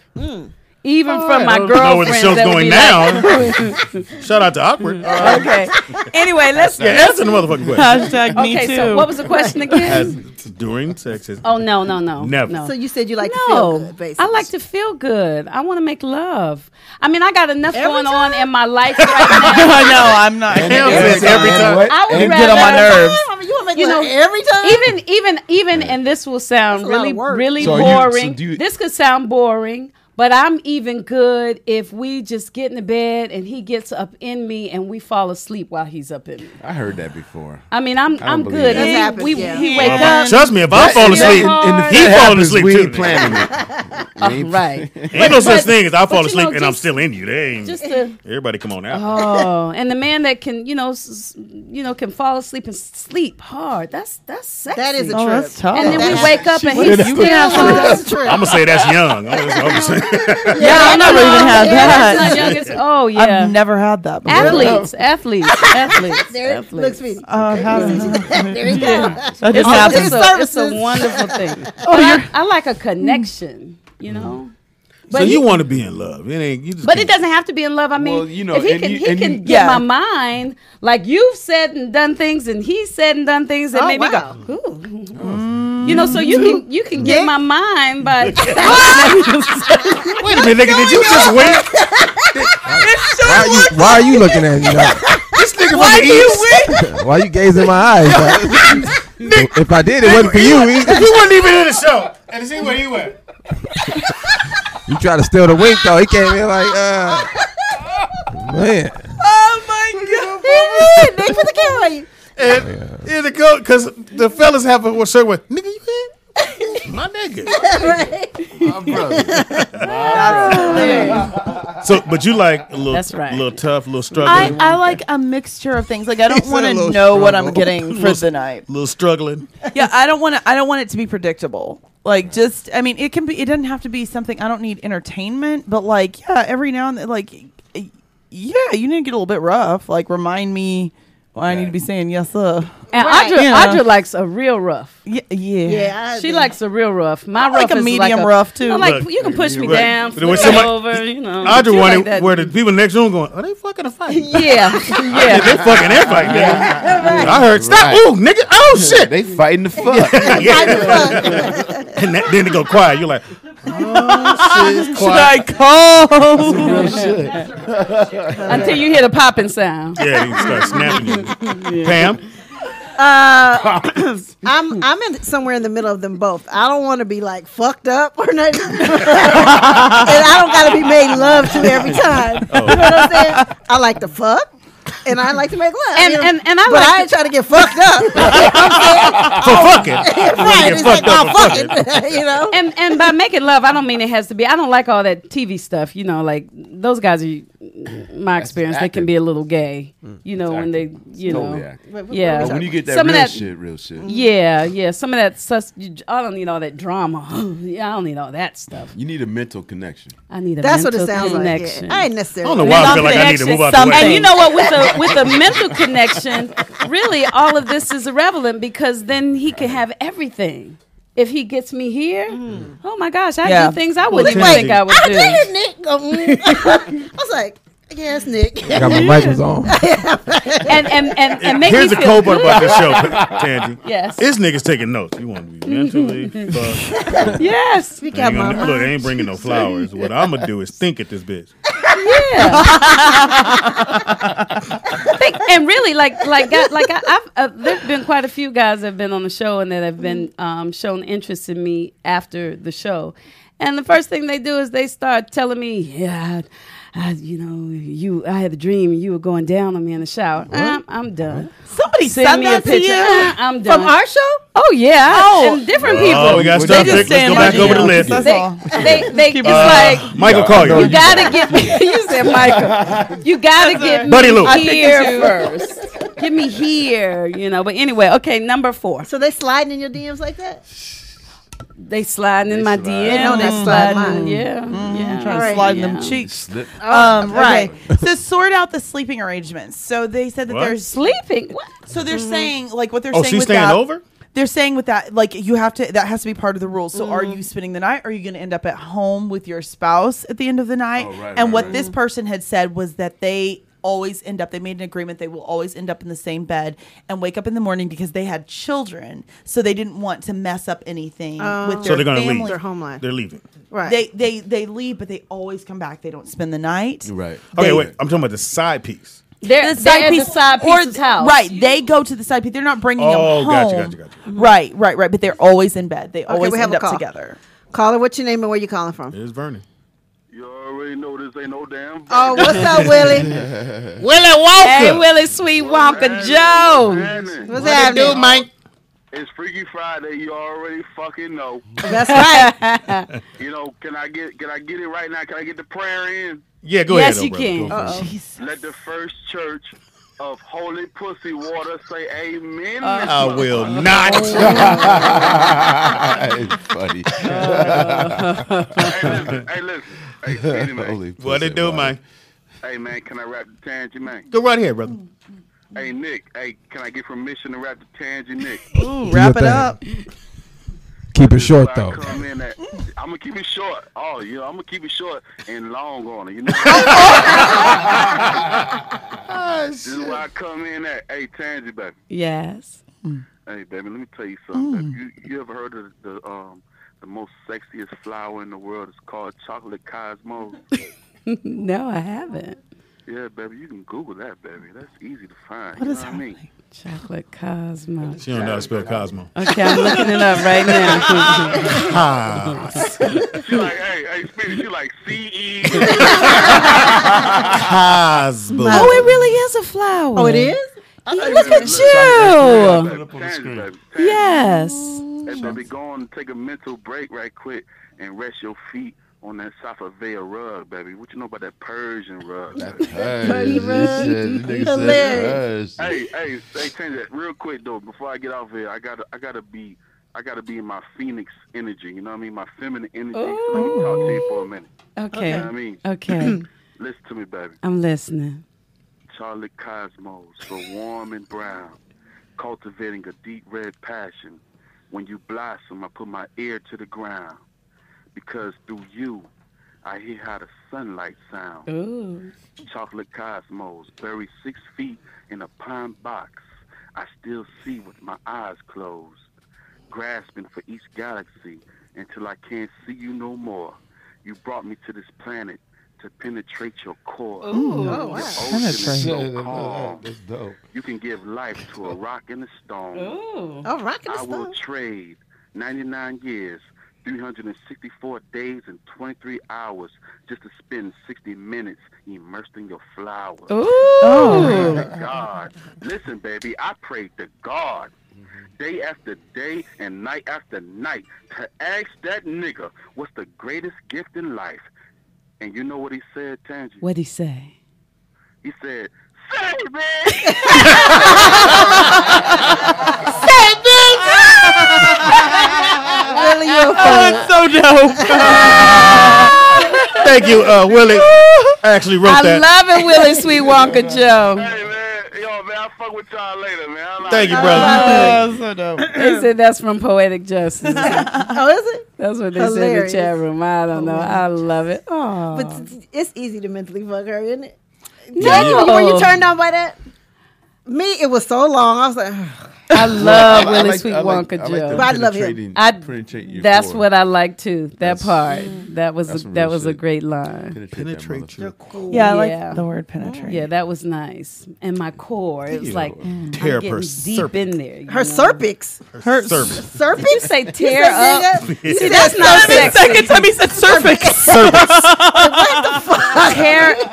Even from my I don't know where the girlfriends show's that would going be now. like, Shout out to Awkward. okay. Anyway, let's. Yeah, answer the motherfucking question. hashtag me Okay, too. so what was the question again? During sex is Oh no. Never. No. So you said you like to feel good, basically. I like to feel good. I want to make love. I mean, I got enough Every going time? on in my life right now. I know. I'm not. Pam says every time. I would And rather get on my nerves. I mean, you want to make You love know, every time? even, and this will sound That's a lot really, of work. really So boring. do you- This could sound boring, but I'm even good if we just get in the bed and he gets up in me and we fall asleep while he's up in me. I heard that before. I mean, I'm believe good. that. He, That happens, we, yeah. he wake Well, up. trust me, if I fall asleep, hard. he falling asleep we too. ain't planning it. Right. Ain't no such thing as I fall but, asleep you know, and I'm just- still in you. They ain't. Just to. Everybody, come on now. Oh, and the man that can, can fall asleep and sleep hard. That's sexy. That is a Oh, trip. that's tough. And then That we wake up and You he's can still have hard. That's a trip. I'm gonna say that's young. I'm gonna say- Yeah, I never even had That's not that. young, it's- oh yeah. I've never had that before. Athletes. There, Athletes. look, Speedy. How There you go. that just It's happens. it's a wonderful thing. But I like a connection, So you want to be in love? It ain't. You just But it can't- doesn't have to be in love. I mean, Well, you know, if he and can, you- he and can you- get Yeah. my mind, like you've said and done things, and he said and done things that Oh, made wow. me go, ooh. So you can get my mind by. Wait a minute, nigga. Did you just wink? Why are you looking at me? Like, This nigga from the east. why you gazing in my eyes? Like, if I did, it wasn't for you. He wasn't even in the show. And see where he went. You try to steal the wink though. He came in like, man. Oh my god! They put the camera on you. And in the go because the fellas have a shirt with nigga. You in? My nigga. My brother. So, but you like a little, That's right. little tough, little struggling, I like a mixture of things. Like I don't said want a to little know what I'm struggle. getting for the night. little struggling. Yeah, I don't want it to be predictable. Like just, I mean, it can be. It doesn't have to be something. I don't need entertainment, but like, yeah, every now and then, like, yeah, you need to get a little bit rough. Like, remind me Why I need to be saying yes, sir. And Right. Audra likes a real rough. Yeah. Yeah, She likes a real rough. My I like rough a is medium like rough, too. Like Look, you can push me right. down, But when flip me somebody- over. You know, Audra she wanted like that. where the people next room going, are they fucking a fight? Yeah, Yeah, they fucking everybody. Nigga. I heard, stop, ooh, nigga, oh shit. They fighting the fuck. And then they go quiet. You're like, oh shit, it's Should quiet. I call? Real shit. until you hear the popping sound. Yeah, you start snapping you. Pam? I'm in somewhere in the middle of them both. I don't want to be like fucked up or nothing, and I don't got to be made love to every time. You know what I'm saying? I like to fuck, and I like to make love. And I but like I ain't trying to get fucked up. You know what I'm saying? For fucking. Right? It's like, fucked up oh, for fuck it. You know. And by making love, I don't mean it has to be. I don't like all that TV stuff. You know, like those guys are. My experience, they can be a little gay. You know, when they, you Totally know, active. yeah. But when you get that Some of real that- shit, real shit. Yeah. Some of that. I don't need all that drama. Yeah, I don't need all that stuff. You need a mental connection. I need a That's what mental it sounds connection. like. Yeah. I ain't I necessarily. don't know why I feel like I need to move out the way. And you know what? With a mental connection, really, all of this is irrelevant because then he can have everything. If he gets me here, oh my gosh, I do things I wouldn't even think I would I do. did, Nick. I was like, yes, Nick. I got my mic was on. and make Here's me the feel cold part about this show, Tangy. Yes. This nigga's taking notes. You want to be mentally fucked. Yes. Speak out my mind. Look, I ain't bringing no flowers. What I'm going to do is think at this bitch. And really, there've been quite a few guys that have been on the show and that have been shown interest in me after the show. And the first thing they do is they start telling me, yeah, I had a dream you were going down on me in the shower. I'm done. Somebody Send sent me a that to picture. you I'm done. From our show? Oh yeah. Oh. And different people. Oh, we got to start. Let's go back over the list. That's all. It's like Michael, call you. you gotta get me. You said Michael. You gotta get Buddy me Lou. here first. Get me here, you know. But anyway, okay, number 4. So they sliding in your DMs like that? They sliding in my slide. DM. They know They that slide sliding. mine. Yeah. Trying Right. to slide Yeah. them cheeks. Slip. Right. So sort out the sleeping arrangements. So they said that What? there's Sleeping. What? so they're saying like what they're Oh, saying she's with staying that. over? They're saying with that, like you have to. That has to be part of the rules. So, are you spending the night? Or are you going to end up at home with your spouse at the end of the night? Oh, right, and right, what right. this person had said was that they always end up. They made an agreement. They will always end up in the same bed and wake up in the morning because they had children. So they didn't want to mess up anything with their So they're going to family. leave. Their home life. They're leaving. Right. They leave, but they always come back. They don't spend the night. Right. Okay, They- wait. I'm talking about the side piece. They're at the side piece's house. Right. They go to the side piece. They're not bringing them Oh, home. gotcha. Right. But they're always in bed. They always we have end a up call. together. Caller, what's your name and where you calling from? There's Vernon. You already know this ain't no damn. Oh, what's up, Willie? Willie Walker. Hey, Willie Sweet Wonka Joe. What's happening? Mike? It's Freaky Friday. You already fucking know. That's right. You know, can I get it right now? Can I get the prayer in? Yeah, go Yes, ahead. you though, can. brother. Go for it. Jesus. Let the first church of Holy Pussy Water say amen. I will not. It's funny. Hey, listen. Hey, Speedy, man. Holy What pussy, it do, wow. man? Hey, man, can I rap the Tangy, man? Go right ahead, brother. Hey, Nick. Hey, can I get permission to rap the Tangy, Nick? Ooh, wrap it thing. up. Keep it short That's why though. I come in at, I'm gonna keep it short. Oh, yeah, I'm gonna keep it short and long on it. You know. This is why I come in at. Hey, Tangy, baby. Yes. Hey, baby, let me tell you something. Baby. You ever heard of the most sexiest flower in the world? It's called chocolate cosmos. No, I haven't. Yeah, baby, you can Google that, baby. That's easy to find. What you is know what I mean? Chocolate Cosmo. She don't know how to spell Cosmo. Okay, I'm looking it up right now. She like, hey, Speedy, she like C-E. Cosmo. Oh, it really is a flower. Oh, it is? Look at you. Put it up on the screen. Baby. Yes. Hey, baby, go on and take a mental break right quick and rest your feet on that Safavea rug, baby. What you know about that Persian rug? Baby? Hilarious. Hey, change that real quick though. Before I get off here, I gotta be in my Phoenix energy. You know what I mean? My feminine energy. So let me talk to you for a minute. Okay. You know what I mean? Okay. Listen to me, baby. I'm listening. chocolate cosmos, so warm and brown, cultivating a deep red passion. When you blossom, I put my ear to the ground, because through you, I hear how the sunlight sounds. Ooh. Chocolate cosmos, buried 6 feet in a pine box. I still see with my eyes closed, grasping for each galaxy until I can't see you no more. You brought me to this planet to penetrate your core. Ooh. Your Oh, wow. ocean is so calm. That's dope. You can give life to a rock and a stone. Ooh. Oh, rock and a I will stone. trade 99 years, 364 days, and 23 hours just to spend 60 minutes immersed in your flowers. Ooh. Oh, my God. Listen, baby, I prayed to God day after day and night after night to ask that nigga what's the greatest gift in life. And you know what he said, Tangy? What'd he say? He said, "Say it, man." Say it, Really, you're It's so dope. Thank you, Willie. I actually wrote that. I love it, Willie Sweet Wonka Joe. Hey, man. Yo, man, I'll fuck with y'all later, man. Thank you, brother. So dope. They said that's from Poetic Justice. Oh, is it? That's what they Hilarious. said in the chat room. I don't know. I love it. Oh, But it's easy to mentally fuck her, isn't it? no. Were you turned on by that? Me, it was so long. I was like, I love I Willie like- Sweet I like- Wonka I like Joe. the But I love him. penetrating- I- penetrate your That's core. what I like too. That That's- part. That was that's some that real was a shit. great line. Penetrate that your motherfucker. core. Yeah, I Yeah. like the word penetrate. Yeah, that was nice. And my core, it was like I'm Tear getting her deep cervix. in there. you her know? cervix. Her Cervix. Cervix? Did you say tear said up? nigga? You see, that's not sexy. Second time he said cervix.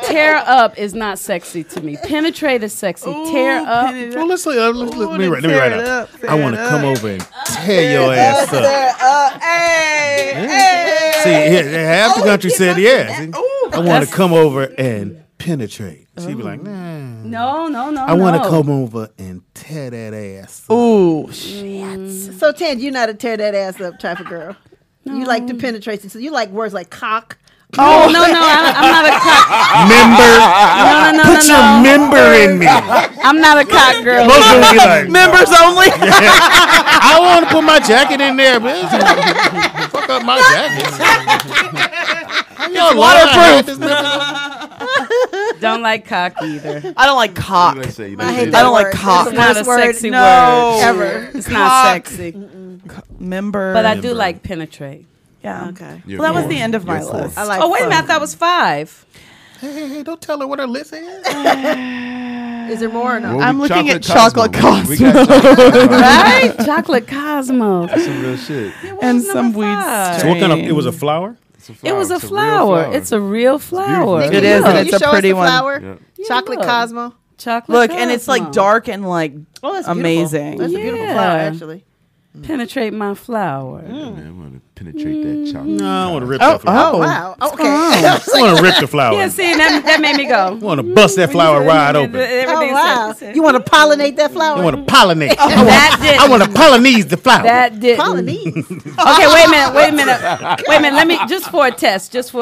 Tear up is not sexy to me. Penetrate is sexy. Tear up. Well, let me write tear it it out. up, I want to come over and tear your ass up. See, half the country said yes. I want to come over and penetrate. She'd be like, nah. No. I want to come over and tear that ass up. Ooh, So, Tan, you're not a tear that ass up type of girl. You like the penetration. So you like words like cock. Oh no, I'm not a cock. Member. No. Put your member in me. I'm not a cock girl. Most of them be like, members only. I want to put my jacket in there, bitch. Fuck up my jacket. Y'all waterproof. Don't like cock either. I don't like cock. What did I say? You I didn't hate say that I don't word. like cock. It's not a Worst word. sexy No. word Ever. It's not Cock. sexy. Member. But I do like penetrate. Yeah. Okay. Your Well, that was core. the end of my Your core. list. I like Oh wait a fun. minute, that was 5. Hey, don't tell her what her list is. Is there more or no? Well, I'm we- looking at Chocolate Chocolate We got Chocolate Cosmo. Right? Chocolate Cosmos. That's some real shit. and was some number weed. 5? So what kind of? It was a flower. It's a It was a It's real flower. It's a real flower. beautiful. It is, Look, and you it's a show us pretty the one. flower? Yeah. Chocolate look. Cosmo. Chocolate Look, and it's like Cosmo. dark and like Oh, that's beautiful. amazing. That's a beautiful Yeah. flower, actually. Penetrate my flower. Man, I want to penetrate that chocolate. No, I want to rip that flower. Oh, wow. Okay. I want to rip the flower. Yeah, see, that made me go. I want to bust that flower wide open. Oh, wow. You want to pollinate that flower? I want to pollinate. That did. I want to pollinize the flower. That did. Pollinate. Okay, wait a minute. Let me just for a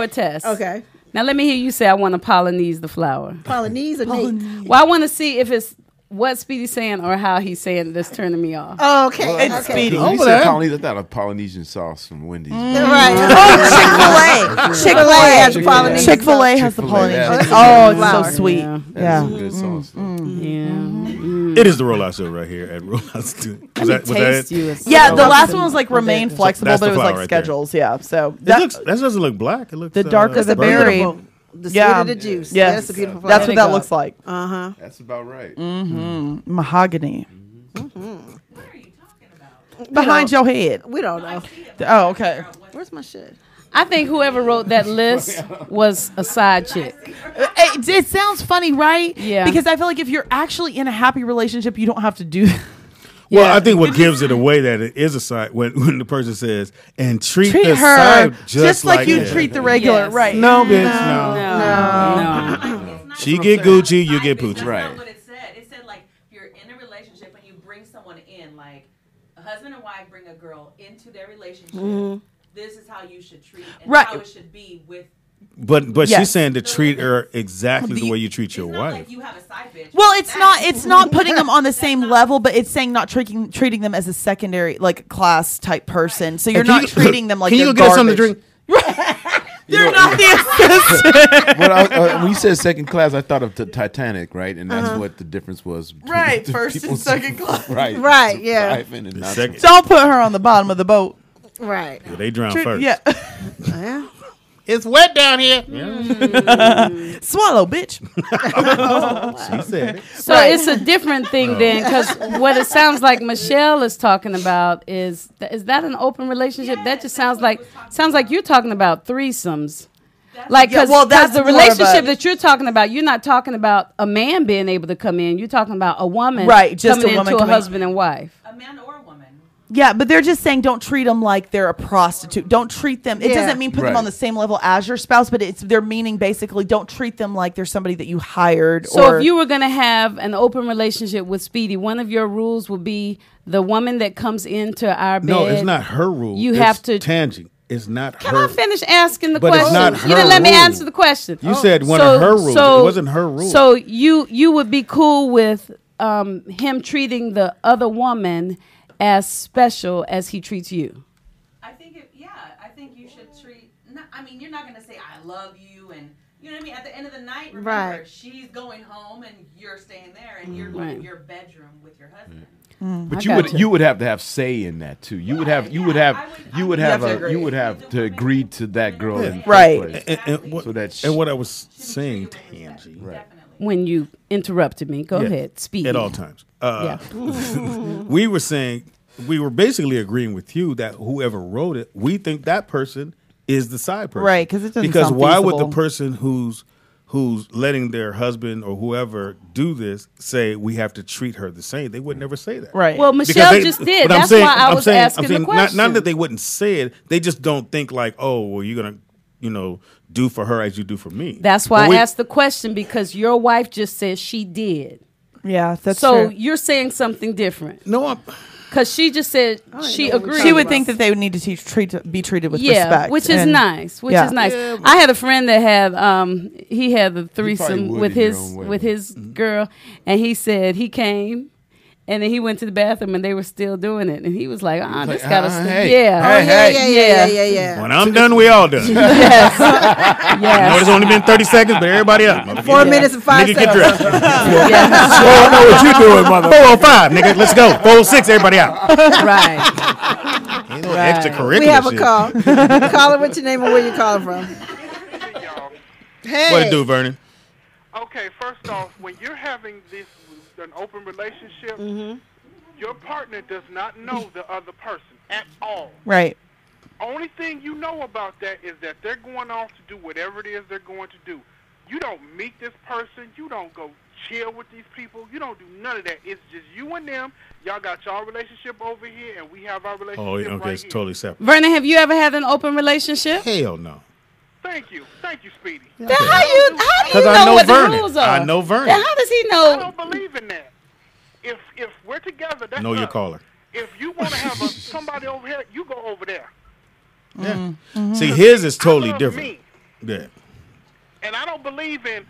test. Okay. Now let me hear you say I want to pollinize the flower. Pollinese or Nate? Well, I want to see if it's what Speedy's saying or how he's saying it that's turning me off. Oh, okay. It's okay. Speedy. When you said Polynesian, I thought of Polynesian sauce from Wendy's. Right. Oh, Chick-fil-A has the Polynesian Chick-fil-A has the Chick-fil-A, Polynesian. that's Oh, it's flower. so sweet. Yeah. That's Yeah. some good sauce. Yeah. It is the Rollout Show right here at Rollout Studio. Was that Taste it? you. It's Yeah, so the last awesome. one was like remain flexible, that's but the it was flower like right there. schedules. Yeah, so That doesn't look black. It looks the darker the burnt. berry. Beautiful. The Yeah. sweeter the juice. Yes, That's a beautiful flower. that's what that looks like. Uh-huh. That's about right. Mahogany. Behind your head. We don't know. Oh, okay. Where's my shit? I think whoever wrote that list was a side chick. It sounds funny, right? Yeah. Because I feel like if you're actually in a happy relationship, you don't have to do that. Well, Yeah. I think what gives it away that it is a side when the person says and treat Treat the her side just like you that." treat the regular, Yes. right? No, bitch, no. No. She get Gucci, you get Poochie. That's Right. not what it said. It said like if you're in a relationship and you bring someone in, like a husband and wife bring a girl into their relationship. This is how you should treat and Right. how it should be with But Yes. she's saying to treat her exactly the way you treat your wife. Like you have a side bitch. Well, it's not putting them on the same level, but it's saying not treating them as a secondary like class type person. So you're not treating them like Can you they're go get us something to garbage. drink? They're not the assistant. When you said second class, I thought of the Titanic, right? And that's what the difference was. between Right, the first and people- second class. Right. Right, yeah. Driving and not- Second. Don't put her on the bottom of the boat. Right. Yeah, they drown first. Yeah. Yeah. It's wet down here. Swallow, bitch. She said it. So it's a different thing then, because what it sounds like Michelle is talking about is that an open relationship? That just sounds like you're talking about threesomes. Like, because that's the more of relationship a- that you're talking about, you're not talking about a man being able to come in. You're talking about a woman Right, just coming a woman into a coming- husband and wife. A man or a woman. Yeah, but they're just saying don't treat them like they're a prostitute. Don't treat them. It Yeah. doesn't mean put them Right. on the same level as your spouse, but they're meaning basically don't treat them like they're somebody that you hired. So or, if you were going to have an open relationship with Speedy, one of your rules would be the woman that comes into our bed. No, it's not her rule. You It's have to. Tangy. It's not Can her. I finish asking the But it's question? not You didn't her let me rule. answer the question. You said one of her rules. It wasn't her rule. So you would be cool with him treating the other woman as special as he treats you? I think you should treat. I mean, you're not gonna say I love you, and you know what I mean. At the end of the night, remember, Right. she's going home, and you're staying there, and you're going to your bedroom with your husband. But I got you would have to have say in that too. You would have to agree to that girl in the first Right. place. And what I was saying, Tangy, When you interrupted me, go Yeah, ahead, speak. at all times. Yeah. We were basically agreeing with you that whoever wrote it, we think that person is the side person, Right, 'cause it doesn't Because sound why would feasible. the person who's letting their husband or whoever do this say we have to treat her the same? They would never say that, Right. Well, Because Michelle they- just did. but I'm That's saying- why I I'm was saying- asking I'm saying the question. Not that they wouldn't say it. They just don't think like, oh, well, you're gonna, do for her as you do for me. That's why But I asked the question, because your wife just said she did. Yeah, that's So true. you're saying something different. No, Because she just said she agreed. She would think that they would need to be treated with yeah, respect. which is and- nice. Which yeah. is nice. Yeah, I had a friend that had he had the probably threesome would with in your his own way. with his girl, and he said he came. And then he went to the bathroom, and they were still doing it. And he was like, this gotta stop. hey, Yeah. Oh, yeah. when I'm done, we all done. Yes. I know Yes. it's only been 30 seconds, but everybody up. 4 minutes and 5 Nigga, get seconds. dressed. Yeah. I know what you doing, mother. 405, nigga. Let's go. 406, everybody out. Right. Ain't no extracurricular We have a shit. call. Caller, what's your name and where you calling from? Hey, y'all. Hey. What it do, Vernon? Okay, first off, when you're having an open relationship, your partner does not know the other person at all. Right. Only thing you know about that is that they're going off to do whatever it is they're going to do. You don't meet this person. You don't go chill with these people. You don't do none of that. It's just you and them. Y'all got y'all relationship over here, and we have our relationship Oh, okay, right it's here. totally separate. Vernon, have you ever had an open relationship? Hell no. Thank you, Speedy. Then how do you Because I know know what Vernon. the rules are? I know Vernon. Then how does he I know? don't believe in that. If we're together, that's Know your us. caller. If you want to have somebody over here, you go over there. Yeah. See, his is totally I love different. me. Yeah. And I don't believe in,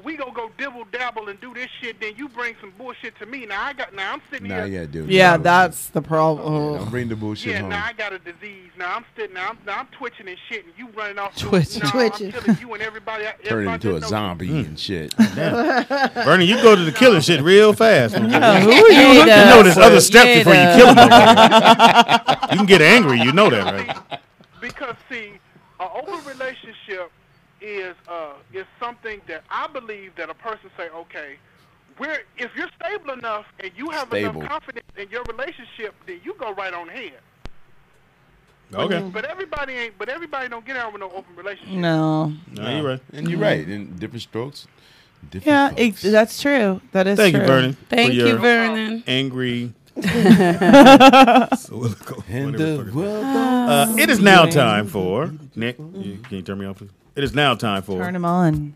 we gonna go dibble dabble and do this shit. Then you bring some bullshit to me. Now I'm sitting Nah, here. yeah, dude. Yeah, that's the problem. Don't bring the bullshit Yeah, home. now I got a disease. Now I'm sitting. Now I'm twitching and shit, and you running off. Twitching. No, Twitching. I'm telling you and everybody. Turn everybody into a that knows zombie and shit. Vernon, you go to the killing shit real fast. Who are you? You know there's other steps Yeah, before you it kill them. You can get angry. You know that, right? Because see, an open relationship is something that I believe that a person say, okay, if you're stable enough and you have Stable. enough confidence in your relationship, then you go right on ahead. Okay. But everybody don't get out with no open relationship. No. No, you're right. And you're right. In different strokes. Different Yeah, folks. that's true. That is Thank true. you, Vernon. Thank for you, your Vernon. Angry. And the world It is now time for Nick. Can you turn me off, please? It is now time for Turn him on.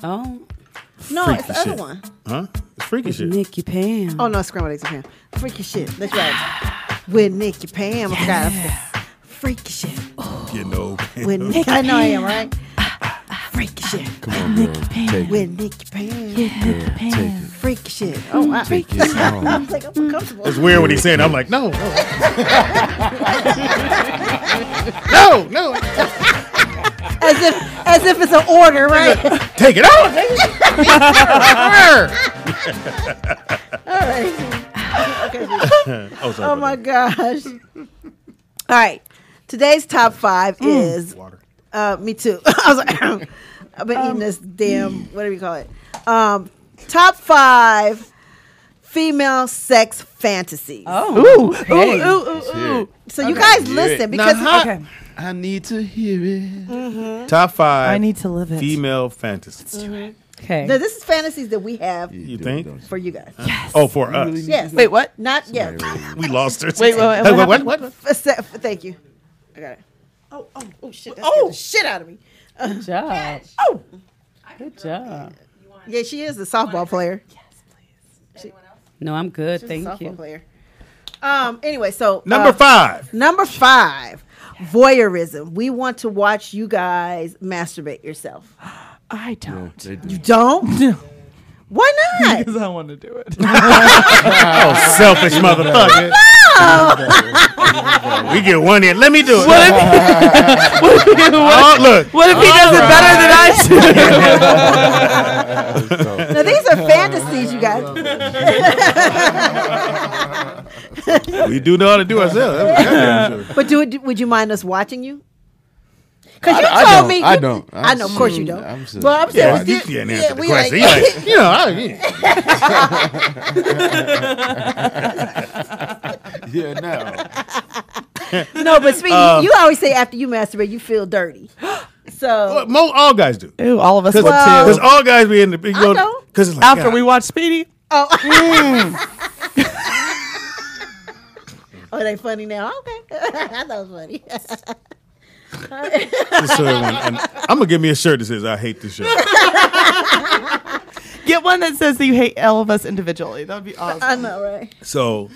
Oh, No, freaky it's the other shit. one. Huh? It's freaky shit. Nikki Pam. Oh, no, scrambled eggs and ham. Freaky shit. That's right. With Nikki Pam. I forgot. Freaky shit. You know. I know I am, right? Freak shit. Come on, girl. Take it. With Nikki Pam. Girl, take it. Freak shit. Oh, wow. Take it home. I'm like, I'm uncomfortable. It's weird what he's saying. I'm like, no. No. As if it's an order, right? Take it out. All right. Okay. Oh, sorry Oh about my that. gosh. All right. Today's top 5 is Water. me too. I was like, I've been eating this damn, what do we call it? Top 5 female sex fantasies. Oh, Ooh. So you guys listen because Okay. I need to hear it. Top 5 I need to live it. female fantasies. Okay. now, this is fantasies that we have You think? for you guys. Oh, for us. Yes. Wait, what? Not yet. We lost her. Wait, What? Thank you. I got it. Oh, shit. That scared the shit out of me. Good job. Oh. Good job. Yeah, she is a softball player. No, I'm good. She's Thank a softball you. player. Anyway, so Number 5. Number 5, voyeurism. We want to watch you guys masturbate yourself. I don't. They do. You don't? Why not? Because I want to do it. Oh, selfish motherfucker. We get one in. Let me do it. Look. What if he does it better than I do? Now, these are fantasies, you guys. We do know how to do ourselves. That's for sure. But would you mind us watching you? Because you I told don't. me. I don't. I know, of course you don't. I'm just- But I'm Yeah, saying, you can't answer the we question. like- You're like, Yeah, no. No, but Speedy, you always say after you masturbate, you feel dirty. So all guys do. Ooh, all of us would Because too. all guys be in the big. I know. Because like, After God, we watch Speedy. oh, it ain't funny now. Okay, I thought it was funny. this shirt one, and I'm gonna give me a shirt that says "I hate this show." Get one that says that you hate all of us individually. That would be awesome. I know, right? So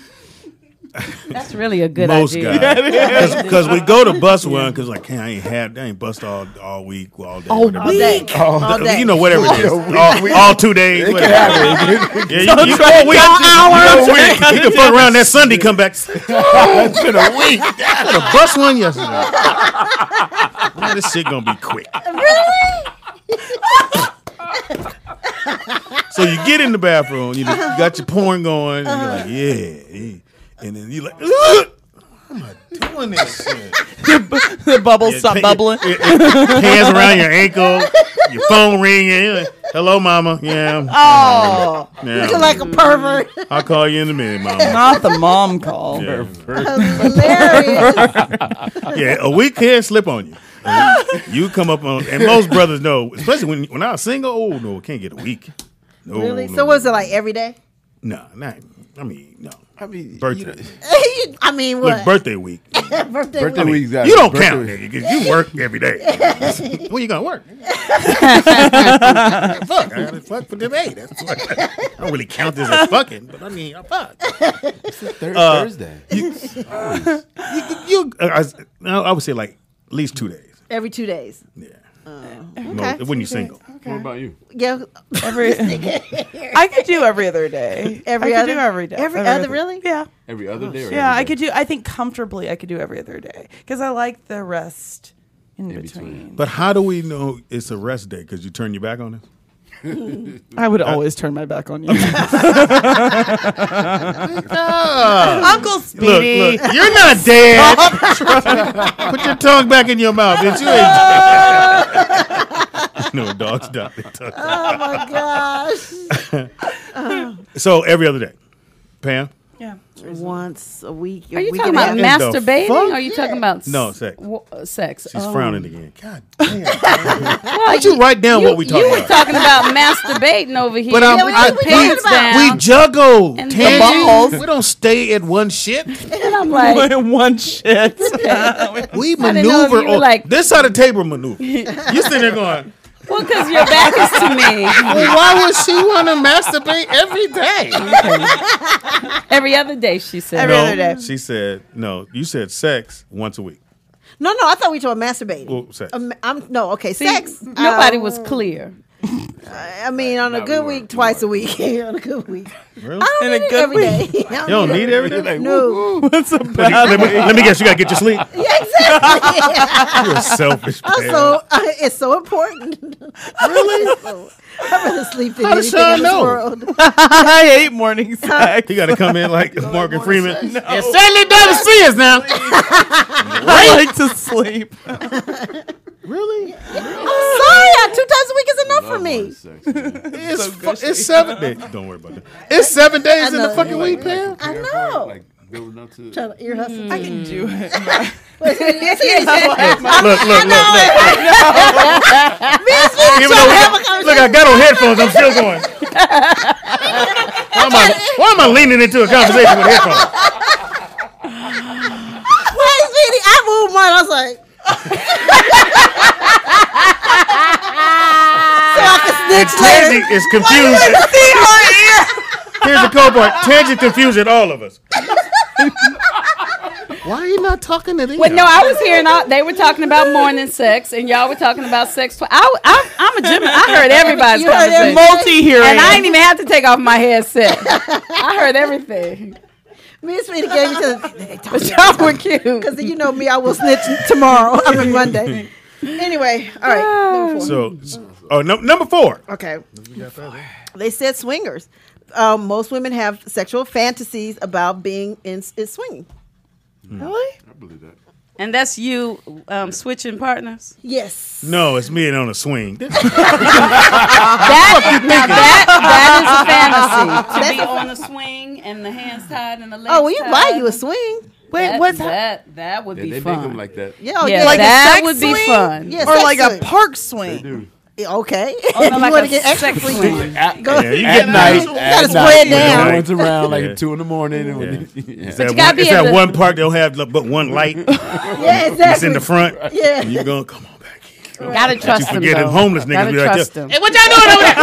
That's really a good most idea. guys, because we go to bust one, because like, hey, I ain't bust all week, all day, All whatever. week. All day. You know, whatever it is, all 2 days. Whatever. Yeah, you go a week. You can fuck around that Sunday, come back. It's been a week. I had a bust one yesterday. Man, this shit gonna be quick. So you get in the bathroom, you got your porn going, and you're like, yeah. And then you're like, ugh, how am I doing this shit? The bubbles stop bubbling. Hands around your ankle, your phone ringing. You're like, hello, mama. Yeah. Oh, Yeah. Looking like a pervert. I'll call you in a minute, mama. not the mom call. Yeah. Hilarious. Yeah, a week can't slip on you. You come up on, and most brothers know, especially when I was single. Oh no, can't get a week. No, Really? no, So was it like every day? No, not. I mean, no. I mean, Birthday. I mean, what? Look, birthday week. Birthday Birthday week. week's got You don't birthday count, week. nigga, because you work every day. When you gonna work? Fuck, I gotta fuck for the day. That's what, I don't really count this as fucking, but I mean, I fuck. Thursday. I would say like at least 2 days. Every 2 days. Yeah. Okay. When you're single. What about you? Yeah. I could do every other day. I could do every day. Every other, really? Yeah. Every other day? Or Yeah, every I day? could do. I think comfortably, I could do every other day because I like the rest in between. But how do we know it's a rest day? Because you turn your back on us? I would always turn my back on you, Uncle Speedy. Look, you're not dead. Put your tongue back in your mouth, bitch. You ain't. No, dogs die. Oh my gosh. So every other day, Pam. Yeah. Once a week. Are you week talking and a about half. masturbating? fuck? Or are you talking about No, sex. Sex. She's Oh. frowning again. God damn. Well, Why'd you write down what we talking You were about? talking about masturbating over here. But with your pants down. we juggle. And the Tangy. balls. We don't stay at one shit. And I'm like, One shit. We I didn't know if maneuver. you were On, like- this side of the table maneuver. You sitting there going, well, because your back is to me. well, why would she want to masturbate every day? Every other day, she said. Every other day. She said, no, you said sex once a week. No, I thought we were talking masturbating. Well, sex. Sex. Nobody was clear. I mean, on a good week, twice a week. On a good week. Really? I don't need it every day. You don't need it every day? Like, no. What's a bad let me guess, you got to get your sleep. Yeah, exactly. You're a selfish man. Also, it's so important. Really? I'd rather sleep than How does anything Sean in this know? world. I hate morning sex. He got to come in like Morgan Freeman. No. It certainly doesn't see us now. I like to sleep. Really? I'm sorry, 2 times a week is enough for me. It's 7 days. Don't worry about that. It's 7 days in the fucking week, Pam. I know. Like building up to. Trying to ear hustle. I can do it. Look. Look, I got on headphones. I'm still going. Why am I leaning into a conversation with headphones? Wait, sweetie, I moved mine. I was like. So I can snitch later. Tangy is confused. Here's the cold part. Tangy confusing all of us. Why are you not talking to them? Well, no, I was hearing they were talking about morning sex, and y'all were talking about sex. I'm a gym. I heard everybody's conversation. Multi-hearing. And I didn't even have to take off my headset. I heard everything. Me and Sweetie gave each other. But y'all were cute. Because you know me, I will snitch tomorrow. I mean Monday. Anyway, all right. Number 4. Okay. They said swingers. Most women have sexual fantasies about being in swinging. Really? I believe that. And that's you switching partners? Yes. No, it's me and on a swing. That is a fantasy. To be on a swing and the hands tied and the legs tied. Oh, well, you buy you a swing. Wait, what's that? That would be They fun. make them like that. Yeah, like that would be fun. Yeah, or like swing. a park swing. They do. Okay. Oh, no, you like want to a get extra sex swing? swing. Go. Yeah, you At get night. nice. You gotta spread down. Everyone's around like Yeah. at 2 a.m. And It's you that, gotta be it's able that to- one part that don't have but one light. Yeah, exactly. It's in the front. Yeah. And you're going, come on back here. Gotta trust them. forget them though. homeless niggas Gotta be like trust this. them. Hey, what y'all doing over there?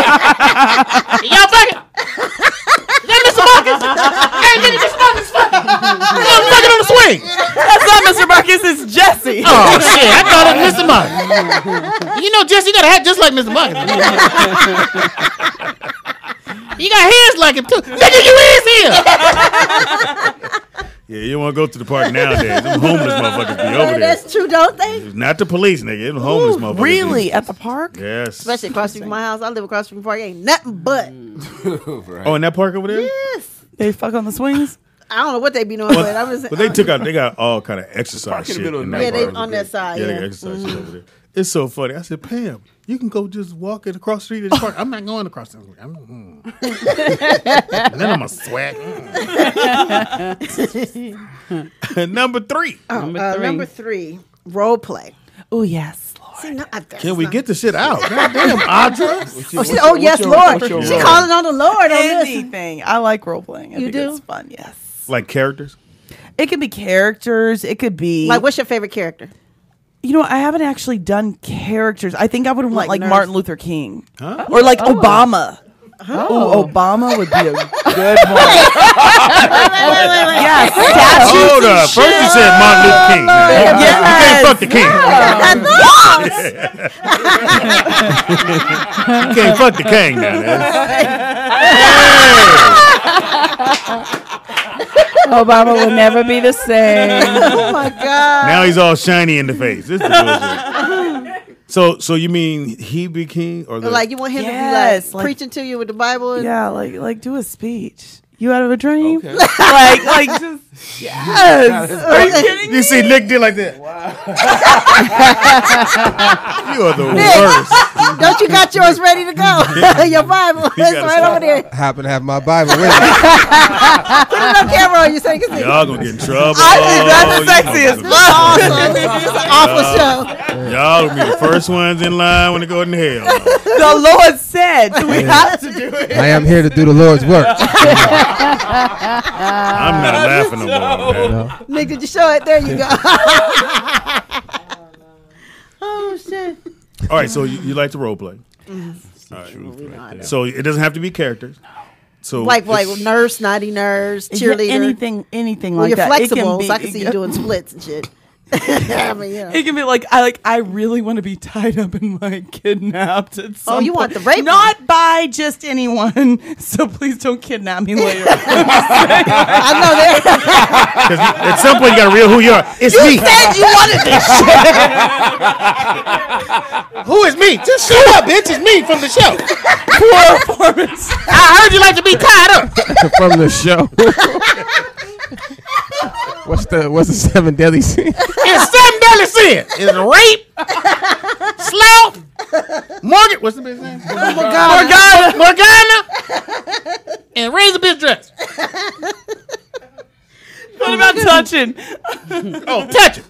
Y'all fucking? Is that Mr. Marcus? Hey, nigga, this Marcus fucking. I'm fucking on the swing. That's not Mr. Marcus, it's Jesse. Oh, shit, I thought it was Mr. Marcus. You know, Jesse, you got a hat just like Mr. Marcus. You got hairs like him, too. Nigga, you is here. Yeah, you want to go to the park nowadays. Them homeless motherfuckers be over there. That's true, don't they? It's not the police, nigga. Them homeless motherfuckers. Really? At the park? Yes. Especially across the street from my house. I live across the street from the park. Ain't nothing but. Right. Oh, in that park over there? Yes. They fuck on the swings? I don't know what they be doing, but I'm just. But they got all kind of exercise Park in the shit. middle of in the that Yeah, they park. on that side. Yeah, Yeah, they got exercise shit over there. It's so funny. I said, Pam, you can go just walk it across the street to the park. I'm not going across the street. And then I'm going to sweat. Number 3. Number 3, role play. Oh, yes, Lord. See, no, Can we get the shit out? God damn, Audra. Oh, yes, Lord. She calling on the Lord on this. Anything. I like role playing. I You think do? It's fun, yes. Like characters? It could be characters. It could be. Like, what's your favorite character? You know, I haven't actually done characters. I think I would want like nurse? Martin Luther King. Huh? Or like Obama. Oh, Obama would be a good one. Yeah, statues Hold and up. First you shit. said Martin Luther King. You can't fuck the king. You can't fuck the king now. Obama will never be the same. Oh, my God. Now he's all shiny in the face. This is the bullshit. So you mean he be king or the, Like, you want him Yes, to be like- preaching to you with the Bible? And, Yeah, like do a speech. You out of a dream? Okay. like just yes. Are you kidding me? You see Nick did like that. You are the worst. Don't you got yours ready to go? Your Bible. It's gotta right over there. I happen to have my Bible with me. Put it on camera on you so you can see. Y'all gonna get in trouble. I think that's sexy as fuck. Awesome. It's an awful show. Y'all gonna be the first ones in line when they go in hell. The Lord said, so we have to do it. I am here to do the Lord's work. I'm not laughing no more, man. Nick, did you show it? There you go. Oh, shit. All right, so you like to role play. All right. So it doesn't have to be characters. So Like nurse, naughty nurse, cheerleader. Anything Well, like you're that. flexible, It can be, so I can see you doing splits and shit. I mean, you know. It can be like I really want to be tied up and like kidnapped at some you want point. the rape? Not by just anyone. So please don't kidnap me later. I know that. 'Cause at some point you gotta reveal who you are. It's me. You said you wanted this shit. Who is me? Just shut up, bitch. It's me from the show. Poor performance. I heard you like to be tied up. From the show. What's the 7 deadly sins? It's 7 deadly sins. It's rape, sloth, Morgan. What's the bitch name? Morgana, and raise a bitch dress. What about touching? Oh, touch it.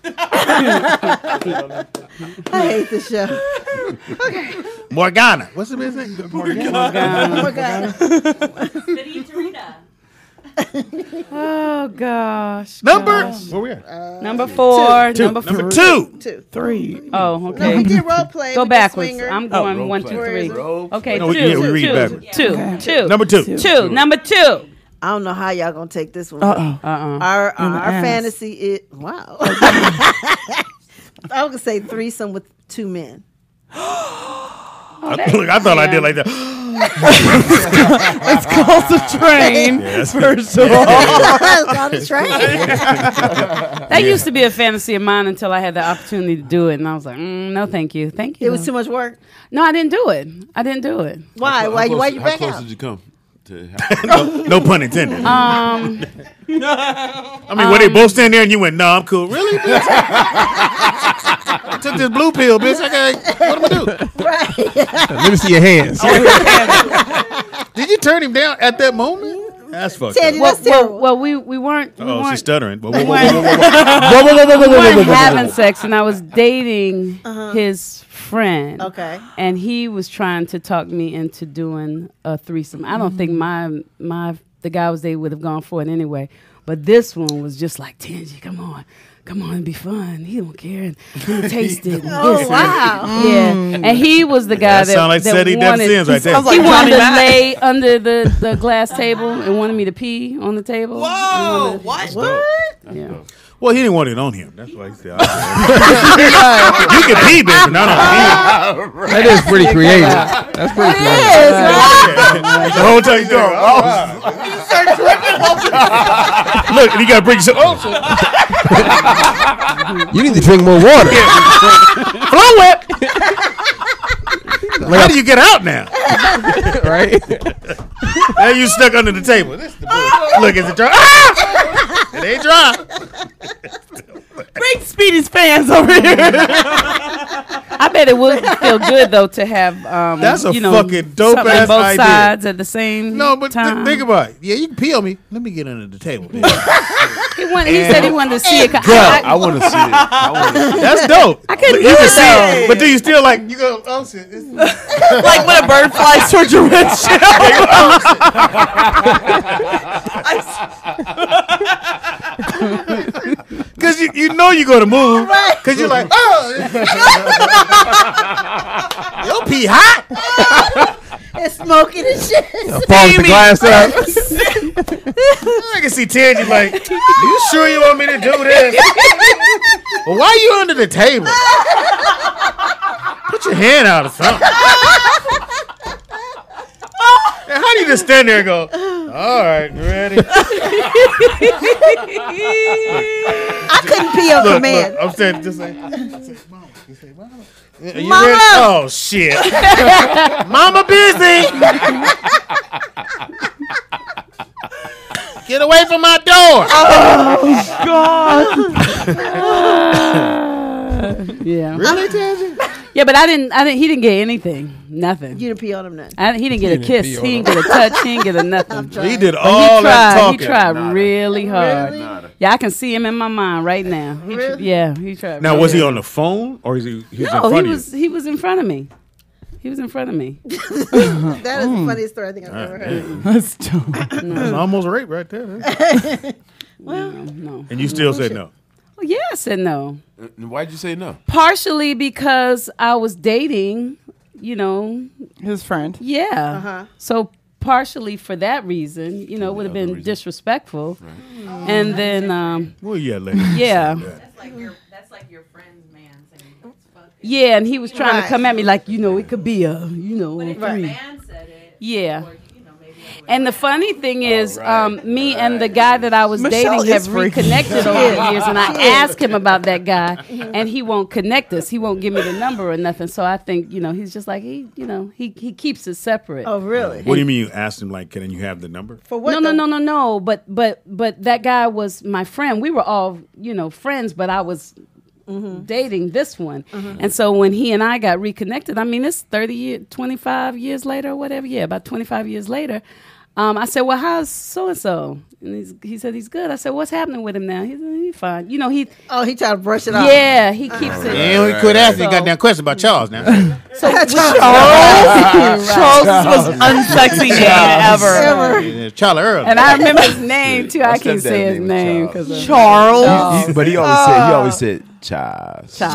I hate the show. Okay. Morgana. What's the bitch name? Morgana. Oh gosh. Number. Where we at? Number 4. Two. Number Number 2. 2. 3. Oh, No, okay. we did role play. Go with the backwards. swinger. I'm going role 1, play. 2, 3. Okay, No, 2. yeah, we read backwards. 2. Number 2. 2. Number 2. I don't know how y'all gonna take this one. Uh-oh. Our ass. fantasy is wow. I was gonna say threesome with 2 men. Look, I thought I did like that. It's called the train. First of all. It's called a train. That used to be a fantasy of mine until I had the opportunity to do it, and I was like, no, thank you, thank you. It was too much work. No, I didn't do it. Why? Why you How back close out? did you come? No pun intended. I mean, were they both standing there and you went, "No, I'm cool." Really? Bitch? I took this blue pill, bitch. What am I do? Right. Let me see your hands. Did you turn him down at that moment? That's fucked Sandy, up. that's terrible. Well, we weren't. Oh, she's stuttering. Whoa, We whoa, weren't, whoa, whoa, whoa, whoa, whoa, we whoa, weren't whoa, whoa, having whoa. sex, and I was dating his friend. Okay. And he was trying to talk me into doing a threesome. I don't think the guy I was dating would have gone for it anyway. But this one was just like, Tangy, come on and be fun. He don't care. And let me taste it. Oh, wow. Yeah. And he was the guy That sound like Sadie Dev Sins right there. He wanted to lay under the glass table and wanted me to pee on the table. Whoa! What? Yeah. Well, he didn't want it on him. That's why he said, "You can pee, bitch, but not on me." That is pretty creative. That's pretty creative. The whole time you go, look, and you got to bring some. Oh, shit. You need to drink more water. Flow whip. How do you get out now? Right? Now you stuck under the table. This is the bullshit. Look, is it dry? Ah! It ain't dry. Bring Speedy's fans over here. I bet it would feel good though to have That's a you know, fucking dope something ass on both idea. sides at the same No, but time. think about it. Yeah, you can pee on me. Let me get under the table. He said he wanted to see it. I want to see it. That's dope. I couldn't You do can it see though. it, but do you still like you go? Oh shit! Like when a bird flies towards your windshield. Because you know you're gonna move. Because you're like, oh, you'll pee hot. It's smoking and shit. Falls the glass up. I can see Tangy like, you sure you want me to do this? Well, why are you under the table? Put your hand out or something. And how do you just stand there and go, all right, you ready? I couldn't pee on the man. I'm saying, just like, Mama. You say, Mama. You Mama. ready? Oh, shit. Mama busy. Get away from my door. God. Yeah. Really, Tangy? Yeah, but I didn't. He didn't get anything. Nothing. You didn't pee on him nothing. He didn't get a kiss. He didn't get a touch. He didn't get a nothing. He did But all that He talking. tried really hard. Really? Yeah, I can see him in my mind right now. Really? Yeah, he tried. Now, really was he hard. on the phone or is he was in No, front he of was. He was in front of me. He was in front of me. That is the funniest story I think I've ever heard. That's dumb. That's almost rape right there. Well, no. And you still said no. Well, yeah, I said no. Why'd you say no? Partially because I was dating, His friend. yeah. Uh-huh. So partially for that reason, it would have been disrespectful. And then, Well, yeah, lady. yeah. That's that's like your friend's man saying, let's fuck it. Yeah, and he was trying Right. to come at me like, it could be a, But if your three. man said it, Yeah. or, maybe And the funny thing is, right. me and the guy that I was Michelle dating is have freaky. reconnected over the years, and I asked him about that guy, and he won't connect us. He won't give me the number or nothing. So I think, he's just like he keeps it separate. Oh, really? What do you mean you asked him, like, can you have the number? For what? No. But that guy was my friend. We were all, friends, but I was dating this one. And so when he and I got reconnected, I mean, it's 25 years later or whatever. Yeah, about 25 years later. I said, well, how's so-and-so? And he said, he's good. I said, what's happening with him now? He said, he's fine. He he tried to brush it off. Yeah, he keeps it. Yeah, we quit asking you goddamn question about Charles now. Charles was unsexy name ever. Yeah, Charlie Earl. And I remember his name, too. I My can't stepdad say his name was name. Charles. 'cause of- Charles. But he always said Charles. Hey,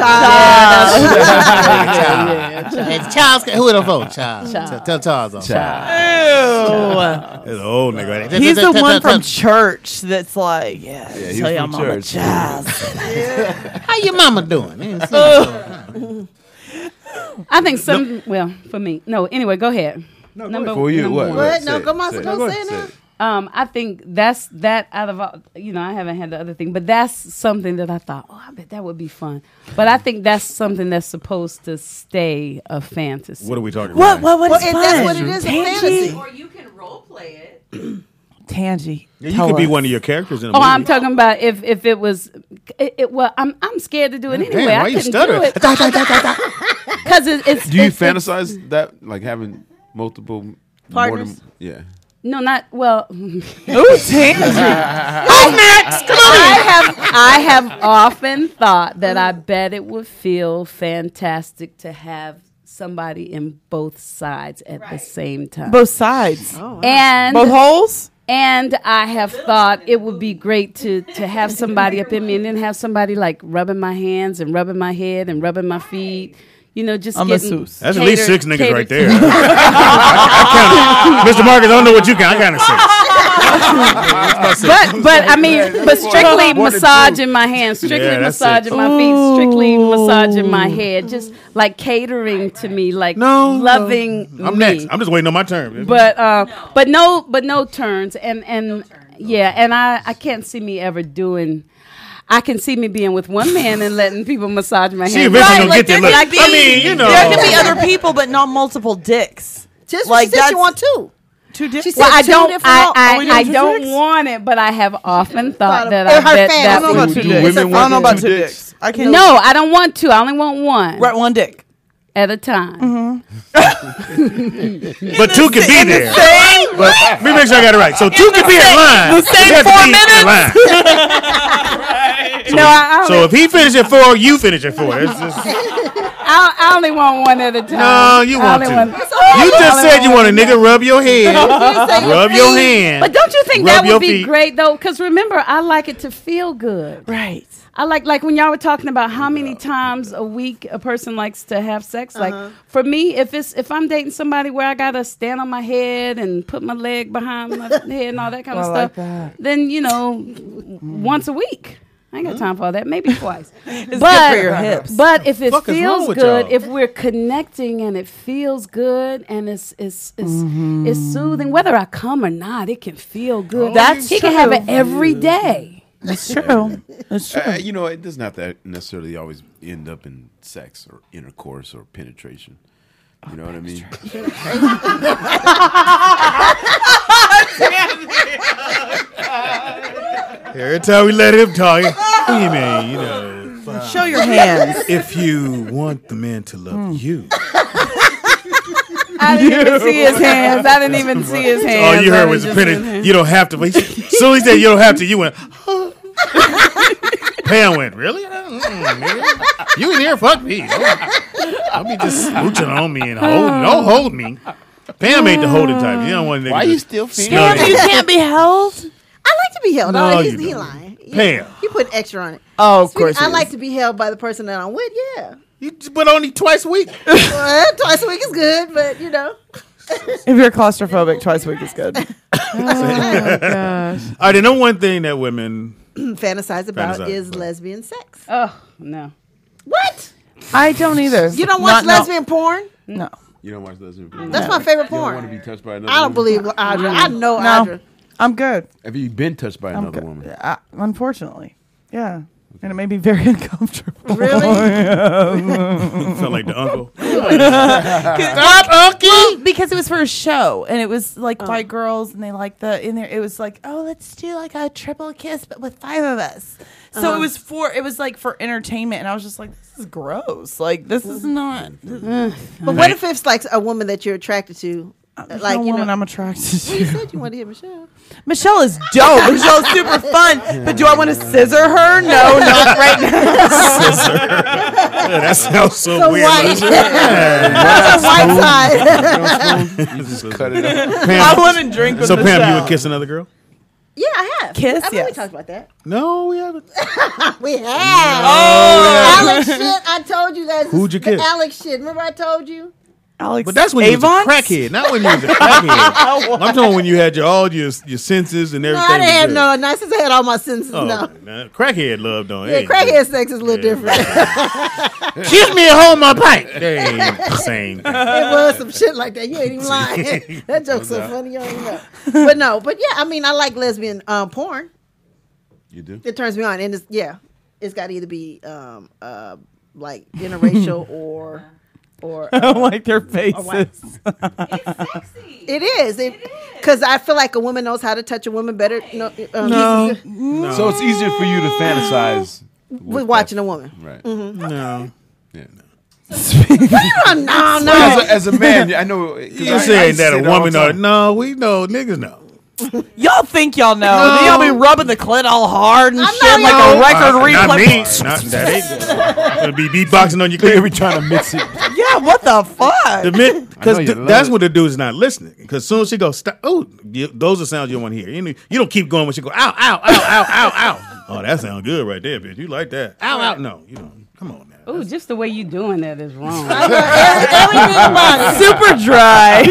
Charles, who the vote? Charles. Tell Charles on. Ew. That's an old nigga. Right there. He's the one from church that's like, Yeah, tell he's your from mama church. Charles. How your mama doing? I think for me. No, anyway, go ahead. For you, what? What? Say No, it, come on, say it. go say it now. I think that's that out of all, I haven't had the other thing, but that's something that I thought, I bet that would be fun. But I think that's something that's supposed to stay a fantasy. What are we talking about? What is fun? That's what it is, a fantasy. or you can role play it. Tangy. Yeah, you could be one of your characters in a Oh, movie. I'm talking about if it was, well, I'm scared to do it anyway. Damn, why I you couldn't stutter? do it because it's. Do you it's- fantasize that, like having multiple Partners? Yeah. No, not well. Ooh, Tangy. I have often thought that I bet it would feel fantastic to have somebody in both sides at the same time. Both sides. And Both holes? And I have thought it would be great to have somebody up in me and then have somebody like rubbing my hands and rubbing my head and rubbing my feet. Just A getting masseuse. That's at least 6 niggas right there. catered- Mr. Marcus, I don't know what you count. I counted 6. but strictly massaging my hands, strictly Yeah, that's massaging my feet, strictly massaging my head, just like catering to me, like loving I'm me. next. I'm just waiting on my turn. But no turns, and I can't see me ever doing. I can see me being with one man and letting people massage my hands. She eventually gonna get that look. There could be other people, but not multiple dicks. Just like she said you want two. Two dicks. She said Well, I two don't. different I don't want it, but I have often thought that I bet that I don't know about would two be. dicks. I don't know about two dicks. I can't. No, I don't want two. I only want one. Right, one dick at a time. But two can be there. But let me make sure I got it right. So two can be in line. The same You have to 4 be in minutes. line. So if he finishes at 4, you finish at 4. It's just, I only want one at a time. no, you want I to. only You just said you want a nigga rub your head, Say rub your hand. But don't you think rub that your would be feet. great though? Because remember, I like it to feel good. Right. I like when y'all were talking about how many times a week a person likes to have sex. Like for me, if I'm dating somebody where I gotta stand on my head and put my leg behind my head and all that kind of stuff, then once a week. I ain't got time for all that. Maybe twice. It's good for your hips. But if it Fuck is wrong feels with good, y'all? if we're connecting and it feels good and it's soothing, whether I come or not, it can feel good. He can have it every day. That's true. That's true. It doesn't have to necessarily always end up in sex or intercourse or penetration. You know what I mean? Every time we let him talk, what do you mean? Show your hands. If you want the man to love you. I didn't even see his hands. I didn't even see his hands. All you I heard was a penny. You don't have to. But soon as he said you don't have to, you went. Pam went, really? Nigga. You in here? Fuck me. I'll be just smooching on me and don't hold me. Pam ain't the holding type. You don't want a nigga. Why to you still feeling snuggle You can't be held. I like to be held. No, He you don't. lying. Pam. He put extra on it. Oh, of course. I like to be held by the person that I'm with. Yeah. But only twice a week. Well, twice a week is good, but If you're claustrophobic, twice a week is good. All right, the number one thing that women fantasize about Fantasize is about. lesbian sex. Oh no. What? I don't either. You don't watch lesbian porn? No. You don't watch lesbian porn? That's my favorite You don't porn. want to be touched by another I don't woman? believe Audra. I know No. Audra. I'm good. Have you been touched by another woman? Unfortunately. Yeah. And it made me very uncomfortable. Really? Felt like the uncle. Stop, Unky! Well, because it was for a show, and it was like white girls, and they like in there. It was like, oh, let's do like a triple kiss, but with 5 of us. So it was like for entertainment, and I was just like, this is gross. Like this is not. But what if it's like a woman that you're attracted to? Like no you woman know, I'm attracted to. you said you wanted to hear Michelle. Michelle is dope. Michelle's super fun. But do I want to scissor her? No, not right now. Scissor. Yeah, that sounds so weird. White. White side. You just cut it off. I want to drink with So Michelle. Pam, you would kiss another girl? Yeah, I have. Kiss, I mean, we yes. talked about that. No, we haven't. We have. Oh, Alex shit. I told you that. Who'd you the kiss? Alex shit. Remember I told you? Alex, But that's when you was a Avon? crackhead, not when you was a crackhead. I'm talking when you had all your senses and No, everything. I didn't have was no. good. Not since I had all my senses. Oh, No. nah, crackhead love don't. Yeah, crackhead sex is a little different. Kiss me and hold my pipe. They ain't the same. It was some shit like that. You ain't even lying. That joke's so funny. You don't even know. But no. But yeah, I mean, I like lesbian porn. You do? It turns me on, and it's it's got to either be like interracial or. I don't like their faces. It's sexy. It is. Because I feel like a woman knows how to touch a woman better. No. So it's easier for you to fantasize with watching a woman. Right. Mm-hmm. No. Yeah, no. No. As a man, I know. You saying that a woman or no? We know niggas know. Y'all think y'all know. Y'all be rubbing the clit all hard and shit like a record replay. Not me. Not that ain't. Be beatboxing on your clit. Be trying to mix it. Yeah, what the fuck? Because that's what the dude's not listening. Because as soon as she goes, stop. Oh, those are sounds you don't want to hear. You don't keep going when she go, ow, ow, ow, ow, ow, ow. Oh, that sounds good right there, bitch. You like that? Ow, ow. No, you don't. Come on now. Ooh, just the way you doing that is wrong. Everything about it. Super dry.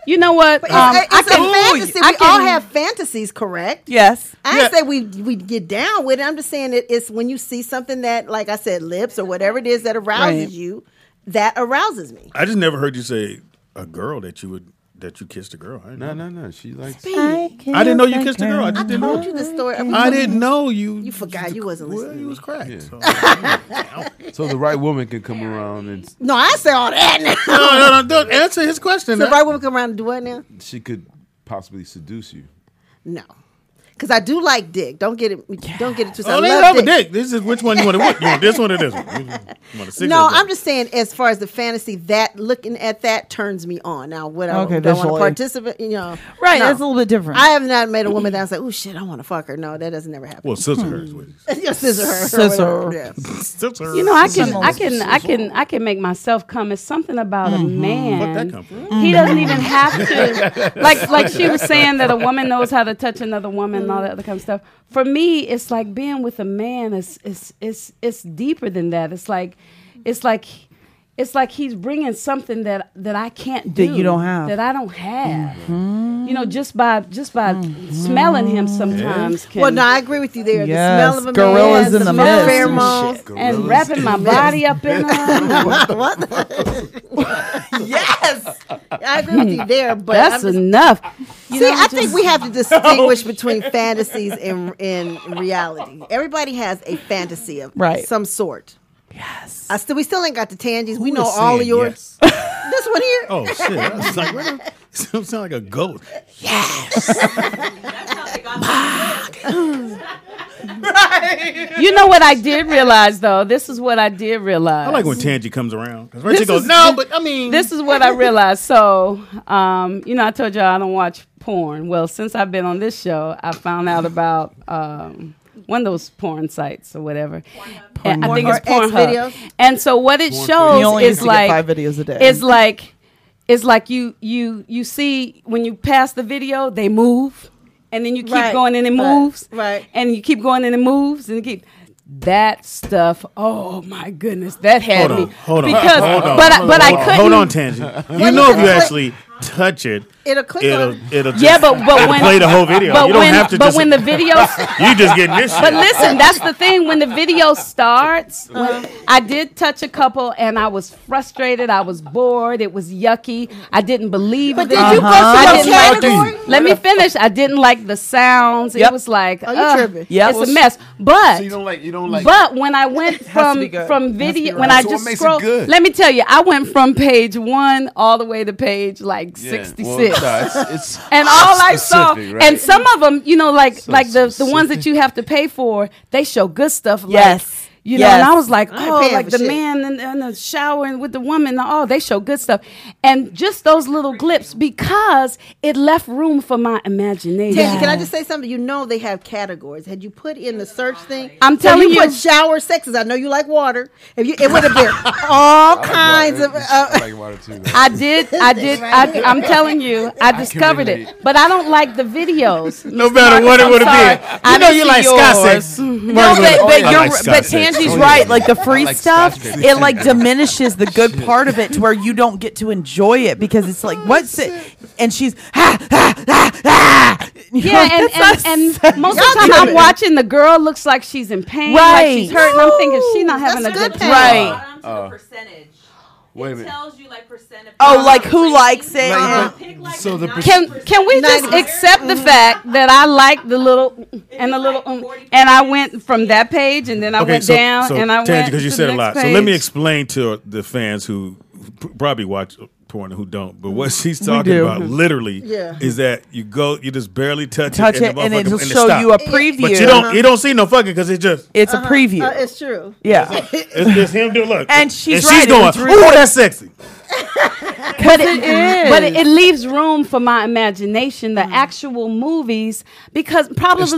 You know what? It's a fantasy. We all have fantasies, correct? Yes. I didn't say we get down with it. I'm just saying it's when you see something that, like I said, lips or whatever it is that arouses you, that arouses me. I just never heard you say a girl that you kissed a girl. No. She likes. I didn't know you kissed a girl. I just didn't know. told you the story. I didn't know you. You forgot. You wasn't listening. Well, you was cracked. Yeah. So. So the right woman can come around and No, I say all that now. No, don't answer his question. So the right woman come around and do what now? she could possibly seduce you. No. Because I do like dick. Don't get it twisted. Oh, I they love love a dick. This is which one you want to You want this one or this one? You want a No, I'm just saying, as far as the fantasy, that looking at that turns me on. Now, what I don't want to participate, Right, no. that's a little bit different. I have not met a woman that's like, oh shit, I want to fuck her. No, that doesn't never happen. Well, scissor her is what it is. Yeah, scissor her. Scissor. Yeah. Scissor her. You know, I can make myself come. It's something about a man. Where'd that come from? He doesn't even have to. Like she was saying that a woman knows how to touch another woman and all that other kind of stuff. For me, it's like being with a man is deeper than that. It's like he's bringing something that I can't do, that you don't have, that I don't have. You know, just by smelling him sometimes. Can, Well, no, I agree with you there. Yes, The smell of a gorillas man, in the smell of mist. pheromones. and wrapping my body up in them. Yes. I agree with you there, but That's I'm just, enough. I think we have to distinguish between fantasies and reality. Everybody has a fantasy of some sort. Yes. We still ain't got the tangies. We Who know is all of saying yours. yes? This one here. Oh shit! I was like, what? You sound like a goat. You know what I did realize, though? This is what I did realize. I like when Tangy comes around because she goes, "No, but I mean." This is what I realized. So, I told y'all I don't watch porn. Well, since I've been on this show, I found out about one of those porn sites or whatever. And I think it's Pornhub. And so what it shows is like 5 videos a day. It's like you see when you pass the video, they move. And then you keep going and it moves. Right. And you keep going and it moves. And you keep that stuff. Oh my goodness. That had me. Hold on. Because Hold on. But I couldn't. Hold on, Tangy. You know if you actually touch it, it'll click on. It'll just, Yeah, but when play the whole video. But You don't when, have to but just. when the video, You just getting this shit. but listen, that's the thing. When the video starts, when I did touch a couple, and I was frustrated. I was bored. It was yucky. I didn't believe it. Did you go I to didn't the like category? Let me finish. I didn't like the sounds. Yep. It was like, Oh, you tripping. Yep. it's a mess. But So you don't like. But when I went has to be good. from It has to be video, right. when I So what just makes it scrolled, good? let me tell you, I went from page 1 all the way to page like 66. It's And all I saw, specific, right? and some of them, like the specific. ones that you have to pay for, they show good stuff. Yes. Like, and I was like, I ain't paying like for the shit. man in the shower and with the woman, oh, they show good stuff. And just those little glimpses, because it left room for my imagination. Tangy, can I just say something? You know they have categories. Had you put in the search thing? I'm So telling you you. put shower sexes. I know you like water. It would have been all kinds of. I like water too. I did. I'm telling you, I discovered relate. it. But I don't like the videos. No Mr. matter what it Marcus, would I'm have sorry. been. I You know didn't you see like Scott yours. sex. No, I but like Scott sex. Tangi's Oh, right. yeah. Like the free like stuff, skyscrapers. it like diminishes the good part of it to where you don't get to enjoy it because it's like what's it? And she's Yeah, and most of the time I'm watching, the girl looks like she's in pain, like Right. she's hurt, and I'm thinking she's not having a That's good good time. Right. Bottom to the percentage. Wait a It minute. tells you like percent of Oh, people like are who rating. likes it? Like, Pick like so a the 90%. Can we just 90. accept the fact that I like the little and the little and I went from that page and then I went down and I Tangy, went because you to said the a lot. next So let me page. explain to the fans who probably watch porn and who don't. But what she's talking do. about literally Yeah. is that you just barely touch touch it, it and the it'll motherfucker- show stop. you a preview. But you don't see no fucking because it's just It's a preview. It's true. Yeah. it's just him doing look. And she's she's right, going, it's really- oh, that's sexy. But it leaves room for my imagination, the actual movies, because because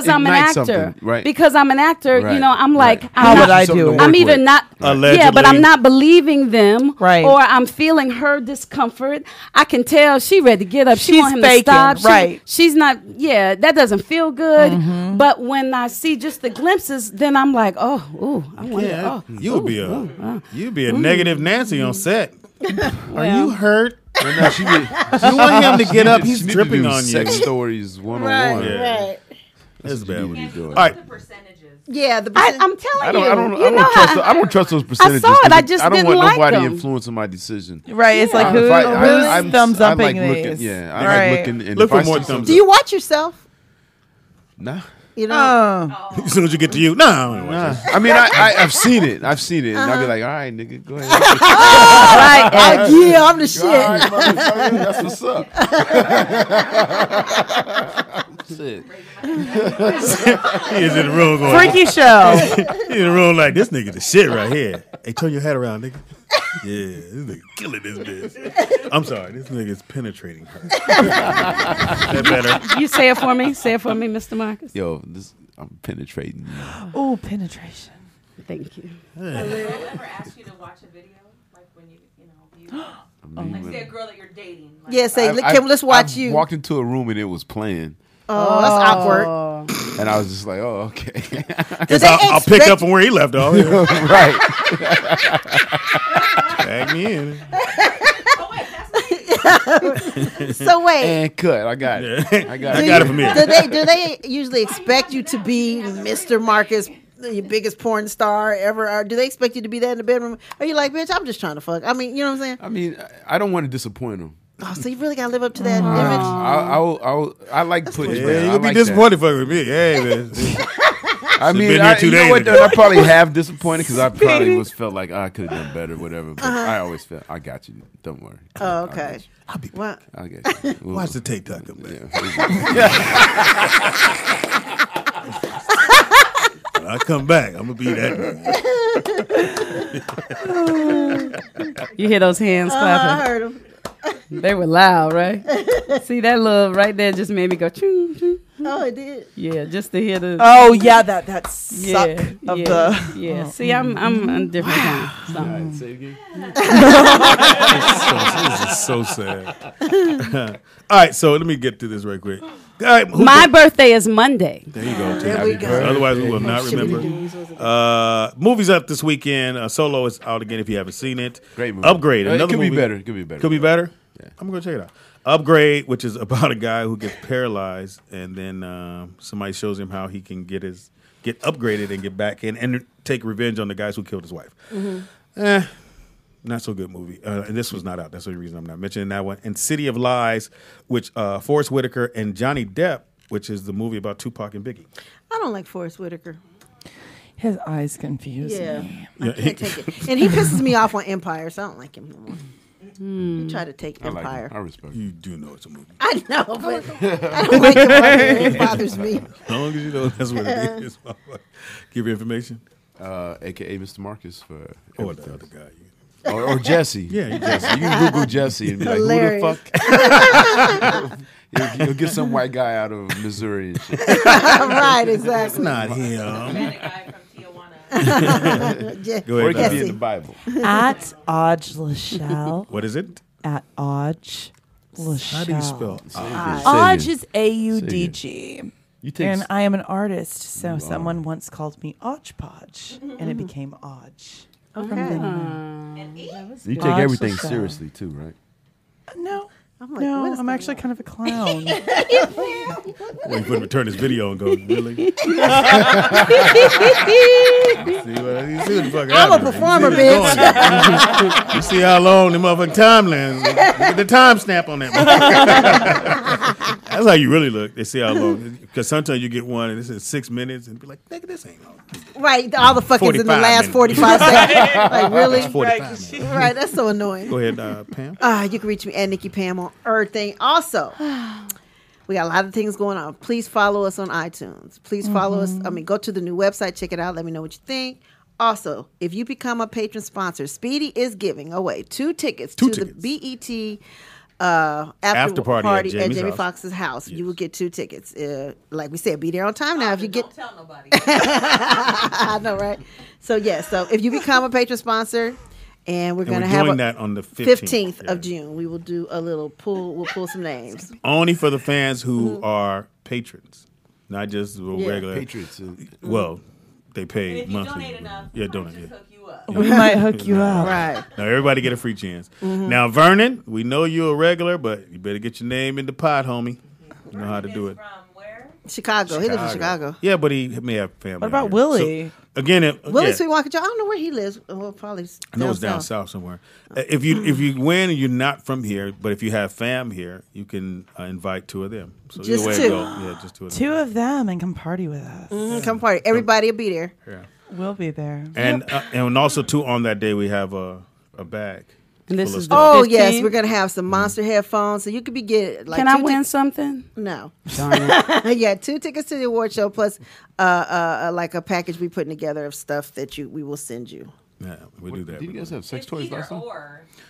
I'm an ignites actor. something, right. Because I'm an actor, Right, I'm right. like, How I'm would not- I do it? I'm either not, Allegedly. but I'm not believing them, Right. or I'm feeling her discomfort. I can tell she ready to get up. She She's want him faking, to stop. right. She's not. Yeah, that doesn't feel good. But when I see just the glimpses, then I'm like, oh, ooh, I wonder. Yeah, Oh, you'd be a negative Nancy on set. Are you hurt? Well, no, she be, You want him to get up? He's she need to dripping do on sex you. stories 101. Right, Yeah. right. That's bad. What are you doing? All right. The percentages. Yeah, the I'm telling I don't. you. I don't. you I know don't trust. how- I don't trust those percentages. saw it, 'cause I just I don't didn't want like nobody them. influencing my decision. Right. It's like If who's I'm- thumbs I upping like these. looking. Yeah, I Right. like looking. And Look if I for more see thumbs something- Do you watch yourself? Nah. You know. As soon as you get to you, no. Nah. I mean, I've seen it. I've seen it, and I'll be like, all right, nigga, go ahead. Right. Yeah, I'm the shit. All right, motherfucker, that's what's up. Shit. He is in the room going. Freaky show. He in the room like this nigga the shit right here. Hey, turn your head around, nigga. Yeah, this nigga killing this bitch. I'm sorry, this nigga's penetrating her. That better. You say it for me. Say it for me, Mr. Marcus. Yo, I'm penetrating you. Oh, penetration. Thank you. Will they ever ask you to watch a video, like when you view? Like say a girl that you're dating. Like, Yeah, say, let's watch you. Walked into a room and it was playing, Oh, that's awkward. and I was just like, oh, okay. Guess I'll pick up from where he left off. Right. Tag me in. So wait. And cut. I got it. I got I it. got it from here. Do they usually expect you to be Mr. Marcus, the biggest porn star ever? Or do they expect you to be that in the bedroom? Or are you like, bitch, I'm just trying to fuck? I mean, you know what I'm saying? I mean, I don't want to disappoint them. Oh, so you really gotta live up to that image. I like putting. Yeah, man, you I gonna be like disappointed fucking with me. Hey, man. I mean, been here 2 you know days what? ago. Though, I probably have disappointed because I probably felt like I could have done better, whatever. But I always felt I got you. Don't worry. Oh, okay. I'll be What? I got you. We'll- Watch the TikTok come back. When I come back, I'm gonna be that nigga. You hear those hands I clapping? heard him. They were loud, right? See that love right there just made me go. Choo, choo. Oh, it did. Yeah, just to hear the. Oh yeah, that suck yeah, of yeah, the. yeah. See, I'm a different kind. So. Say it again. This is so sad. All right, so let me get to this right quick. All right, My birthday is Monday. There you go. There we go. Otherwise, we will not remember. Movies up this weekend. Solo is out again if you haven't seen it. Great movie. Upgrade. It Another could be movie. better. It could be better. Could be better. I'm gonna check it out. Upgrade, which is about a guy who gets paralyzed, and then somebody shows him how he can get upgraded and get back in and take revenge on the guys who killed his wife. Not so good movie. And this was not out. That's the only reason I'm not mentioning that one. And City of Lies, which Forrest Whitaker and Johnny Depp, which is the movie about Tupac and Biggie. I don't like Forrest Whitaker. His eyes confuse me. I can't take it. And he pisses me off on Empire, so I don't like him no more. He tried to take Empire. I respect you. Do know it's a movie. I know, but I don't like him right here. It bothers me. As long as you know that's what it is. Give your information. AKA Mr. Marcus for the other guy. Or Jesse. Yeah, Jesse. You can Google Jesse and be like, Hilarious. who the fuck? You'll get some white guy out of Missouri and shit. Right, exactly. That's not him. Guy from Tijuana. Go Or ahead. it could be in the Bible. At Audra Lachelle. What is it? At Audra Lachelle. How do you spell? Audra is AUDG. You take And I am an artist, so someone once called me Podge, and it became Audge. Okay. You take everything seriously too, right? No. I'm like, what is I'm actually kind of a clown. Well, you couldn't return his video and go, really? see what the fuck I'm a happened. performer, You see what's bitch. going on. You see how long the motherfucking timeline. Look at the time stamp on that. That's how you really look. They see how long. Because sometimes you get one and this is 6 minutes and be like, nigga, this ain't long. Right, all the fucking's in the 45 last minutes. 45 seconds. Like, really? It's 45 minutes. Right, that's so annoying. Go ahead, Pam. You can reach me at Nikki Pam on everything. Also, we got a lot of things going on. Please follow us on iTunes. Please follow us. Go to the new website, check it out. Let me know what you think. Also, if you become a patron sponsor, Speedy is giving away 2 tickets to the BET after party at Jamie Foxx's house. Yes. You will get 2 tickets. Like we said, be there on time now. If you Don't tell nobody. I know, right? So so if you become a patron sponsor, and we're going to have that on the 15th of June. We will do a little pull. We'll pull some names. Only for the fans who are patrons, not just regular Patriots. Well, they pay If you monthly. donate enough, Yeah, we donate. might just hook you up. We might hook you up. Right. Now everybody get a free chance. Now Vernon, we know you're a regular, but you better get your name in the pot, homie. You know how to do it. From where? Chicago. He lives in Chicago. Yeah, but he may have family. What about here. Willie? So, again, Willie Sweetwalker. I don't know where he lives. Well, probably I know it's down south somewhere. If you win and you're not from here, but if you have fam here, you can invite 2 of them. So Just either way 2. it go, yeah, just 2 of them. 2 of them and come party with us. Come party. Everybody will be there. Yeah. We'll be there. And also too on that day we have a bag. And this full of is stuff. Oh 15? yes, we're gonna have some Monster headphones, so you could be getting. Like, Can I win something? No. Darn it. Yeah, 2 tickets to the award show plus like a package we putting together of stuff that we will send you. Yeah, we do that. Did you guys have sex toys last time?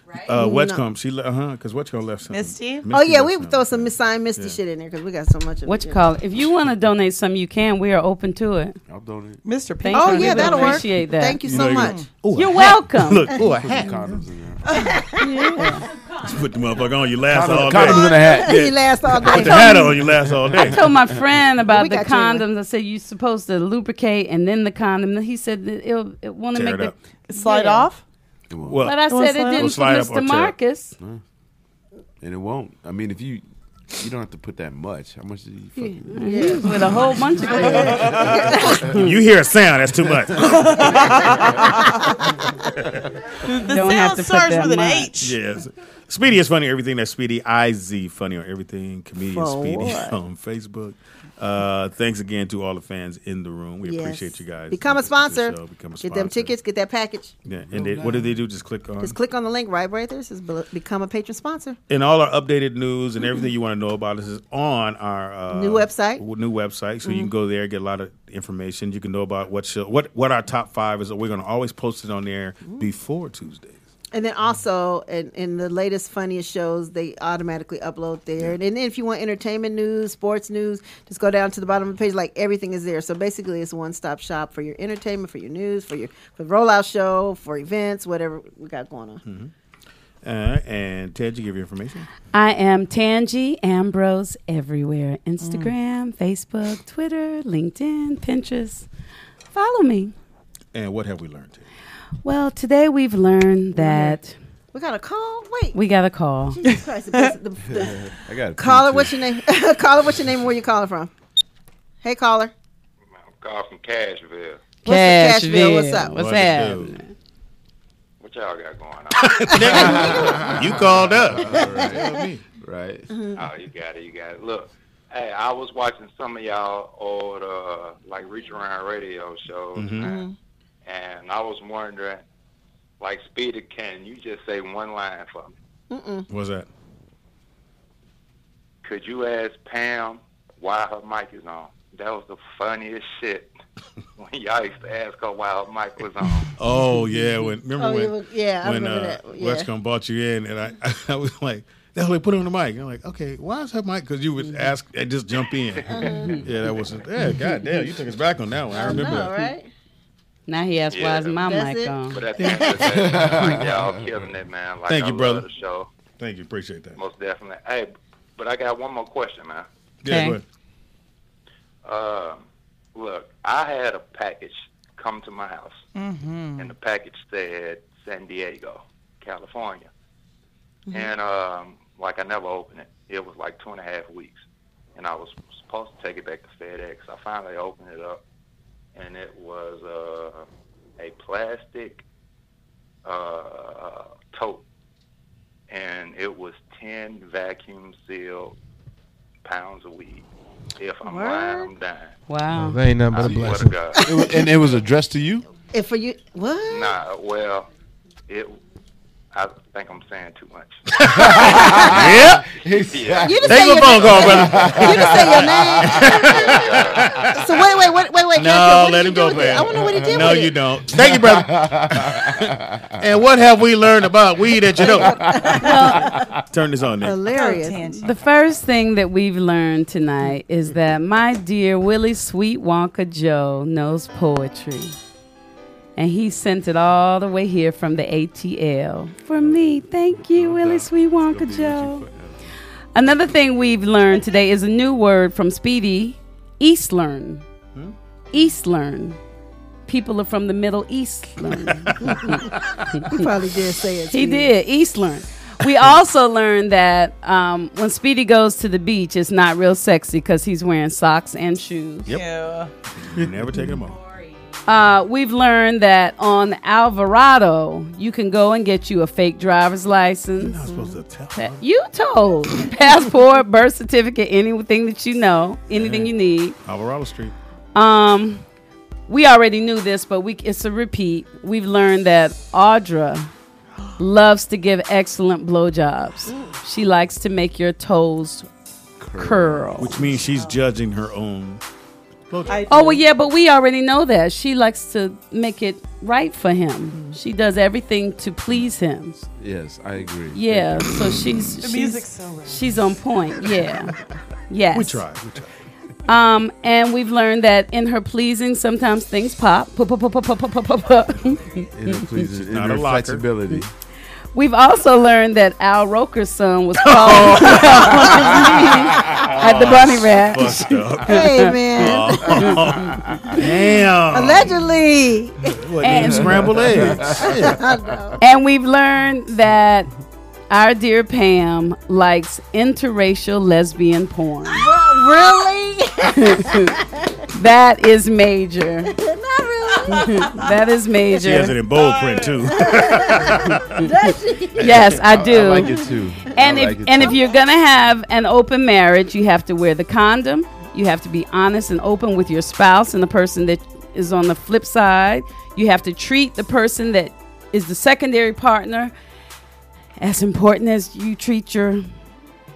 Right? Whatcom? She because Whatcom left something. Misty? Oh yeah, we left throw something. some signed Misty shit in there because we got so much of What it. you call it? If you want to donate something, you can. We are open to it. I'll donate. Mr. Thank Pink. Oh you. yeah, We that'll work. appreciate that. Thank you so much. You're welcome. Look, Put some condoms in there. you put the motherfucker on, you last all Condoms day. in a hat. You last all Put day. the hat on, you last all I day. told my friend about We the got you anyway. condoms. I said you're supposed to lubricate and then the condom. He said that it want to Tear make it the up. Slide Yeah. off? Well, But I said it slide didn't for slide up or tear Mr. up. Marcus. And it won't. I mean, if you don't have to put that much. How much did you fucking... Yeah. With a whole bunch of things. you hear a sound, that's too much. The Don't have to put starts that with an much. H. Yes. Speedy is funny. Everything that's Speedy. IZ funny on everything. Comedian For Speedy what? on Facebook. Thanks again to all the fans in the room. We Yes. appreciate you guys. Become a sponsor. Become a Get them tickets. Get that package. Yeah. And what do they do? Just click on. Just click on the link right there. It says become a patron sponsor. And all our updated news and everything you want to know about us is on our New website. New website, so you can go there, get a lot of information. You can know about what our top 5 is. We're going to always post it on there before Tuesdays. And then also, in the latest funniest shows, they automatically upload there. And then if you want entertainment news, sports news, just go down to the bottom of the page. Like everything is there. So basically, it's a one-stop shop for your entertainment, for your news, for the rollout show, for events, whatever we got going on. And Ted, you give your information. I am Tangi Ambrose everywhere. Instagram, Facebook, Twitter, LinkedIn, Pinterest. Follow me. And what have we learned today? Well, today we've learned that We got a call. Wait. We got a call. Jesus Christ. I got caller. What's your name? Caller. What's your name? And where you calling from? Hey, caller. I'm calling from Cashville. Cashville. What's up? What's happening? What y'all got going on? You called up. Right. Oh, you got it. Look, hey, I was watching some of y'all old, like, Reach Around radio shows, man. And I was wondering, like, Speedy, can you just say one line for me? What's that? Could you ask Pam why her mic is on? That was the funniest shit when y'all used to ask her why her mic was on. Oh, yeah. When I remember that. Yeah. Westcombe brought you in, and I was like, "That's like, put it on the mic." And I'm like, "Okay, why is her mic?" Because you would ask and just jump in. Yeah, that was. Yeah, goddamn, you took us back on that one. I remember that. Right? Now he asks, "Why is my mic on?" But at the end of the day, like, y'all killing it, man. Like, Thank you, I brother. love the show. Thank you, appreciate that. Most definitely. Hey, but I got one more question, man. Yeah, go ahead. Look, I had a package come to my house, and the package said San Diego, California. And, like, I never opened it. It was like 2.5 weeks. And I was supposed to take it back to FedEx. I finally opened it up, and it was a plastic tote. And it was 10 vacuum-sealed pounds of weed. If I'm lying, I'm dying. Wow. That ain't nothing but a I swear blessing. to God. And it was addressed to you? And for you, what? Nah, well, I think I'm saying too much. Yeah. You Take didn't say a your phone name. call, brother. You didn't say your name. So wait. No, let him go, man. I want to know what he did No, with it. you don't. Thank you, brother. And what have we learned about weed that you don't? Turn this on, Nick. Hilarious. The first thing that we've learned tonight is that my dear Willie Sweet Wonka Joe knows poetry. And he sent it all the way here from the ATL. For me, thank you, Willie Sweet Wonka Joe. Another thing we've learned today is a new word from Speedy, Eastlearn. Eastlearn. People are from the Middle East learn. He probably did say it. He did, Eastlearn. We also learned that when Speedy goes to the beach, it's not real sexy because he's wearing socks and shoes. Yep. Yeah. You never take them off. We've learned that on Alvarado, you can go and get you a fake driver's license. You're not supposed to tell. You told. Passport, birth certificate, anything that you know, anything you need. Alvarado Street. We already knew this, but it's a repeat. We've learned that Audra loves to give excellent blowjobs. She likes to make your toes curl. Which means she's judging her own. Oh, well, yeah, but we already know that. She likes to make it right for him. She does everything to please him. Yes, I agree. Yeah, so she's on point. Yeah. Yes. We try. And we've learned that in her pleasing, sometimes things pop. In her flexibility. We've also learned that Al Roker's son was called at the Bunny Ranch. Hey, man. Damn. Allegedly. And scrambled eggs. And we've learned that our dear Pam likes interracial lesbian porn. Really? That is major. Not really. That is major. She has it in bold print too. Yes, I do. I like it too. And if you're gonna have an open marriage, you have to wear the condom. You have to be honest and open with your spouse and the person that is on the flip side. You have to treat the person that is the secondary partner as important as you treat your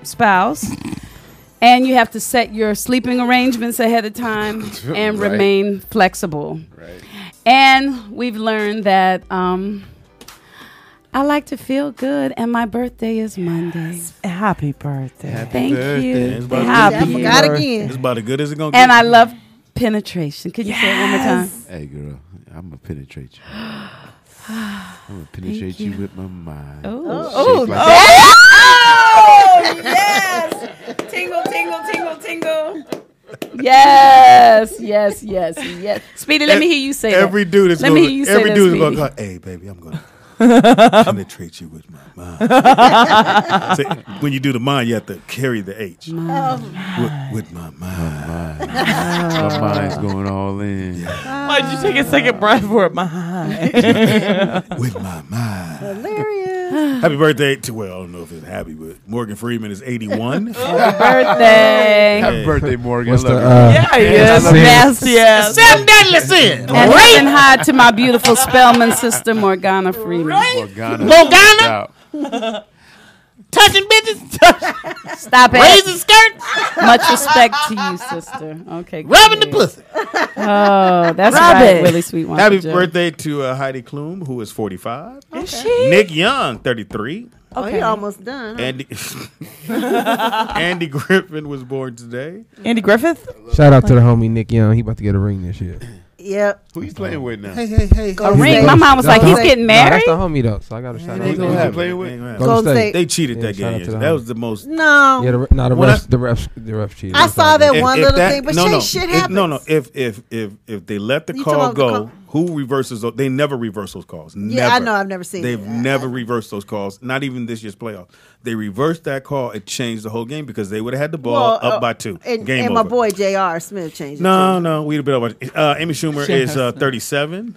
spouse. And you have to set your sleeping arrangements ahead of time and Right. remain flexible. Right. And we've learned that I like to feel good, and my birthday is Monday. Happy birthday. Thank It's you. about Happy as good- Forgot birthday. again. It's about as good as it's gonna get. And I love penetration. Could you say it one more time? Hey, girl, I'm going to penetrate you. I'm going to penetrate you with my mind. Oh, Shake like oh, yes. Tingle, tingle, tingle, tingle. Yes. Speedy, let me hear you say that. Every dude is Let gonna. me hear you say Every that, dude is Speedy. gonna go. Hey, baby, I'm gonna. Penetrate you with my mind. So when you do the mind, you have to carry the H. With my mind. My mind's going all in. Why'd you take a second breath for it? With my mind. Hilarious. Happy birthday to, well, I don't know if it's happy, but Morgan Freeman is 81. Happy birthday. Happy birthday, Morgan. What's the, Yeah, he is. Nasty ass. Seven deadly sins. And saying hi to my beautiful Spelman sister, Morgana Freeman. Morgana. Touching bitches. Stop it. Raising skirts. Much respect to you, sister. Okay. Rubbing the good. pussy. Oh, that's Rub right. it. Really sweet one. Happy birthday to Heidi Klum, who is 45. Is she? Nick Young, 33. Oh, you're almost done. Huh? Andy Griffin was born today. Andy Griffith? Shout out to the homie Nick Young. He about to get a ring this year. Yep. Who you playing with now? Hey. Go A ring. State. My mom was like, he's getting Nah, married. that's the homie though, so I got to shout out. Who to you him. playing with? Golden Golden State. They cheated that Yeah, shout game. out to Yesterday. them. That was the most. No. Yeah, the refs cheated. I saw that If- one if little that- thing, but no, shit If- happens. No. If they let the You call talking about the go, call? who reverses those? They never reverse those calls. Yeah, Never. I know. I've never seen They've it. never reversed those calls. Not even this year's playoff. They reversed that call. It changed the whole game because they would have had the ball up by 2. And, Game and over. my boy J.R. Smith changed it. No, we'd have been over. Amy Schumer is 37.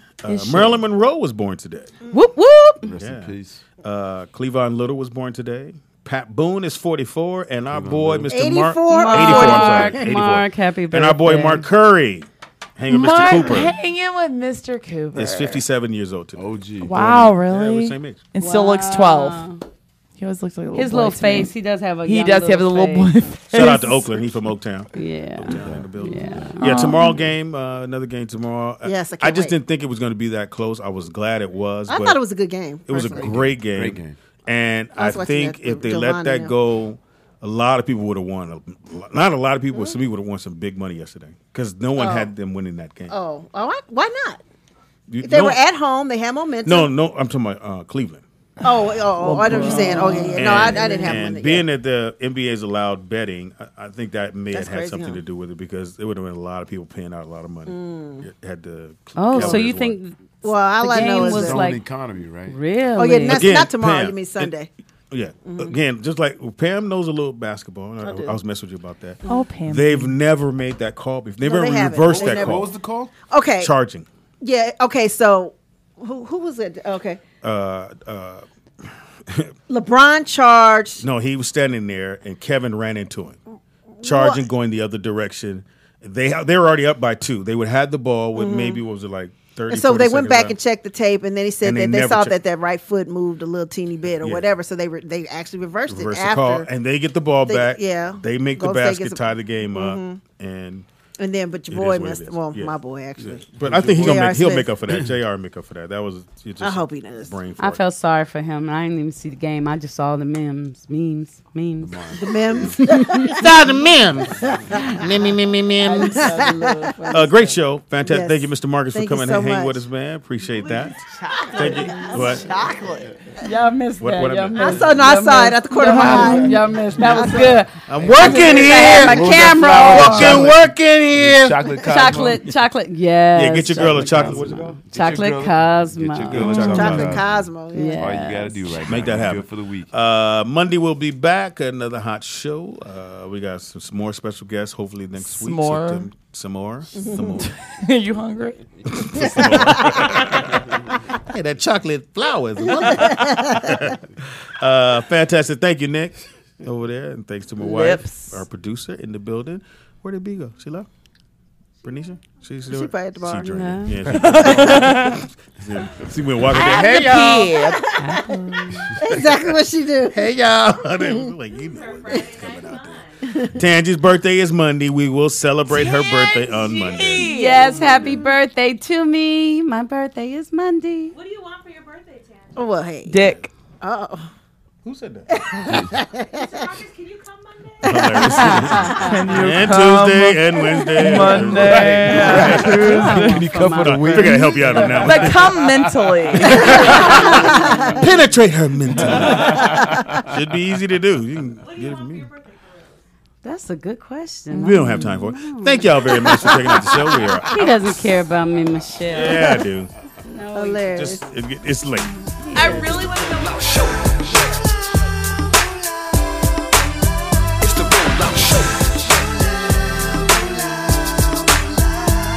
Marilyn Monroe was born today. Whoop whoop. Rest in peace. Cleavon Little was born today. Pat Boone is 44, and our boy Mr. 84? Mark 84, I'm sorry, 84. Mark, happy birthday. And our boy Mark Curry, hanging with Mr. Mark Cooper, hanging with Mr. Cooper. is 57 years old today. OG. Wow, Yeah, really? we're the same age. And still looks 12. He always looks like a little His boy little to me. face. He does have a. He young does have a little boy face. face. Shout out to Oakland. He's from Oaktown. Yeah. Oaktown in the building. Yeah. Yeah, tomorrow game, another game tomorrow. Yes, I I can't just wait. didn't think it was going to be that close. I was glad it was. I but thought it was a good game. It was a personally. great game. Great game. And I I was watching think that if they Giovanni let that and- go, a lot of people would have won. Not a lot of people, but some people would have won some big money yesterday because no one had them winning that game. Why not? You- If they no- were at home, they had momentum. No, I'm talking about Cleveland. I know what you're saying. Oh, yeah. No, I didn't have And one. being that the NBA's allowed betting, I think that may That's have had crazy, something huh? to do with it because it would have been a lot of people paying out a lot of money. It had the Oh, so Cavaliers you won. think? Well, all the I know game is was Its own like economy, right? really. Oh, yeah, that's Again, not tomorrow. Pam, You mean Sunday. Yeah. Again, just like Pam knows a little basketball. I was messing with you about that. Oh, Pam. They've never made that call before. They've No, never they haven't. reversed They that never- call. What was the call? Okay. Charging. Yeah. Okay. So, who was it? Okay. LeBron charged. No, he was standing there, and Kevin ran into him, charging, going the other direction. They were already up by 2. They would have had the ball with maybe what was it like 30. And so 40 they went seconds back left. and checked the tape, and then he said And that they they never saw checked. that right foot moved a little teeny bit or Yeah. whatever. So they actually reversed Reverse it the call, after. and they get the ball They- back. yeah. They make the Golden State basket, gets a- tie the game up, and And then, but your it boy is what it missed. is. Well, Yeah. my boy actually. But I think J.R. he'll Smith. make up for that. JR make up for that. That was just I hope he does. brain I fart. felt sorry for him. I didn't even see the game. I just saw the memes. The memes. Saw the memes. Memes. Great show, fantastic. Yes. Thank you, Mr. Marcus, Thank for you coming so and hanging much. with us, man. Appreciate that. Thank you. What? Chocolate. Y'all missed What- that. what I Y'all missed? missed. I saw it at the corner of my eye. Y'all missed. That was good. I'm working I here. had my camera. Working here. Chocolate Cosmo. Chocolate. Yes. Yeah, get your girl a chocolate. What's it called? Chocolate girl- Cosmo. Get your girl a chocolate Chocolate Cosmo. Cosmo. Yeah. Yeah. All you gotta do right Make now. that happen. Good for the week. Monday we'll be back. Another hot show. We got some more special guests. Hopefully next week. S'more. Some more. Some more. Are you hungry? Hey, that chocolate flowers. Fantastic. Thank you, Nick, over there. And thanks to my Lips. wife, our producer in the building. Where did B go? She left? Bernicia? She's She probably at the bar. She drinking. Nah. Yeah, she went walking there. Hey, y'all. Exactly what she do. Hey, y'all. Like, you know what's coming out there. Tangi's birthday is Monday. We will celebrate her birthday on Monday. Yes, happy birthday to me. My birthday is Monday. What do you want for your birthday, Tan? Oh, well, hey. Dick. Oh. Who said that? Mr. Marcus, can you come Monday? And Tuesday and Wednesday. Monday. Can you come for the I week? figured I'd help you out on that one. But come mentally. Penetrate her mentally. Should be easy to do. You can get it from me. That's a good question. We don't have time for it. Thank y'all very much for checking out the show. We are. He doesn't care about me, Michelle. Yeah, I do. No, Hilarious. Just it's late. he I really want to know what Show. It's the Rollout Show.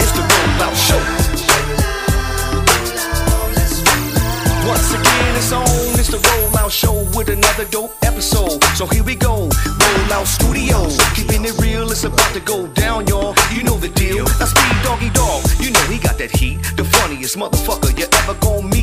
It's the Rollout Show. Once again, it's on. It's the Rollout Show with another dope episode. So here we go. Rollout Studios, keeping it real. It's about to go down, y'all. You know the deal. Now Speed Doggy Dog, you know he got that heat. The funniest motherfucker you ever gon' meet.